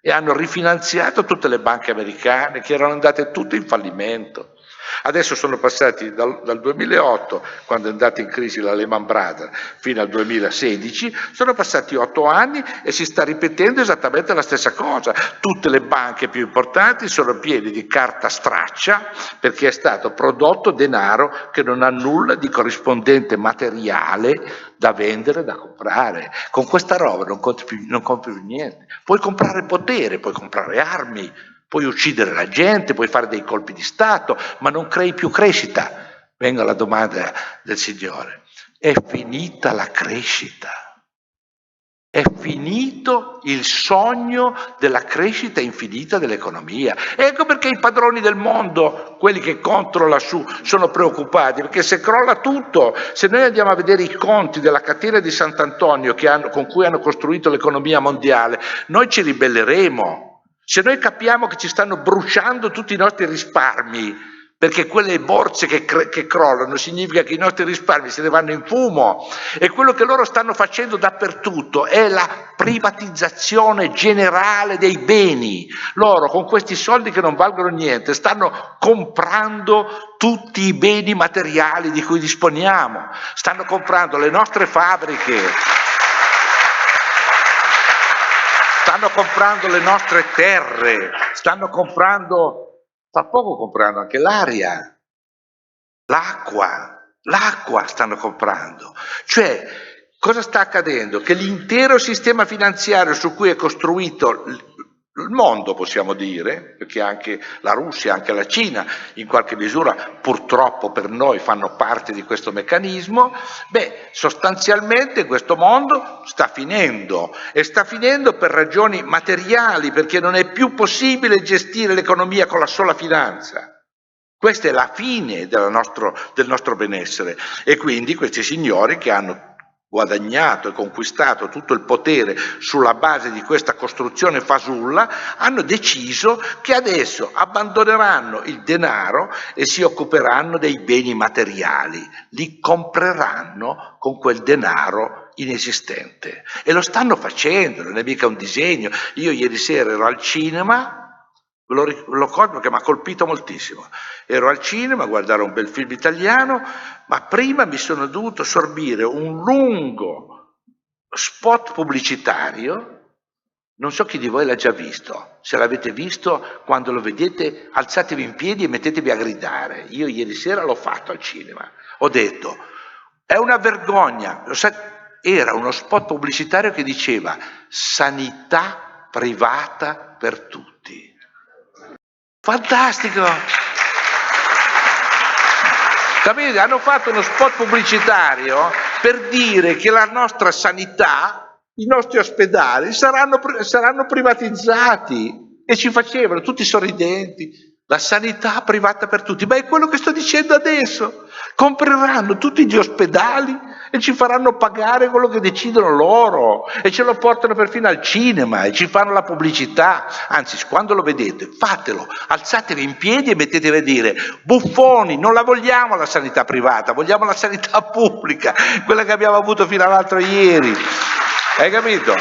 e hanno rifinanziato tutte le banche americane che erano andate tutte in fallimento. Adesso sono passati dal 2008, quando è andata in crisi la Lehman Brothers, fino al 2016, sono passati 8 anni e si sta ripetendo esattamente la stessa cosa. Tutte le banche più importanti sono piene di carta straccia perché è stato prodotto denaro che non ha nulla di corrispondente materiale da vendere, da comprare. Con questa roba non compri più niente. Puoi comprare potere, puoi comprare armi, puoi uccidere la gente, puoi fare dei colpi di Stato, ma non crei più crescita. Vengo alla domanda del Signore. È finita la crescita. È finito il sogno della crescita infinita dell'economia. Ecco perché i padroni del mondo, quelli che contano lassù, sono preoccupati, perché se crolla tutto, se noi andiamo a vedere i conti della catena di Sant'Antonio con cui hanno costruito l'economia mondiale, noi ci ribelleremo. Se noi capiamo che ci stanno bruciando tutti i nostri risparmi, perché quelle borse che crollano significa che i nostri risparmi se ne vanno in fumo, e quello che loro stanno facendo dappertutto è la privatizzazione generale dei beni. Loro con questi soldi che non valgono niente stanno comprando tutti i beni materiali di cui disponiamo, stanno comprando le nostre fabbriche, stanno comprando le nostre terre, stanno comprando, tra poco comprando anche l'aria, l'acqua stanno comprando. Cioè, cosa sta accadendo? Che l'intero sistema finanziario su cui è costruito il mondo, possiamo dire, perché anche la Russia, anche la Cina, in qualche misura, purtroppo per noi, fanno parte di questo meccanismo, sostanzialmente questo mondo sta finendo, e sta finendo per ragioni materiali, perché non è più possibile gestire l'economia con la sola finanza. Questa è la fine del nostro benessere, e quindi questi signori che hanno guadagnato e conquistato tutto il potere sulla base di questa costruzione fasulla, hanno deciso che adesso abbandoneranno il denaro e si occuperanno dei beni materiali, li compreranno con quel denaro inesistente e lo stanno facendo, non è mica un disegno. Io ieri sera ero al cinema, lo ricordo perché mi ha colpito moltissimo, ero al cinema a guardare un bel film italiano, ma prima mi sono dovuto sorbire un lungo spot pubblicitario, non so chi di voi l'ha già visto, se l'avete visto, quando lo vedete alzatevi in piedi e mettetevi a gridare. Io ieri sera l'ho fatto al cinema, ho detto è una vergogna, era uno spot pubblicitario che diceva sanità privata per tutti. Fantastico! Capite? Hanno fatto uno spot pubblicitario per dire che la nostra sanità, i nostri ospedali saranno privatizzati e ci facevano tutti sorridenti. La sanità privata per tutti, ma è quello che sto dicendo adesso. Compreranno tutti gli ospedali e ci faranno pagare quello che decidono loro e ce lo portano perfino al cinema e ci fanno la pubblicità. Anzi, quando lo vedete, fatelo, alzatevi in piedi e mettetevi a dire buffoni, non la vogliamo la sanità privata, vogliamo la sanità pubblica, quella che abbiamo avuto fino all'altro ieri. Hai capito?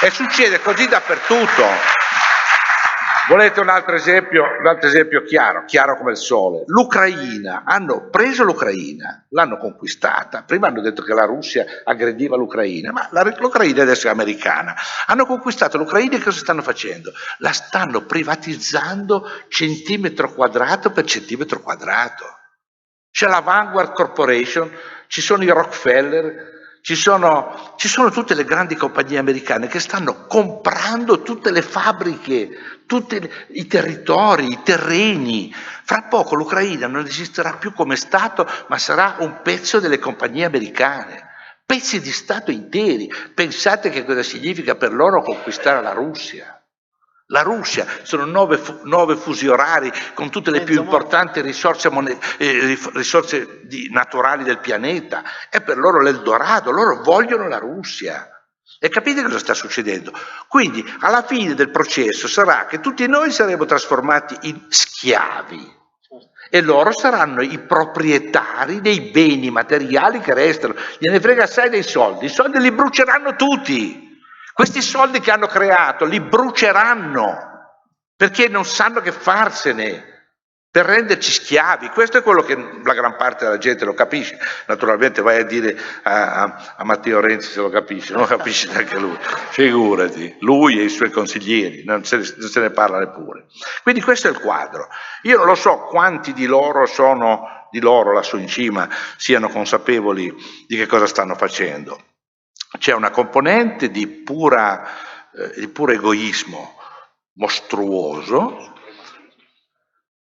E succede così dappertutto. Volete un altro esempio chiaro come il sole? L'Ucraina, hanno preso l'Ucraina, l'hanno conquistata, prima hanno detto che la Russia aggrediva l'Ucraina, ma l'Ucraina adesso è americana, hanno conquistato l'Ucraina e cosa stanno facendo? La stanno privatizzando centimetro quadrato per centimetro quadrato. C'è la Vanguard Corporation, ci sono i Rockefeller, ci sono tutte le grandi compagnie americane che stanno comprando tutte le fabbriche, tutti i territori, i terreni. Fra poco l'Ucraina non esisterà più come Stato, ma sarà un pezzo delle compagnie americane, pezzi di Stato interi. Pensate che cosa significa per loro conquistare la Russia. La Russia sono 9 fusi orari con tutte le più importanti risorse naturali del pianeta, è per loro l'Eldorado, loro vogliono la Russia. E capite cosa sta succedendo? Quindi alla fine del processo sarà che tutti noi saremo trasformati in schiavi e loro saranno i proprietari dei beni materiali che restano. Gliene frega assai dei soldi, i soldi li bruceranno tutti. Questi soldi che hanno creato li bruceranno perché non sanno che farsene per renderci schiavi. Questo è quello che la gran parte della gente lo capisce. Naturalmente vai a dire a Matteo Renzi se lo capisce, non lo capisce neanche lui. Figurati, lui e i suoi consiglieri, non se ne parla neppure. Quindi questo è il quadro. Io non lo so quanti di loro lassù in cima siano consapevoli di che cosa stanno facendo. C'è una componente di puro egoismo mostruoso,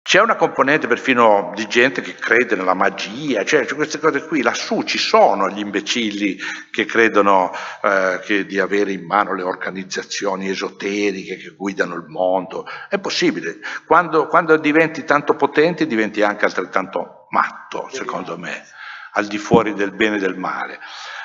c'è una componente perfino di gente che crede nella magia, cioè queste cose qui, lassù ci sono gli imbecilli che credono di avere in mano le organizzazioni esoteriche che guidano il mondo. È possibile, quando diventi tanto potente diventi anche altrettanto matto, secondo me, al di fuori del bene e del male.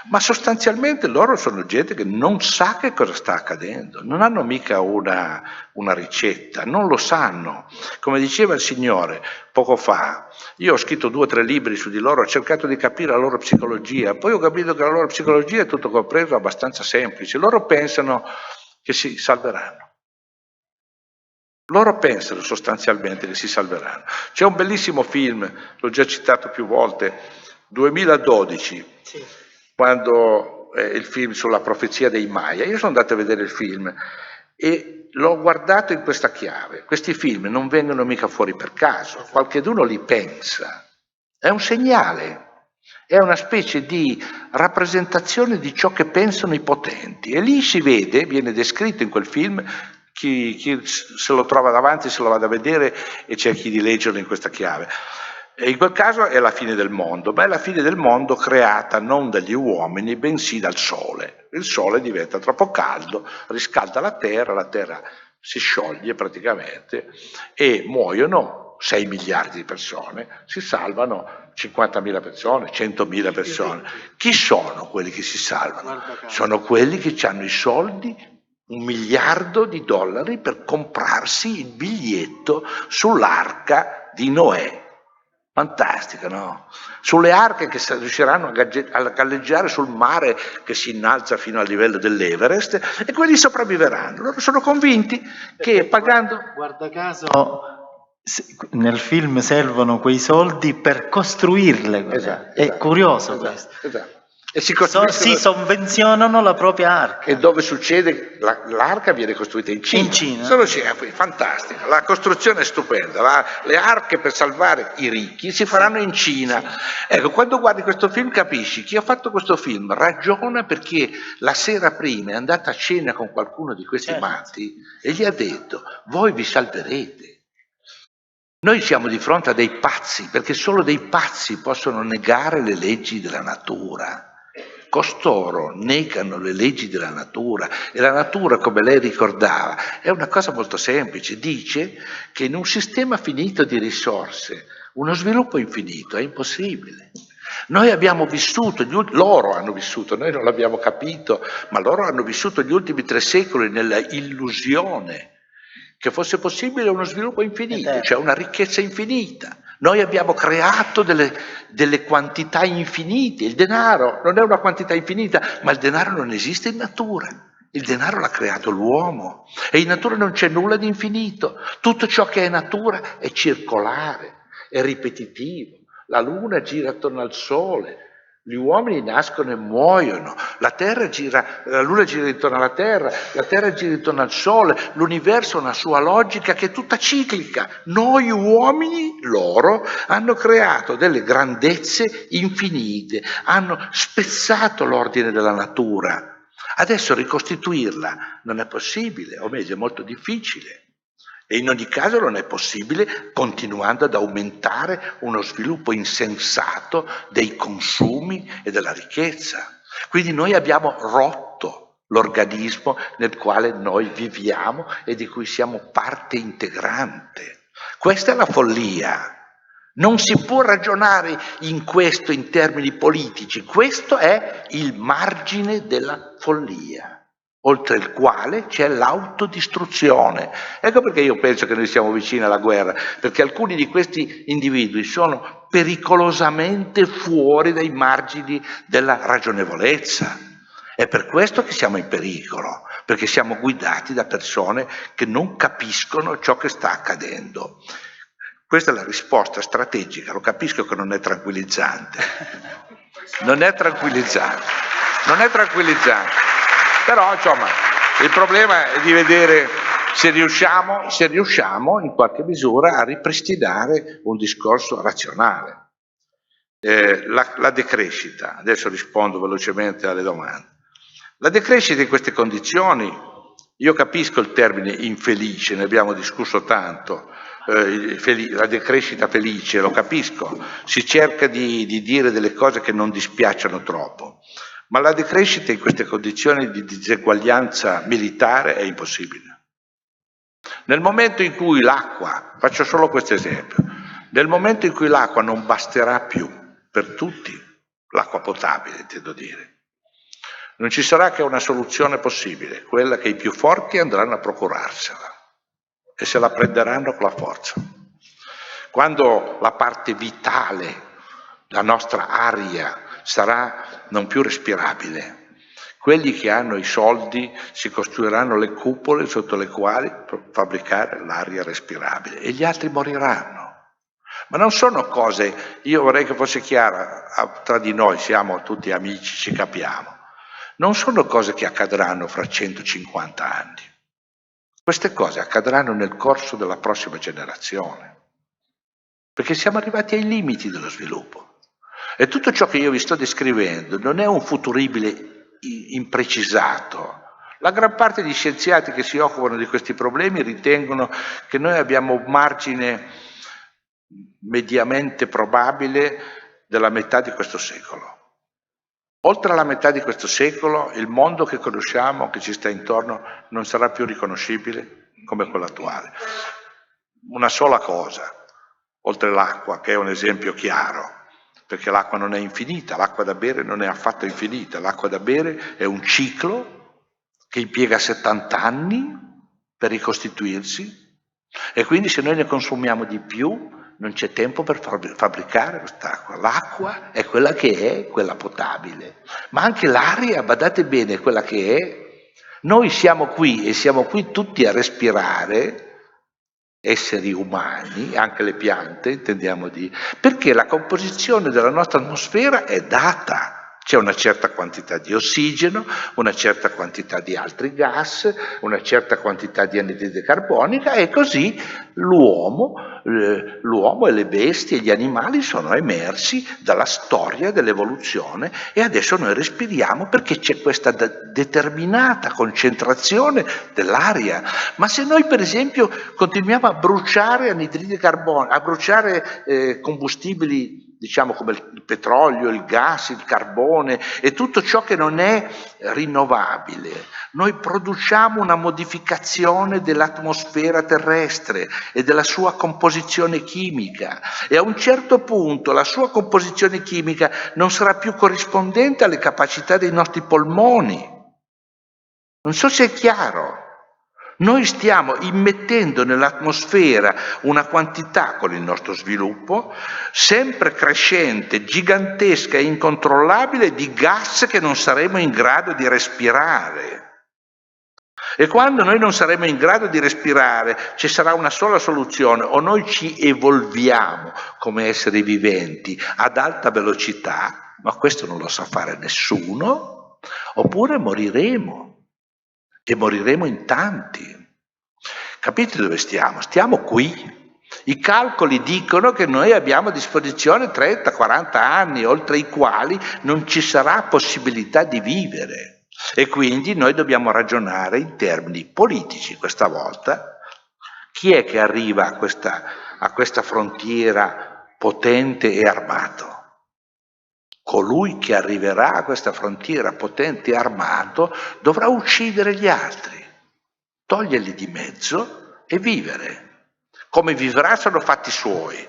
Ma sostanzialmente loro sono gente che non sa che cosa sta accadendo, non hanno mica una ricetta, non lo sanno. Come diceva il Signore poco fa, io ho scritto 2 o 3 libri su di loro, ho cercato di capire la loro psicologia, poi ho capito che la loro psicologia è tutto compreso abbastanza semplice. Loro pensano che si salveranno. Loro pensano sostanzialmente che si salveranno. C'è un bellissimo film, l'ho già citato più volte, 2012, quando è il film sulla profezia dei Maya. Io sono andato a vedere il film e l'ho guardato in questa chiave. Questi film non vengono mica fuori per caso, qualcheduno li pensa, è un segnale, è una specie di rappresentazione di ciò che pensano i potenti e lì si vede, viene descritto in quel film, chi se lo trova davanti se lo vada a vedere e cerchi di leggerlo in questa chiave. E in quel caso è la fine del mondo, ma è la fine del mondo creata non dagli uomini, bensì dal sole. Il sole diventa troppo caldo, riscalda la terra si scioglie praticamente e muoiono 6 miliardi di persone, si salvano 50.000 persone, 100.000 persone. Chi sono quelli che si salvano? Sono quelli che hanno i soldi, $1 miliardo per comprarsi il biglietto sull'arca di Noè. Fantastico, no? Sulle arche che riusciranno a galleggiare sul mare che si innalza fino al livello dell'Everest, e quelli sopravviveranno. Loro sono convinti che pagando... Guarda caso, nel film servono quei soldi per costruirle. Esatto, È curioso questo. Esatto. E si sovvenzionano la propria arca. E dove succede? L'arca viene costruita in Cina. In Cina. Solo Cina, fantastico. La costruzione è stupenda. Le arche per salvare i ricchi si faranno in Cina. Ecco, quando guardi questo film capisci chi ha fatto questo film ragiona perché la sera prima è andata a cena con qualcuno di questi matti e gli ha detto: voi vi salverete. Noi siamo di fronte a dei pazzi, perché solo dei pazzi possono negare le leggi della natura. Costoro negano le leggi della natura, e la natura, come lei ricordava, è una cosa molto semplice. Dice che in un sistema finito di risorse uno sviluppo infinito è impossibile. Noi abbiamo vissuto, loro hanno vissuto, noi non l'abbiamo capito, ma loro hanno vissuto gli ultimi 3 secoli nella illusione che fosse possibile uno sviluppo infinito, cioè una ricchezza infinita. Noi abbiamo creato delle quantità infinite. Il denaro non è una quantità infinita, ma il denaro non esiste in natura. Il denaro l'ha creato l'uomo, e in natura non c'è nulla di infinito. Tutto ciò che è natura è circolare, è ripetitivo. La luna gira attorno al sole, gli uomini nascono e muoiono, la luna gira intorno alla terra, la terra gira intorno al sole, l'universo ha una sua logica che è tutta ciclica. Noi uomini, loro, hanno creato delle grandezze infinite, hanno spezzato l'ordine della natura. Adesso ricostituirla non è possibile, o meglio è molto difficile. E in ogni caso non è possibile continuando ad aumentare uno sviluppo insensato dei consumi e della ricchezza. Quindi noi abbiamo rotto l'organismo nel quale noi viviamo e di cui siamo parte integrante. Questa è la follia. Non si può ragionare in questo in termini politici. Questo è il margine della follia, oltre il quale c'è l'autodistruzione. Ecco perché io penso che noi siamo vicini alla guerra, perché alcuni di questi individui sono pericolosamente fuori dai margini della ragionevolezza. È per questo che siamo in pericolo, perché siamo guidati da persone che non capiscono ciò che sta accadendo. Questa è la risposta strategica, lo capisco che non è tranquillizzante. Non è tranquillizzante. Però insomma il problema è di vedere se riusciamo in qualche misura a ripristinare un discorso razionale. La decrescita, adesso rispondo velocemente alle domande. La decrescita in queste condizioni, io capisco il termine infelice, ne abbiamo discusso tanto, la decrescita felice, lo capisco, si cerca di dire delle cose che non dispiacciono troppo. Ma la decrescita in queste condizioni di diseguaglianza militare è impossibile. Nel momento in cui l'acqua, faccio solo questo esempio, nel momento in cui l'acqua non basterà più per tutti, l'acqua potabile intendo dire, non ci sarà che una soluzione possibile, quella che i più forti andranno a procurarsela e se la prenderanno con la forza. Quando la parte vitale, la nostra aria, sarà non più respirabile, quelli che hanno i soldi si costruiranno le cupole sotto le quali fabbricare l'aria respirabile e gli altri moriranno. Ma non sono cose, io vorrei che fosse chiara, tra di noi siamo tutti amici, ci capiamo, non sono cose che accadranno fra 150 anni. Queste cose accadranno nel corso della prossima generazione, perché siamo arrivati ai limiti dello sviluppo. E tutto ciò che io vi sto descrivendo non è un futuribile imprecisato. La gran parte degli scienziati che si occupano di questi problemi ritengono che noi abbiamo un margine mediamente probabile della metà di questo secolo. Oltre alla metà di questo secolo, il mondo che conosciamo, che ci sta intorno, non sarà più riconoscibile come quello attuale. Una sola cosa, oltre l'acqua, che è un esempio chiaro, perché l'acqua non è infinita, l'acqua da bere non è affatto infinita, l'acqua da bere è un ciclo che impiega 70 anni per ricostituirsi, e quindi se noi ne consumiamo di più non c'è tempo per fabbricare quest'acqua. L'acqua è quella che è, quella potabile, ma anche l'aria, badate bene, è quella che è. Noi siamo qui e siamo qui tutti a respirare, esseri umani, anche le piante, intendiamo dire, perché la composizione della nostra atmosfera è data. C'è una certa quantità di ossigeno, una certa quantità di altri gas, una certa quantità di anidride carbonica, e così l'uomo e le bestie e gli animali sono emersi dalla storia dell'evoluzione, e adesso noi respiriamo perché c'è questa determinata concentrazione dell'aria. Ma se noi per esempio continuiamo a bruciare anidride carbonica, a bruciare combustibili, diciamo come il petrolio, il gas, il carbone e tutto ciò che non è rinnovabile, noi produciamo una modificazione dell'atmosfera terrestre e della sua composizione chimica, e a un certo punto la sua composizione chimica non sarà più corrispondente alle capacità dei nostri polmoni. Non so se è chiaro. Noi stiamo immettendo nell'atmosfera una quantità, con il nostro sviluppo, sempre crescente, gigantesca e incontrollabile di gas che non saremo in grado di respirare. E quando noi non saremo in grado di respirare, ci sarà una sola soluzione: o noi ci evolviamo come esseri viventi ad alta velocità, ma questo non lo sa fare nessuno, oppure moriremo. E moriremo in tanti. Capite dove stiamo? Stiamo qui. I calcoli dicono che noi abbiamo a disposizione 30-40 anni, oltre i quali non ci sarà possibilità di vivere. E quindi noi dobbiamo ragionare in termini politici questa volta. Chi è che arriva a questa frontiera potente e armato? Colui che arriverà a questa frontiera potente e armato dovrà uccidere gli altri, toglierli di mezzo e vivere. Come vivrà sono fatti suoi.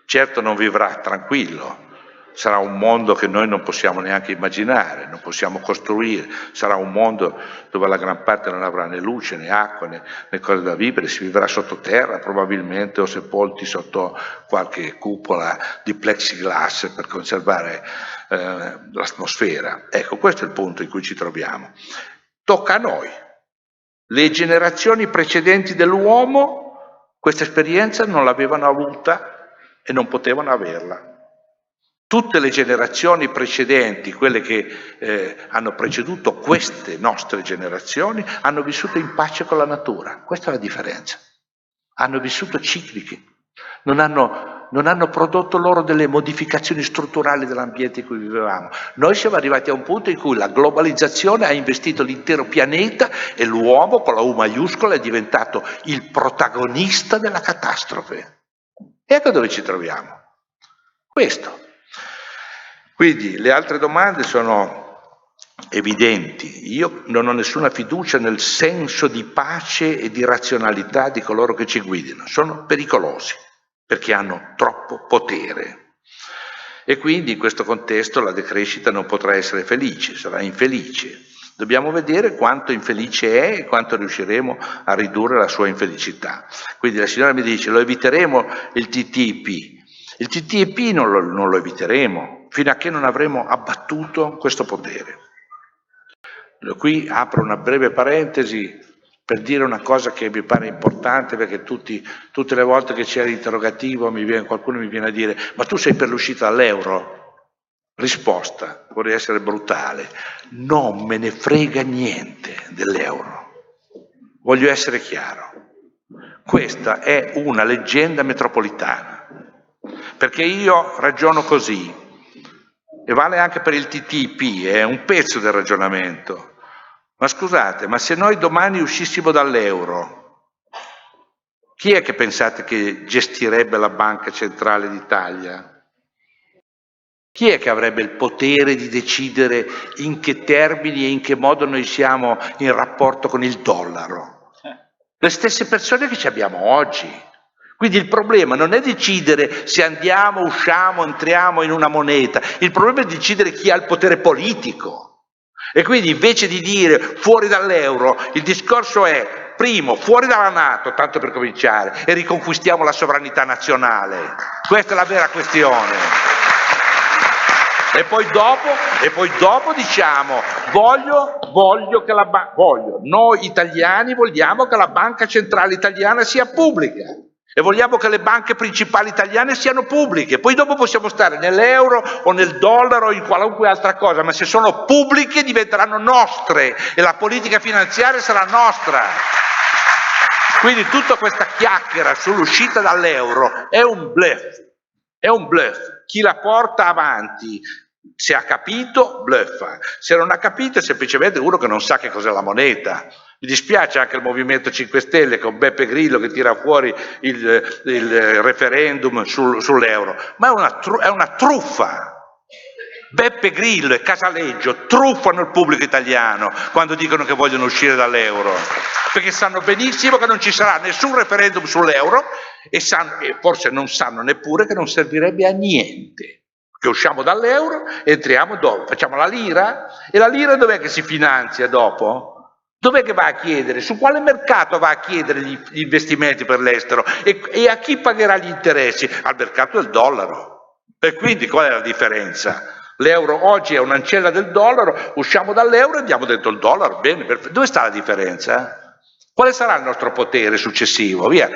Certo non vivrà tranquillo, sarà un mondo che noi non possiamo neanche immaginare, non possiamo costruire, sarà un mondo dove la gran parte non avrà né luce, né acqua, né cose da vivere, si vivrà sottoterra probabilmente, o sepolti sotto qualche cupola di plexiglass per conservare l'atmosfera. Ecco, questo è il punto in cui ci troviamo. Tocca a noi. Le generazioni precedenti dell'uomo questa esperienza non l'avevano avuta e non potevano averla. Tutte le generazioni precedenti, quelle che hanno preceduto queste nostre generazioni, hanno vissuto in pace con la natura. Questa è la differenza. Hanno vissuto ciclici, non hanno prodotto loro delle modificazioni strutturali dell'ambiente in cui vivevamo. Noi siamo arrivati a un punto in cui la globalizzazione ha investito l'intero pianeta e l'uomo, con la U maiuscola, è diventato il protagonista della catastrofe. Ecco dove ci troviamo. Questo. Quindi le altre domande sono evidenti. Io non ho nessuna fiducia nel senso di pace e di razionalità di coloro che ci guidano. Sono pericolosi perché hanno troppo potere. E quindi in questo contesto la decrescita non potrà essere felice, sarà infelice. Dobbiamo vedere quanto infelice è e quanto riusciremo a ridurre la sua infelicità. Quindi la signora mi dice: lo eviteremo il TTIP. Il TTIP non lo eviteremo fino a che non avremo abbattuto questo potere. Qui apro una breve parentesi per dire una cosa che mi pare importante, perché tutte le volte che c'è l'interrogativo qualcuno mi viene a dire: ma tu sei per l'uscita dall'euro? Risposta, vorrei essere brutale: non me ne frega niente dell'euro. Voglio essere chiaro. Questa è una leggenda metropolitana, perché io ragiono così, e vale anche per il TTIP, è un pezzo del ragionamento. Ma scusate, ma se noi domani uscissimo dall'euro, chi è che pensate che gestirebbe la Banca Centrale d'Italia? Chi è che avrebbe il potere di decidere in che termini e in che modo noi siamo in rapporto con il dollaro? Le stesse persone che ci abbiamo oggi. Quindi il problema non è decidere se andiamo, usciamo, entriamo in una moneta, il problema è decidere chi ha il potere politico. E quindi invece di dire fuori dall'euro, il discorso è, primo, fuori dalla NATO, tanto per cominciare, e riconquistiamo la sovranità nazionale. Questa è la vera questione. E poi dopo diciamo, noi italiani vogliamo che la banca centrale italiana sia pubblica. E vogliamo che le banche principali italiane siano pubbliche, poi dopo possiamo stare nell'euro o nel dollaro o in qualunque altra cosa, ma se sono pubbliche diventeranno nostre e la politica finanziaria sarà nostra. Quindi tutta questa chiacchiera sull'uscita dall'euro è un bluff, chi la porta avanti, se ha capito bluffa, se non ha capito è semplicemente uno che non sa che cos'è la moneta. Mi dispiace anche il Movimento 5 Stelle con Beppe Grillo che tira fuori il referendum sull'euro, ma è una truffa. Beppe Grillo e Casaleggio truffano il pubblico italiano quando dicono che vogliono uscire dall'euro, perché sanno benissimo che non ci sarà nessun referendum sull'euro e forse non sanno neppure che non servirebbe a niente, che usciamo dall'euro e entriamo dopo, facciamo la lira, e la lira dov'è che si finanzia dopo? Dov'è che va a chiedere? Su quale mercato va a chiedere gli investimenti per l'estero? E a chi pagherà gli interessi? Al mercato del dollaro. E quindi qual è la differenza? L'euro oggi è un'ancella del dollaro, usciamo dall'euro e andiamo dentro il dollaro. Bene, dove sta la differenza? Quale sarà il nostro potere successivo? Via.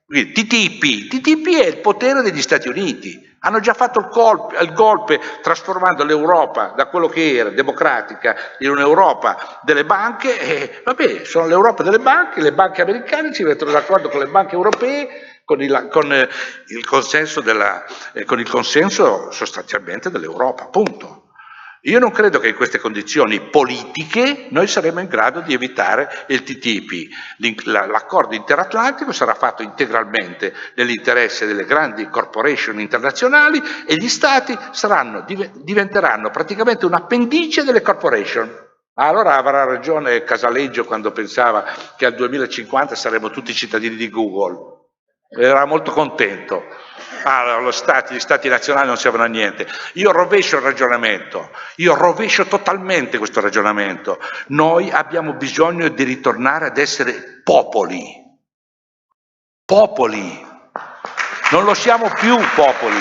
TTIP è il potere degli Stati Uniti. Hanno già fatto il golpe trasformando l'Europa da quello che era democratica in un'Europa delle banche e vabbè, sono l'Europa delle banche, le banche americane si mettono d'accordo con le banche europee con il consenso sostanzialmente dell'Europa, punto. Io non credo che in queste condizioni politiche noi saremo in grado di evitare il TTIP. L'accordo interatlantico sarà fatto integralmente nell'interesse delle grandi corporation internazionali e gli stati diventeranno praticamente un appendice delle corporation. Allora avrà ragione Casaleggio quando pensava che al 2050 saremo tutti cittadini di Google. Era molto contento. Gli stati nazionali non servono a niente. Io rovescio il ragionamento, io rovescio totalmente questo ragionamento. Noi abbiamo bisogno di ritornare ad essere popoli. Popoli. Non lo siamo più popoli.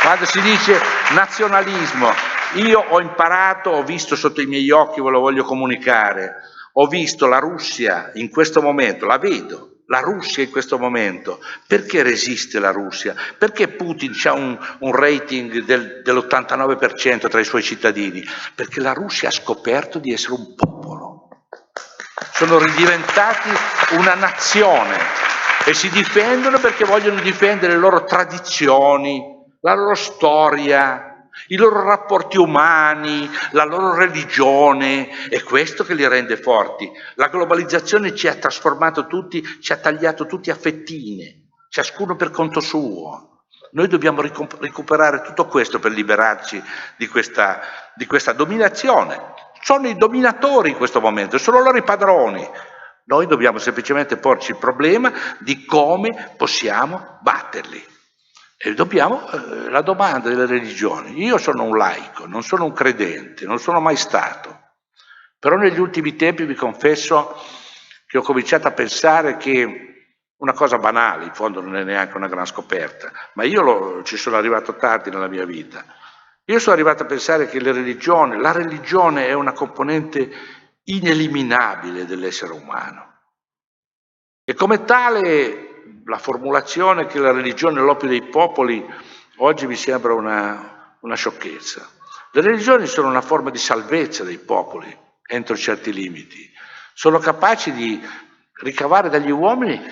Quando si dice nazionalismo, io ho imparato, ho visto sotto i miei occhi, ve lo voglio comunicare, ho visto la Russia in questo momento, la vedo. La Russia in questo momento, perché resiste la Russia? Perché Putin ha un rating dell'89% tra i suoi cittadini? Perché la Russia ha scoperto di essere un popolo. Sono ridiventati una nazione e si difendono perché vogliono difendere le loro tradizioni, la loro storia, i loro rapporti umani, la loro religione, è questo che li rende forti. La globalizzazione ci ha trasformato tutti, ci ha tagliato tutti a fettine, ciascuno per conto suo. Noi dobbiamo recuperare tutto questo per liberarci di questa dominazione. Sono i dominatori in questo momento, sono loro i padroni. Noi dobbiamo semplicemente porci il problema di come possiamo batterli. E la domanda delle religioni. Io sono un laico, non sono un credente, non sono mai stato. Però negli ultimi tempi vi confesso che ho cominciato a pensare che una cosa banale, in fondo non è neanche una gran scoperta, ma io ci sono arrivato tardi nella mia vita. Io sono arrivato a pensare che la religione è una componente ineliminabile dell'essere umano. E come tale la formulazione che la religione è l'oppio dei popoli oggi mi sembra una sciocchezza. Le religioni sono una forma di salvezza dei popoli entro certi limiti. Sono capaci di ricavare dagli uomini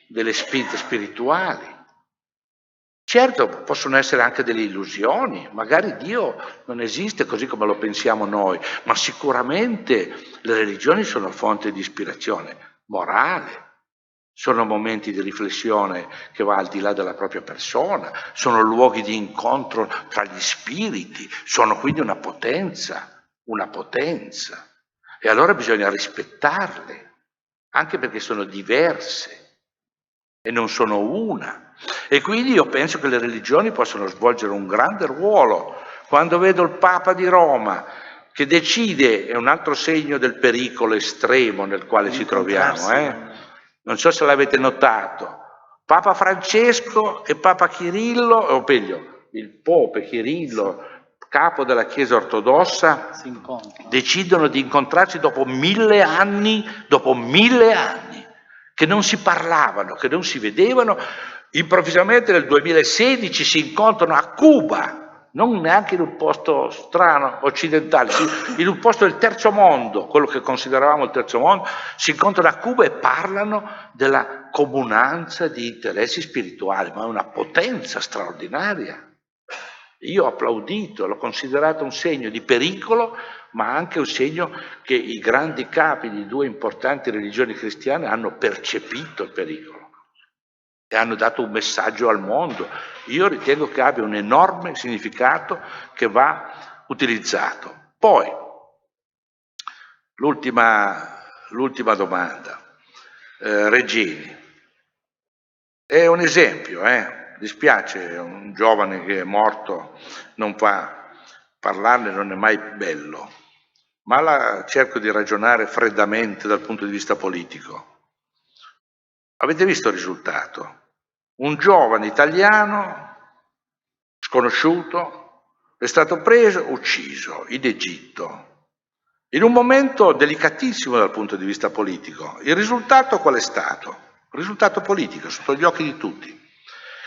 delle spinte spirituali. Certo, possono essere anche delle illusioni, magari Dio non esiste così come lo pensiamo noi, ma sicuramente le religioni sono fonte di ispirazione morale. Sono momenti di riflessione che va al di là della propria persona, sono luoghi di incontro tra gli spiriti, sono quindi una potenza. E allora bisogna rispettarle, anche perché sono diverse. e non sono una. E quindi io penso che le religioni possano svolgere un grande ruolo. Quando vedo il Papa di Roma che decide, è un altro segno del pericolo estremo nel quale ci troviamo, non so se l'avete notato, Papa Francesco e Papa Chirillo, o meglio, il Pope Chirillo, capo della Chiesa ortodossa, decidono di incontrarsi dopo 1000 anni, che non si parlavano, che non si vedevano. Improvvisamente nel 2016 si incontrano a Cuba, non neanche in un posto strano, occidentale, in un posto del terzo mondo, quello che consideravamo il terzo mondo, si incontrano a Cuba e parlano della comunanza di interessi spirituali, ma è una potenza straordinaria. Io ho applaudito, l'ho considerato un segno di pericolo, ma anche un segno che i grandi capi di due importanti religioni cristiane hanno percepito il pericolo e hanno dato un messaggio al mondo. Io ritengo che abbia un enorme significato che va utilizzato. Poi, l'ultima domanda, Regeni. È un esempio, dispiace, è un giovane che è morto, non fa, parlarne non è mai bello, ma cerco di ragionare freddamente dal punto di vista politico. Avete visto il risultato? Un giovane italiano, sconosciuto, è stato preso, ucciso in Egitto, in un momento delicatissimo dal punto di vista politico. Il risultato qual è stato? Il risultato politico, sotto gli occhi di tutti,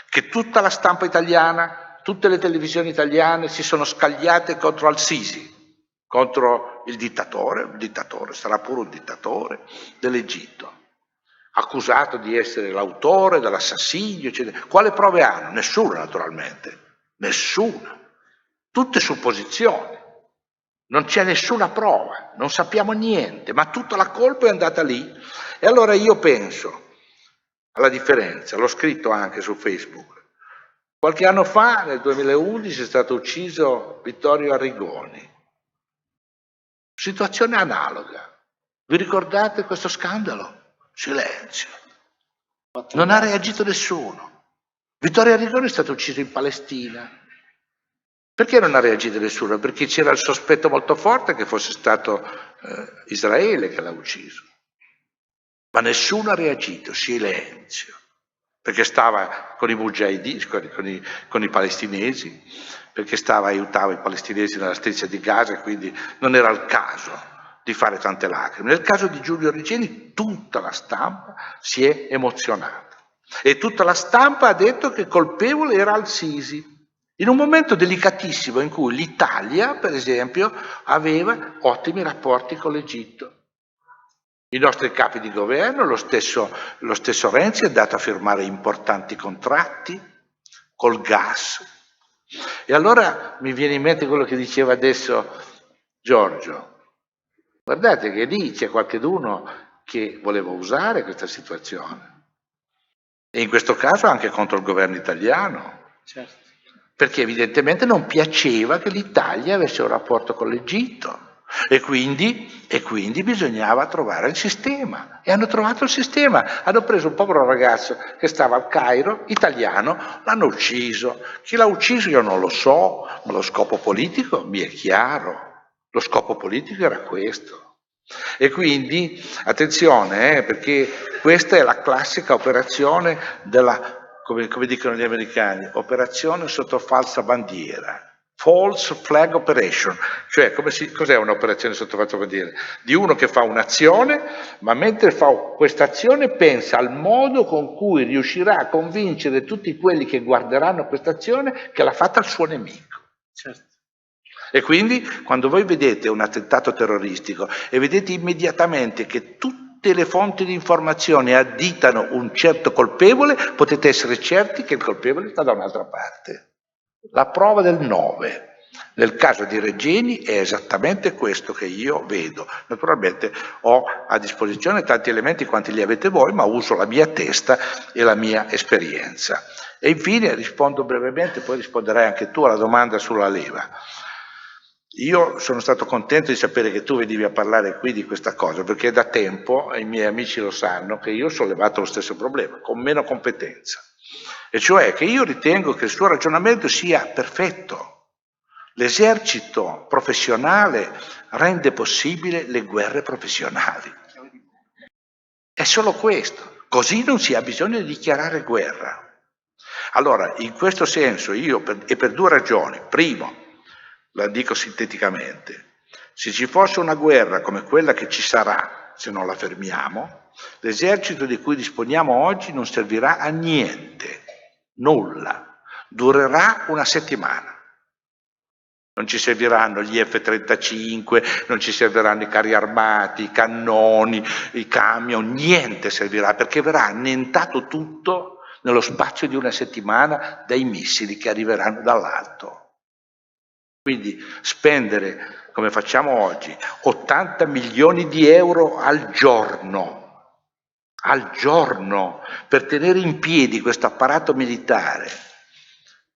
che tutta la stampa italiana, tutte le televisioni italiane si sono scagliate contro al-Sisi, contro il dittatore, sarà pure un dittatore dell'Egitto, accusato di essere l'autore dell'assassinio, eccetera. Quale prove hanno? Nessuna, naturalmente. Nessuna. Tutte supposizioni. Non c'è nessuna prova, non sappiamo niente, ma tutta la colpa è andata lì. E allora io penso alla differenza, l'ho scritto anche su Facebook. Qualche anno fa, nel 2011, è stato ucciso Vittorio Arrigoni. Situazione analoga. Vi ricordate questo scandalo? Silenzio. Non ha reagito nessuno. Vittorio Arrigoni è stato ucciso in Palestina. Perché non ha reagito nessuno? Perché c'era il sospetto molto forte che fosse stato Israele che l'ha ucciso. Ma nessuno ha reagito, silenzio. Perché stava con i mujahideen, con i palestinesi, perché aiutava i palestinesi nella striscia di Gaza e quindi non era il caso di fare tante lacrime. Nel caso di Giulio Regeni tutta la stampa si è emozionata e tutta la stampa ha detto che il colpevole era al-Sisi, in un momento delicatissimo in cui l'Italia, per esempio, aveva ottimi rapporti con l'Egitto. I nostri capi di governo, lo stesso Renzi, è andato a firmare importanti contratti col gas. E allora mi viene in mente quello che diceva adesso Giorgio. Guardate che lì c'è qualcuno che voleva usare questa situazione. E in questo caso anche contro il governo italiano. Certo. Perché evidentemente non piaceva che l'Italia avesse un rapporto con l'Egitto. E quindi bisognava trovare il sistema. E hanno trovato il sistema. Hanno preso un povero ragazzo che stava al Cairo, italiano, l'hanno ucciso. Chi l'ha ucciso io non lo so, ma lo scopo politico mi è chiaro. Lo scopo politico era questo. E quindi, attenzione, perché questa è la classica operazione come dicono gli americani, operazione sotto falsa bandiera. False flag operation, cioè cos'è un'operazione sotto falsa bandiera? Di uno che fa un'azione, ma mentre fa questa azione pensa al modo con cui riuscirà a convincere tutti quelli che guarderanno questa azione che l'ha fatta al suo nemico. Certo. E quindi quando voi vedete un attentato terroristico e vedete immediatamente che tutte le fonti di informazione additano un certo colpevole, potete essere certi che il colpevole sta da un'altra parte. La prova del 9 nel caso di Regeni è esattamente questo che io vedo. Naturalmente ho a disposizione tanti elementi quanti li avete voi, ma uso la mia testa e la mia esperienza. E infine rispondo brevemente, poi risponderai anche tu alla domanda sulla leva. Io sono stato contento di sapere che tu venivi a parlare qui di questa cosa, perché da tempo, e i miei amici lo sanno, che io ho sollevato lo stesso problema, con meno competenza. E cioè che io ritengo che il suo ragionamento sia perfetto. L'esercito professionale rende possibile le guerre professionali. È solo questo. Così non si ha bisogno di dichiarare guerra. Allora, in questo senso io, e per due ragioni. Primo, la dico sinteticamente, se ci fosse una guerra come quella che ci sarà, se non la fermiamo, l'esercito di cui disponiamo oggi non servirà a niente, nulla, durerà una settimana. Non ci serviranno gli F-35, non ci serviranno i carri armati, i cannoni, i camion, niente servirà, perché verrà annientato tutto nello spazio di una settimana dai missili che arriveranno dall'alto. Quindi spendere, come facciamo oggi, 80 milioni di euro al giorno, per tenere in piedi questo apparato militare,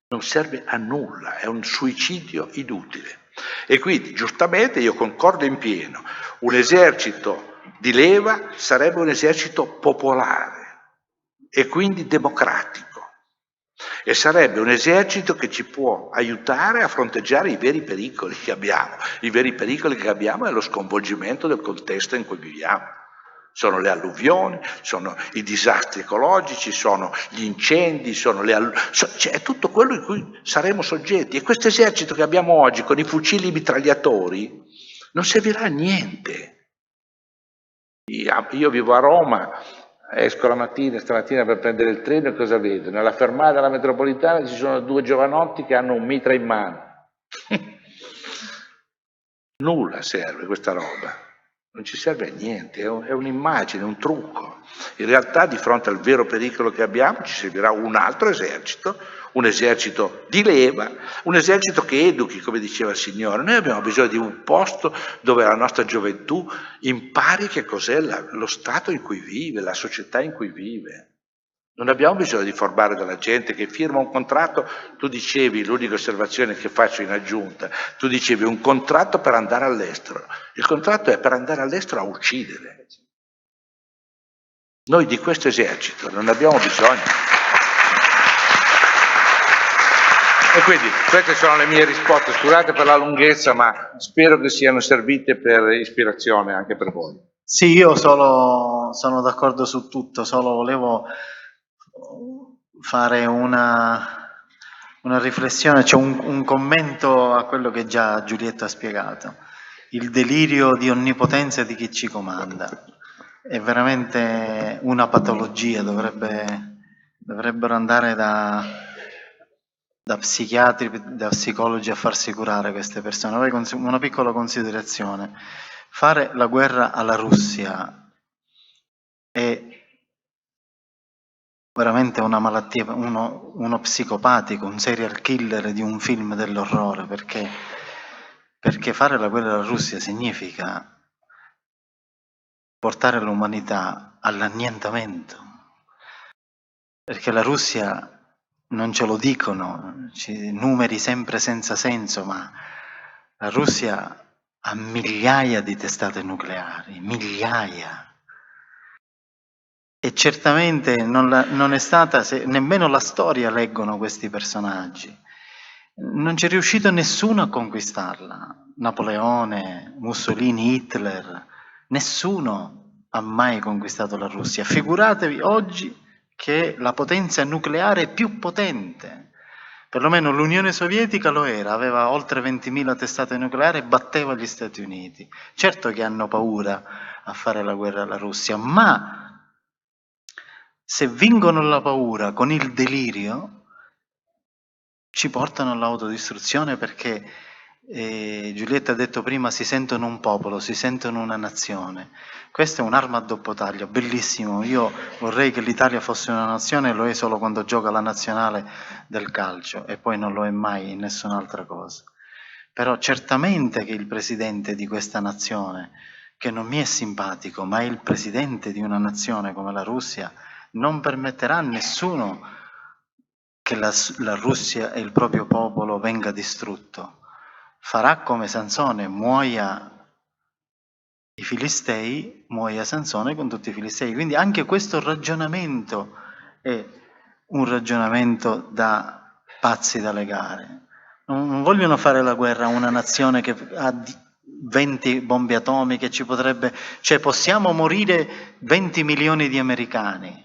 non serve a nulla, è un suicidio inutile. E quindi, giustamente, io concordo in pieno, un esercito di leva sarebbe un esercito popolare e quindi democratico. E sarebbe un esercito che ci può aiutare a fronteggiare i veri pericoli che abbiamo. I veri pericoli che abbiamo è lo sconvolgimento del contesto in cui viviamo. Sono le alluvioni, sono i disastri ecologici, sono gli incendi, è tutto quello in cui saremo soggetti. E questo esercito che abbiamo oggi con i fucili mitragliatori non servirà a niente. Io vivo a Roma, esco stamattina per prendere il treno e cosa vedo? Nella fermata della metropolitana ci sono due giovanotti che hanno un mitra in mano. Nulla serve questa roba. Non ci serve a niente, è un'immagine, un trucco. In realtà di fronte al vero pericolo che abbiamo ci servirà un altro esercito, un esercito di leva, un esercito che educhi, come diceva il Signore. Noi abbiamo bisogno di un posto dove la nostra gioventù impari che cos'è lo stato in cui vive, la società in cui vive. Non abbiamo bisogno di formare della gente che firma un contratto. Tu dicevi, l'unica osservazione che faccio in aggiunta, tu dicevi un contratto per andare all'estero. Il contratto è per andare all'estero a uccidere. Noi di questo esercito non abbiamo bisogno. E quindi queste sono le mie risposte, scusate per la lunghezza, ma spero che siano servite per ispirazione anche per voi. Sì, io sono d'accordo su tutto, solo volevo fare una riflessione, cioè un commento a quello che già Giulietto ha spiegato. Il delirio di onnipotenza di chi ci comanda è veramente una patologia, dovrebbero andare da psichiatri, da psicologi a farsi curare queste persone. Una piccola considerazione: fare la guerra alla Russia è veramente una malattia, uno psicopatico, un serial killer di un film dell'orrore, perché fare la guerra alla Russia significa portare l'umanità all'annientamento, perché la Russia, non ce lo dicono, numeri sempre senza senso, ma la Russia ha migliaia di testate nucleari, migliaia. E certamente non è stata, nemmeno la storia leggono questi personaggi. Non c'è riuscito nessuno a conquistarla. Napoleone, Mussolini, Hitler, nessuno ha mai conquistato la Russia. Figuratevi oggi che la potenza nucleare più potente, perlomeno l'Unione Sovietica lo era, aveva oltre 20.000 testate nucleari e batteva gli Stati Uniti. Certo che hanno paura a fare la guerra alla Russia, ma se vincono la paura con il delirio, ci portano all'autodistruzione, perché Giulietta ha detto prima, si sentono un popolo, si sentono una nazione. Questa è un'arma a doppio taglio, bellissimo. Io vorrei che l'Italia fosse una nazione, lo è solo quando gioca la nazionale del calcio e poi non lo è mai in nessun'altra cosa. Però certamente che il presidente di questa nazione, che non mi è simpatico, ma è il presidente di una nazione come la Russia, non permetterà a nessuno che la Russia e il proprio popolo venga distrutto. farà come Sansone, muoia i Filistei, muoia Sansone con tutti i Filistei. Quindi anche questo ragionamento è un ragionamento da pazzi da legare. Non vogliono fare la guerra a una nazione che ha 20 bombe atomiche, cioè possiamo morire 20 milioni di americani.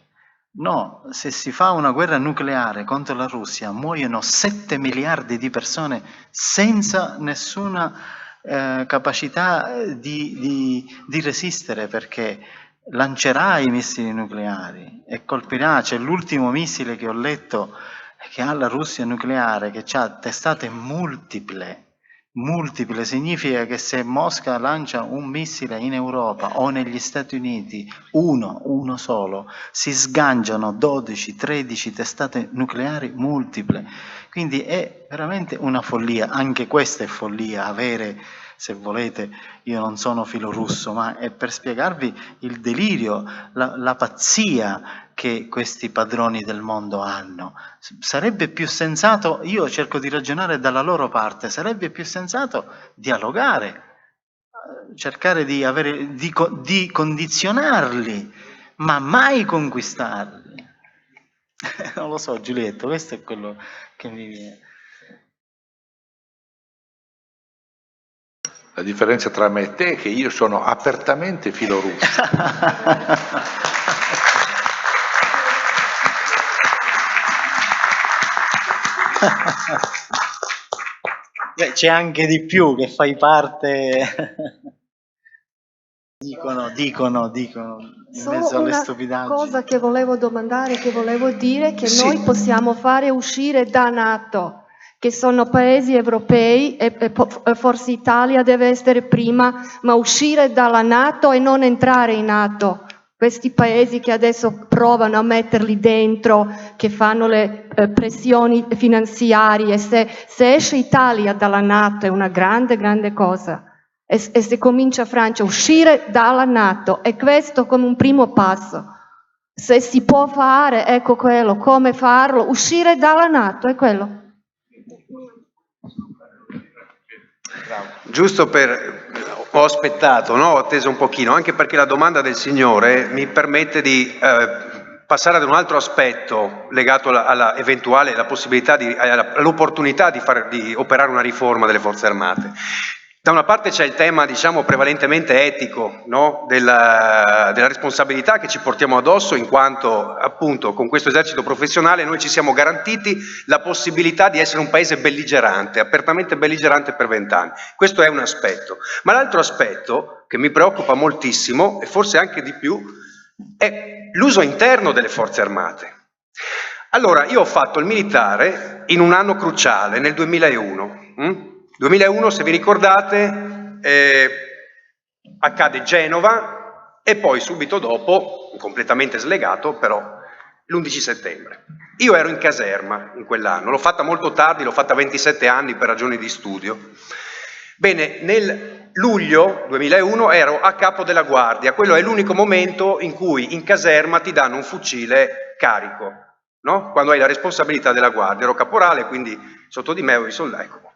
No, se si fa una guerra nucleare contro la Russia muoiono 7 miliardi di persone senza nessuna capacità di resistere, perché lancerà i missili nucleari e colpirà. C'è l'ultimo missile che ho letto che ha la Russia nucleare, che ha testate multiple, significa che se Mosca lancia un missile in Europa o negli Stati Uniti, uno solo, si sgangiano 12, 13 testate nucleari multiple. Quindi è veramente una follia, anche questa è follia, avere, se volete, io non sono filorusso, ma è per spiegarvi il delirio, la pazzia che questi padroni del mondo hanno. Sarebbe più sensato, io cerco di ragionare dalla loro parte, sarebbe più sensato dialogare, cercare di condizionarli, ma mai conquistarli. Non lo so, Giulietto, questo è quello che mi viene. La differenza tra me e te è che io sono apertamente filorusso. C'è anche di più, che fai parte. Dicono in mezzo alle stupidaggini. Solo una cosa che volevo domandare, che volevo dire, che Sì. noi possiamo fare uscire da NATO, che sono paesi europei e forse Italia deve essere prima, ma uscire dalla NATO e non entrare in NATO. Questi paesi che adesso provano a metterli dentro, che fanno le pressioni finanziarie, se esce Italia dalla NATO è una grande, grande cosa. E se comincia Francia a uscire dalla NATO, è questo come un primo passo. Se si può fare, ecco quello, come farlo, uscire dalla NATO, è quello. Giusto ho aspettato, no? Ho atteso un pochino, anche perché la domanda del Signore mi permette di passare ad un altro aspetto legato alla eventuale, alla possibilità, all'opportunità di operare una riforma delle Forze Armate. Da una parte c'è il tema, diciamo, prevalentemente etico, no? della responsabilità che ci portiamo addosso, in quanto appunto con questo esercito professionale noi ci siamo garantiti la possibilità di essere un paese belligerante, apertamente belligerante per 20 anni. Questo è un aspetto. Ma l'altro aspetto che mi preoccupa moltissimo, e forse anche di più, è l'uso interno delle Forze Armate. Allora, io ho fatto il militare in un anno cruciale, nel 2001. 2001, se vi ricordate, accade Genova e poi subito dopo, completamente slegato, però l'11 settembre. Io ero in caserma in quell'anno, l'ho fatta molto tardi, l'ho fatta a 27 anni per ragioni di studio. Bene, nel luglio 2001 ero a capo della guardia, quello è l'unico momento in cui in caserma ti danno un fucile carico, no? Quando hai la responsabilità della guardia. Ero caporale, quindi sotto di me avevo i soldati. Ecco.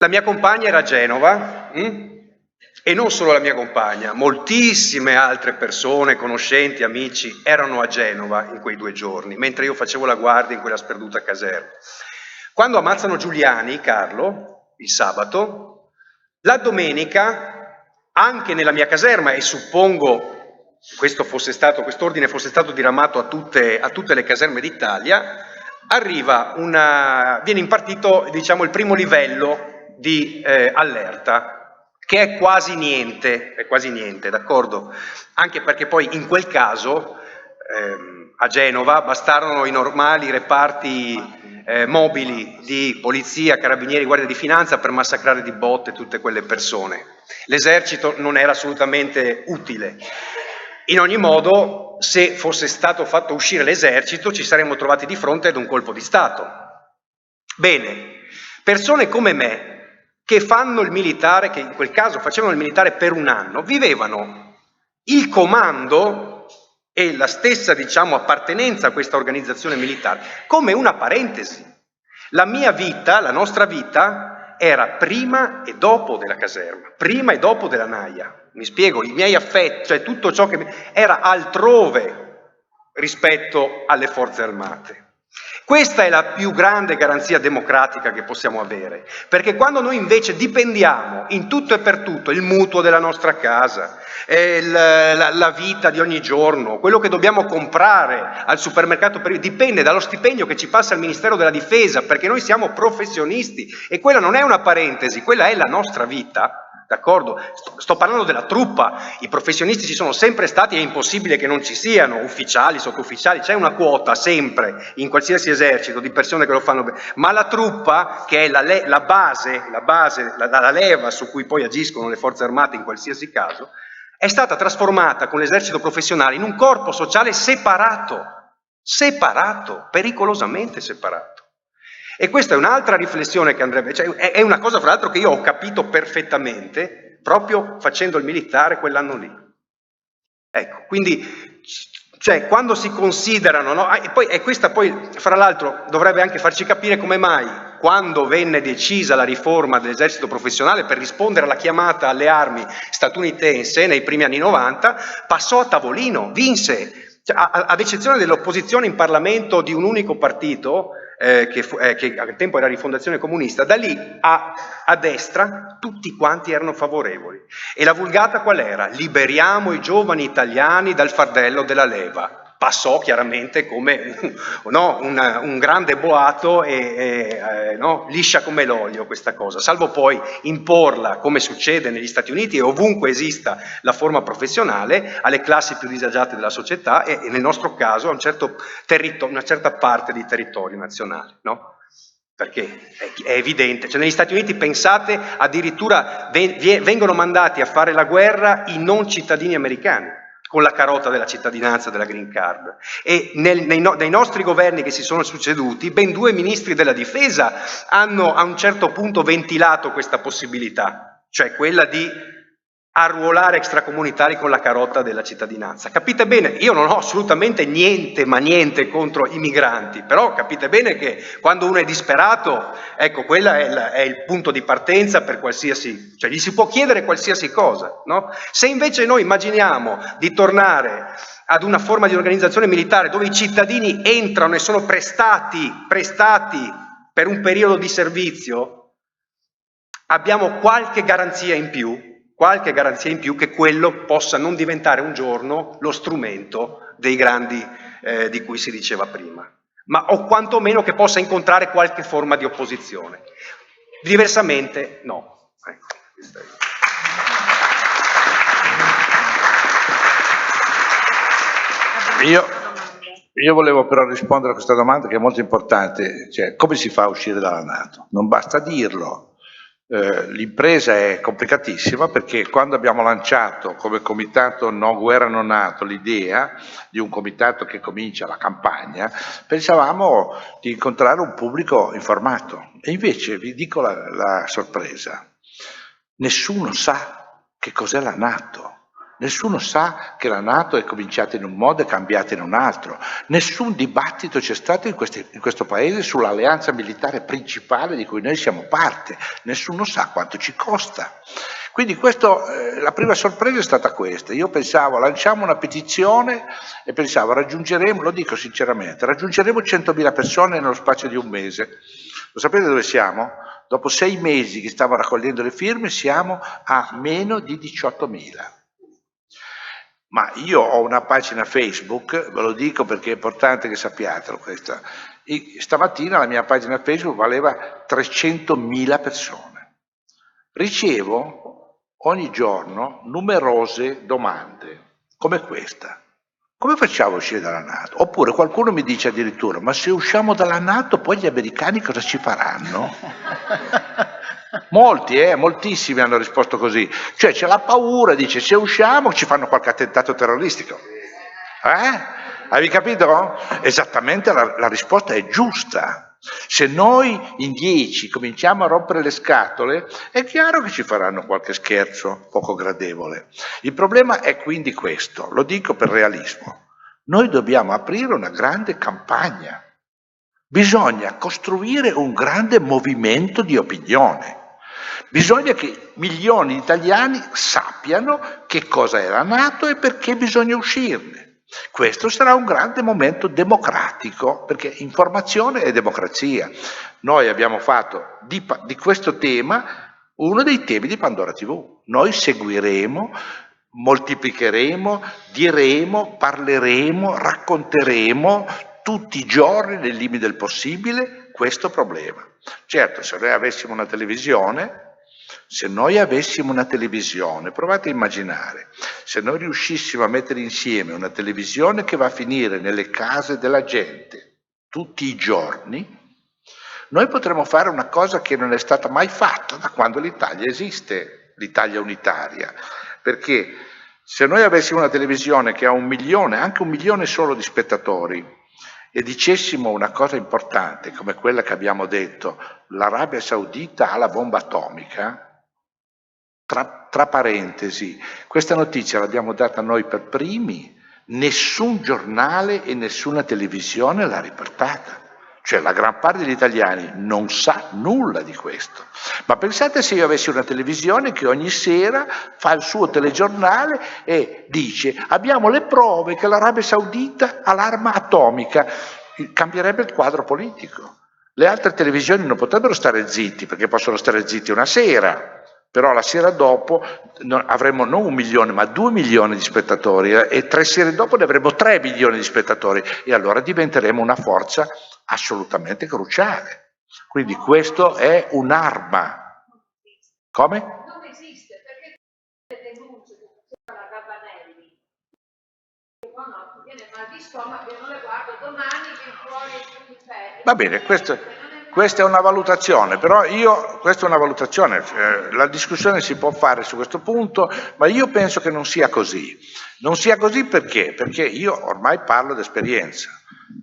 La mia compagna era a Genova, e non solo la mia compagna, moltissime altre persone, conoscenti, amici, erano a Genova in quei 2 giorni, mentre io facevo la guardia in quella sperduta caserma. Quando ammazzano Giuliani, Carlo, il sabato, la domenica, anche nella mia caserma, e suppongo quest'ordine fosse stato diramato a tutte le caserme d'Italia, viene impartito, diciamo, il primo livello di allerta, che è quasi niente, d'accordo? Anche perché poi in quel caso a Genova bastarono i normali reparti mobili di polizia, carabinieri, guardia di finanza per massacrare di botte tutte quelle persone. L'esercito non era assolutamente utile. In ogni modo, se fosse stato fatto uscire l'esercito, ci saremmo trovati di fronte ad un colpo di Stato. Bene, persone come me, che fanno il militare, che in quel caso facevano il militare per un anno, vivevano il comando e la stessa, diciamo, appartenenza a questa organizzazione militare come una parentesi. La mia vita, la nostra vita, era prima e dopo della caserma, prima e dopo della naia. Mi spiego, i miei affetti, cioè tutto ciò che era altrove rispetto alle forze armate. Questa è la più grande garanzia democratica che possiamo avere, perché quando noi invece dipendiamo in tutto e per tutto, il mutuo della nostra casa, la vita di ogni giorno, quello che dobbiamo comprare al supermercato, dipende dallo stipendio che ci passa il Ministero della Difesa, perché noi siamo professionisti e quella non è una parentesi, quella è la nostra vita. D'accordo? Sto parlando della truppa, i professionisti ci sono sempre stati, è impossibile che non ci siano, ufficiali, sottufficiali, c'è una quota sempre in qualsiasi esercito di persone che lo fanno bene, ma la truppa, che è la base, la leva su cui poi agiscono le forze armate in qualsiasi caso, è stata trasformata con l'esercito professionale in un corpo sociale separato, pericolosamente separato. E questa è un'altra riflessione che andrebbe, cioè è una cosa fra l'altro che io ho capito perfettamente proprio facendo il militare quell'anno lì. Ecco, quindi cioè, quando si considerano, no? E questa poi fra l'altro dovrebbe anche farci capire come mai quando venne decisa la riforma dell'esercito professionale per rispondere alla chiamata alle armi statunitense nei primi anni 90, passò a tavolino, vinse, cioè, ad eccezione dell'opposizione in Parlamento di un unico partito, che al tempo era Rifondazione Comunista, da lì a destra tutti quanti erano favorevoli. E la vulgata qual era? Liberiamo i giovani italiani dal fardello della leva. Passò chiaramente come un grande boato liscia come l'olio questa cosa, salvo poi imporla, come succede negli Stati Uniti e ovunque esista la forma professionale, alle classi più disagiate della società e nel nostro caso a una certa parte di territorio nazionale, no? Perché è evidente, cioè negli Stati Uniti pensate addirittura vengono mandati a fare la guerra i non cittadini americani, con la carota della cittadinanza, della green card. E nei nostri governi che si sono succeduti, ben 2 ministri della difesa hanno a un certo punto ventilato questa possibilità, cioè quella di arruolare extracomunitari con la carota della cittadinanza. Capite bene, io non ho assolutamente niente, ma niente contro i migranti, però capite bene che quando uno è disperato, ecco, quella è il punto di partenza per qualsiasi, cioè gli si può chiedere qualsiasi cosa, no? Se invece noi immaginiamo di tornare ad una forma di organizzazione militare dove i cittadini entrano e sono prestati per un periodo di servizio, abbiamo qualche garanzia in più che quello possa non diventare un giorno lo strumento dei grandi di cui si diceva prima, o quantomeno che possa incontrare qualche forma di opposizione. Diversamente no. Ecco, questa è... Io volevo però rispondere a questa domanda che è molto importante, cioè come si fa a uscire dalla NATO? Non basta dirlo. L'impresa è complicatissima perché quando abbiamo lanciato come comitato No Guerra Non NATO l'idea di un comitato che comincia la campagna, pensavamo di incontrare un pubblico informato e invece vi dico la sorpresa, nessuno sa che cos'è la NATO. Nessuno sa che la NATO è cominciata in un modo e cambiata in un altro. Nessun dibattito c'è stato in questo paese sull'alleanza militare principale di cui noi siamo parte. Nessuno sa quanto ci costa. Quindi la prima sorpresa è stata questa. Io pensavo, lanciamo una petizione e pensavo, raggiungeremo, lo dico sinceramente, raggiungeremo 100.000 persone nello spazio di un mese. Lo sapete dove siamo? Dopo 6 mesi che stavo raccogliendo le firme siamo a meno di 18.000. Ma io ho una pagina Facebook, ve lo dico perché è importante che sappiatelo questa. Stamattina la mia pagina Facebook valeva 300.000 persone. Ricevo ogni giorno numerose domande, come questa. Come facciamo a uscire dalla NATO? Oppure qualcuno mi dice addirittura, ma se usciamo dalla NATO poi gli americani cosa ci faranno? Moltissimi hanno risposto così, cioè c'è la paura, dice se usciamo ci fanno qualche attentato terroristico. Avevi capito? Esattamente la risposta è giusta. Se noi in 10 cominciamo a rompere le scatole, è chiaro che ci faranno qualche scherzo poco gradevole. Il problema è quindi questo, lo dico per realismo. Noi dobbiamo aprire una grande campagna. Bisogna costruire un grande movimento di opinione. Bisogna che milioni di italiani sappiano che cosa è la NATO e perché bisogna uscirne. Questo sarà un grande momento democratico, perché informazione è democrazia. Noi abbiamo fatto di questo tema uno dei temi di Pandora TV. Noi seguiremo, moltiplicheremo, diremo, parleremo, racconteremo tutti i giorni, nel limite del possibile, questo problema. Certo, se noi avessimo una televisione, provate a immaginare, se noi riuscissimo a mettere insieme una televisione che va a finire nelle case della gente tutti i giorni, noi potremmo fare una cosa che non è stata mai fatta da quando l'Italia esiste, l'Italia unitaria, perché se noi avessimo una televisione che ha 1 milione, anche 1 milione solo di spettatori, e dicessimo una cosa importante come quella che abbiamo detto, l'Arabia Saudita ha la bomba atomica, tra parentesi, questa notizia l'abbiamo data noi per primi, nessun giornale e nessuna televisione l'ha riportata. Cioè la gran parte degli italiani non sa nulla di questo. Ma pensate se io avessi una televisione che ogni sera fa il suo telegiornale e dice abbiamo le prove che l'Arabia Saudita ha l'arma atomica, cambierebbe il quadro politico. Le altre televisioni non potrebbero stare zitti, perché possono stare zitti una sera, però la sera dopo avremo non 1 milione ma 2 milioni di spettatori e 3 sere dopo ne avremo 3 milioni di spettatori e allora diventeremo una forza assolutamente cruciale. Quindi questo è un'arma. Come? Non esiste, perché le denunce che faceva la Gabanelli, che quando viene mal di stomaco, io non le guardo domani, che fuori sul ferro. Va bene, questa è una valutazione, però questa è una valutazione, la discussione si può fare su questo punto, ma io penso che non sia così. Non sia così perché? Perché io ormai parlo d'esperienza.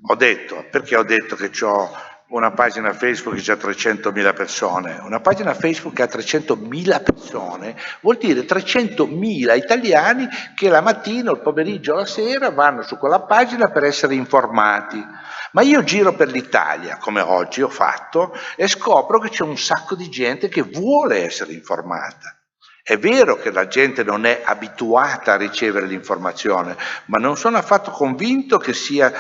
Perché ho detto che ho una pagina Facebook che ha 300.000 persone? Una pagina Facebook che ha 300.000 persone vuol dire 300.000 italiani che la mattina, il pomeriggio o la sera vanno su quella pagina per essere informati. Ma io giro per l'Italia, come oggi ho fatto, e scopro che c'è un sacco di gente che vuole essere informata. È vero che la gente non è abituata a ricevere l'informazione, ma non sono affatto convinto che sia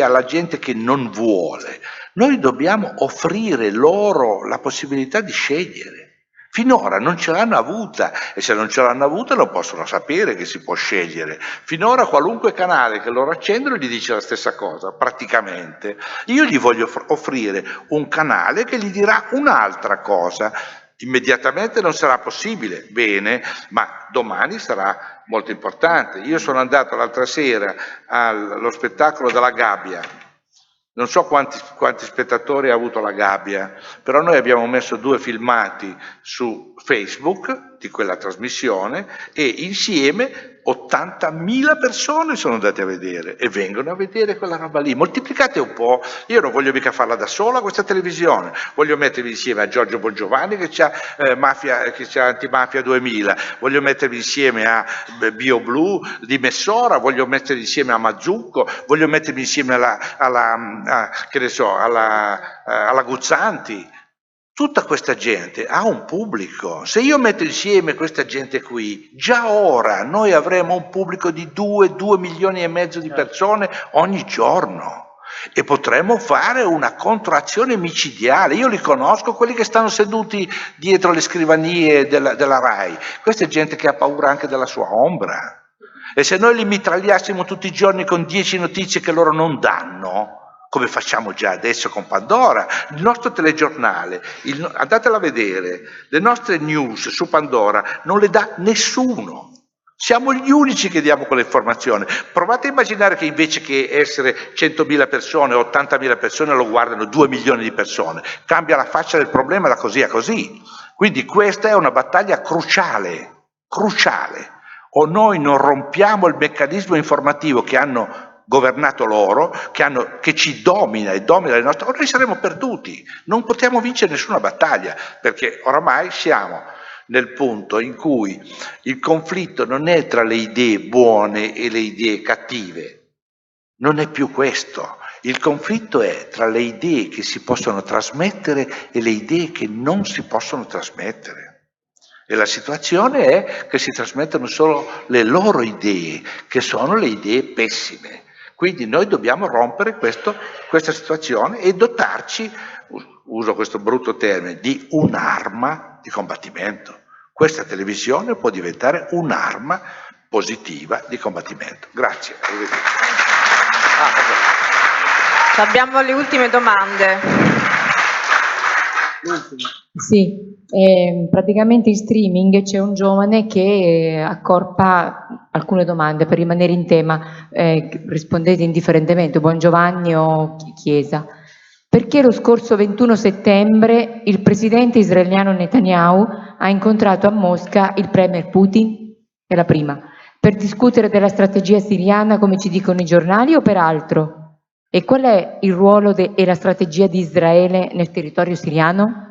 la gente che non vuole. Noi dobbiamo offrire loro la possibilità di scegliere. Finora non ce l'hanno avuta e se non ce l'hanno avuta non possono sapere che si può scegliere. Finora qualunque canale che loro accendono gli dice la stessa cosa, praticamente. Io gli voglio offrire un canale che gli dirà un'altra cosa. Immediatamente non sarà possibile, bene, ma domani sarà molto importante. Io sono andato l'altra sera allo spettacolo della Gabbia, non so quanti spettatori ha avuto la Gabbia, però noi abbiamo messo 2 filmati su Facebook di quella trasmissione e insieme 80.000 persone sono andate a vedere e vengono a vedere quella roba lì. Moltiplicate un po', io non voglio mica farla da sola questa televisione, voglio mettermi insieme a Giorgio Bongiovanni che c'ha Antimafia 2000, voglio mettermi insieme a BioBlu di Messora, voglio mettermi insieme a Mazzucco, voglio mettermi insieme alla Guzzanti. Tutta questa gente ha un pubblico. Se io metto insieme questa gente qui, già ora noi avremo un pubblico di 2 milioni e mezzo di persone ogni giorno e potremmo fare una controazione micidiale. Io li conosco, quelli che stanno seduti dietro le scrivanie della RAI. Questa è gente che ha paura anche della sua ombra. E se noi li mitragliassimo tutti i giorni con 10 notizie che loro non danno, come facciamo già adesso con Pandora, il nostro telegiornale, andatela a vedere, le nostre news su Pandora non le dà nessuno. Siamo gli unici che diamo quelle informazioni. Provate a immaginare che invece che essere 100.000 persone o 80.000 persone lo guardano 2 milioni di persone. Cambia la faccia del problema da così a così. Quindi questa è una battaglia cruciale, cruciale. O noi non rompiamo il meccanismo informativo che hanno governato loro, che ci domina e domina le nostre, o noi saremo perduti, non potremo vincere nessuna battaglia, perché oramai siamo nel punto in cui il conflitto non è tra le idee buone e le idee cattive, non è più questo, il conflitto è tra le idee che si possono trasmettere e le idee che non si possono trasmettere. E la situazione è che si trasmettono solo le loro idee, che sono le idee pessime. Quindi noi dobbiamo rompere questa situazione e dotarci, uso questo brutto termine, di un'arma di combattimento. Questa televisione può diventare un'arma positiva di combattimento. Grazie. Abbiamo le ultime domande. Sì, praticamente in streaming c'è un giovane che accorpa alcune domande per rimanere in tema, rispondete indifferentemente, Buon Giovanni o Chiesa. Perché lo scorso 21 settembre il presidente israeliano Netanyahu ha incontrato a Mosca il premier Putin? È la prima. Per discutere della strategia siriana, come ci dicono i giornali, o per altro? E qual è il ruolo e la strategia di Israele nel territorio siriano?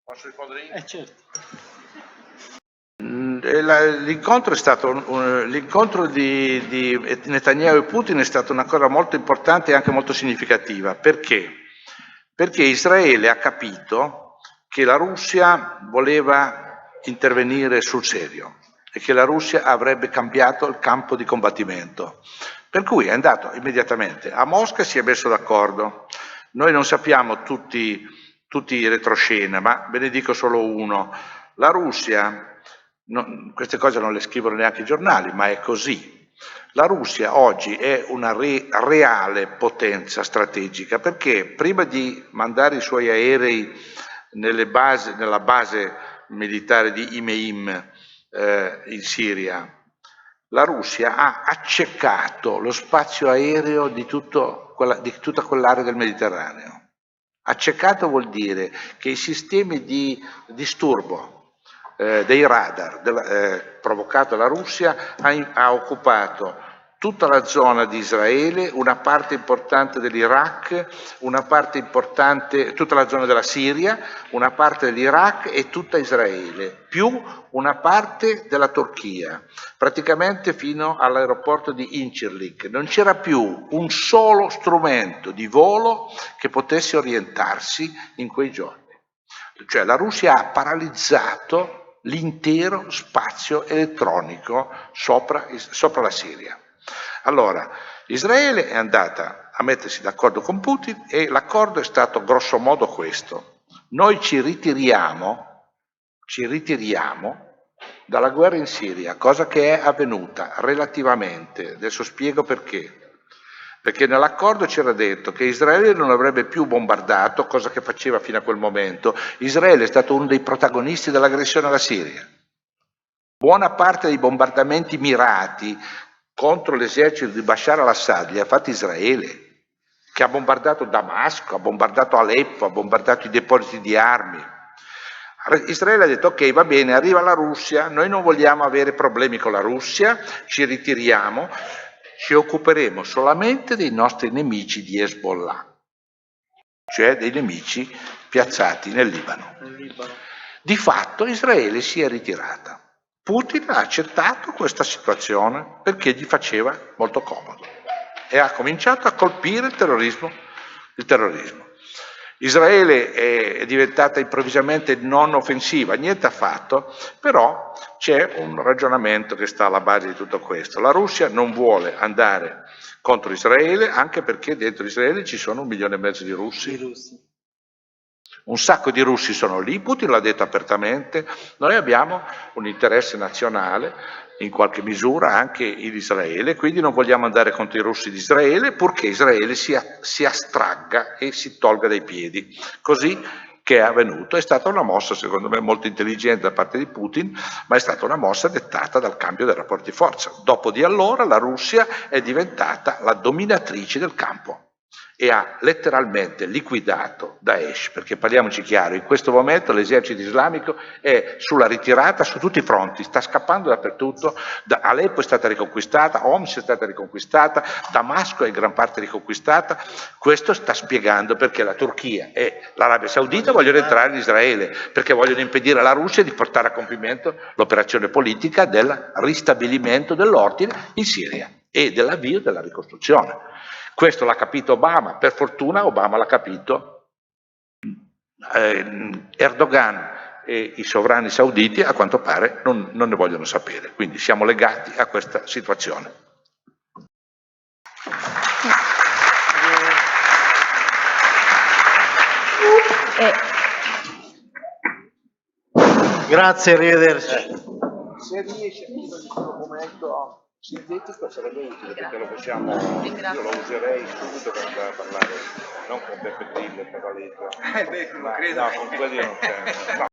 Posso rispondere io? Certo. L'incontro è stato l'incontro di Netanyahu e Putin è stata una cosa molto importante e anche molto significativa. Perché? Perché Israele ha capito che la Russia voleva intervenire sul serio e che la Russia avrebbe cambiato il campo di combattimento. Per cui è andato immediatamente a Mosca e si è messo d'accordo. Noi non sappiamo tutti i retroscena, ma ve ne dico solo uno. La Russia, queste cose non le scrivono neanche i giornali, ma è così. La Russia oggi è una reale potenza strategica, perché prima di mandare i suoi aerei nella base militare di Imeim in Siria, la Russia ha accecato lo spazio aereo di tutta quell'area del Mediterraneo. Accecato vuol dire che i sistemi di disturbo dei radar provocato dalla Russia ha occupato tutta la zona di Israele, una parte importante dell'Iraq, una parte importante, tutta la zona della Siria, una parte dell'Iraq e tutta Israele, più una parte della Turchia, praticamente fino all'aeroporto di Incirlik. Non c'era più un solo strumento di volo che potesse orientarsi in quei giorni. Cioè la Russia ha paralizzato l'intero spazio elettronico sopra la Siria. Allora, Israele è andata a mettersi d'accordo con Putin e l'accordo è stato grosso modo questo. Noi ci ritiriamo dalla guerra in Siria, cosa che è avvenuta relativamente. Adesso spiego perché. Perché nell'accordo c'era detto che Israele non avrebbe più bombardato, cosa che faceva fino a quel momento. Israele è stato uno dei protagonisti dell'aggressione alla Siria. Buona parte dei bombardamenti mirati contro l'esercito di Bashar al-Assad li ha fatti Israele, che ha bombardato Damasco, ha bombardato Aleppo, ha bombardato i depositi di armi. Israele ha detto ok, va bene, arriva la Russia, noi non vogliamo avere problemi con la Russia, ci ritiriamo, ci occuperemo solamente dei nostri nemici di Hezbollah, cioè dei nemici piazzati nel Libano. Di fatto Israele si è ritirata. Putin ha accettato questa situazione perché gli faceva molto comodo e ha cominciato a colpire il terrorismo. Israele è diventata improvvisamente non offensiva, niente affatto, però c'è un ragionamento che sta alla base di tutto questo. La Russia non vuole andare contro Israele, anche perché dentro Israele ci sono 1,5 milioni di russi. Un sacco di russi sono lì, Putin l'ha detto apertamente, noi abbiamo un interesse nazionale, in qualche misura anche in Israele, quindi non vogliamo andare contro i russi di Israele, purché Israele si astragga e si tolga dai piedi. Così che è avvenuto. È stata una mossa, secondo me, molto intelligente da parte di Putin, ma è stata una mossa dettata dal cambio dei rapporti di forza. Dopo di allora la Russia è diventata la dominatrice del campo e ha letteralmente liquidato Daesh, perché parliamoci chiaro, in questo momento l'esercito islamico è sulla ritirata su tutti i fronti, sta scappando dappertutto, Aleppo è stata riconquistata, Homs è stata riconquistata, Damasco è in gran parte riconquistata. Questo sta spiegando perché la Turchia e l'Arabia Saudita vogliono entrare in Israele, perché vogliono impedire alla Russia di portare a compimento l'operazione politica del ristabilimento dell'ordine in Siria e dell'avvio della ricostruzione. Questo l'ha capito Obama, per fortuna Obama l'ha capito Erdogan e i sovrani sauditi a quanto pare non ne vogliono sapere, quindi siamo legati a questa situazione. Grazie, arrivederci. Se riesce a chiudere il documento sintetico sarebbe utile, perché lo possiamo, io lo userei subito per andare a parlare, non con Beppe Grillo per la legge, ma no, con quelli non c'è.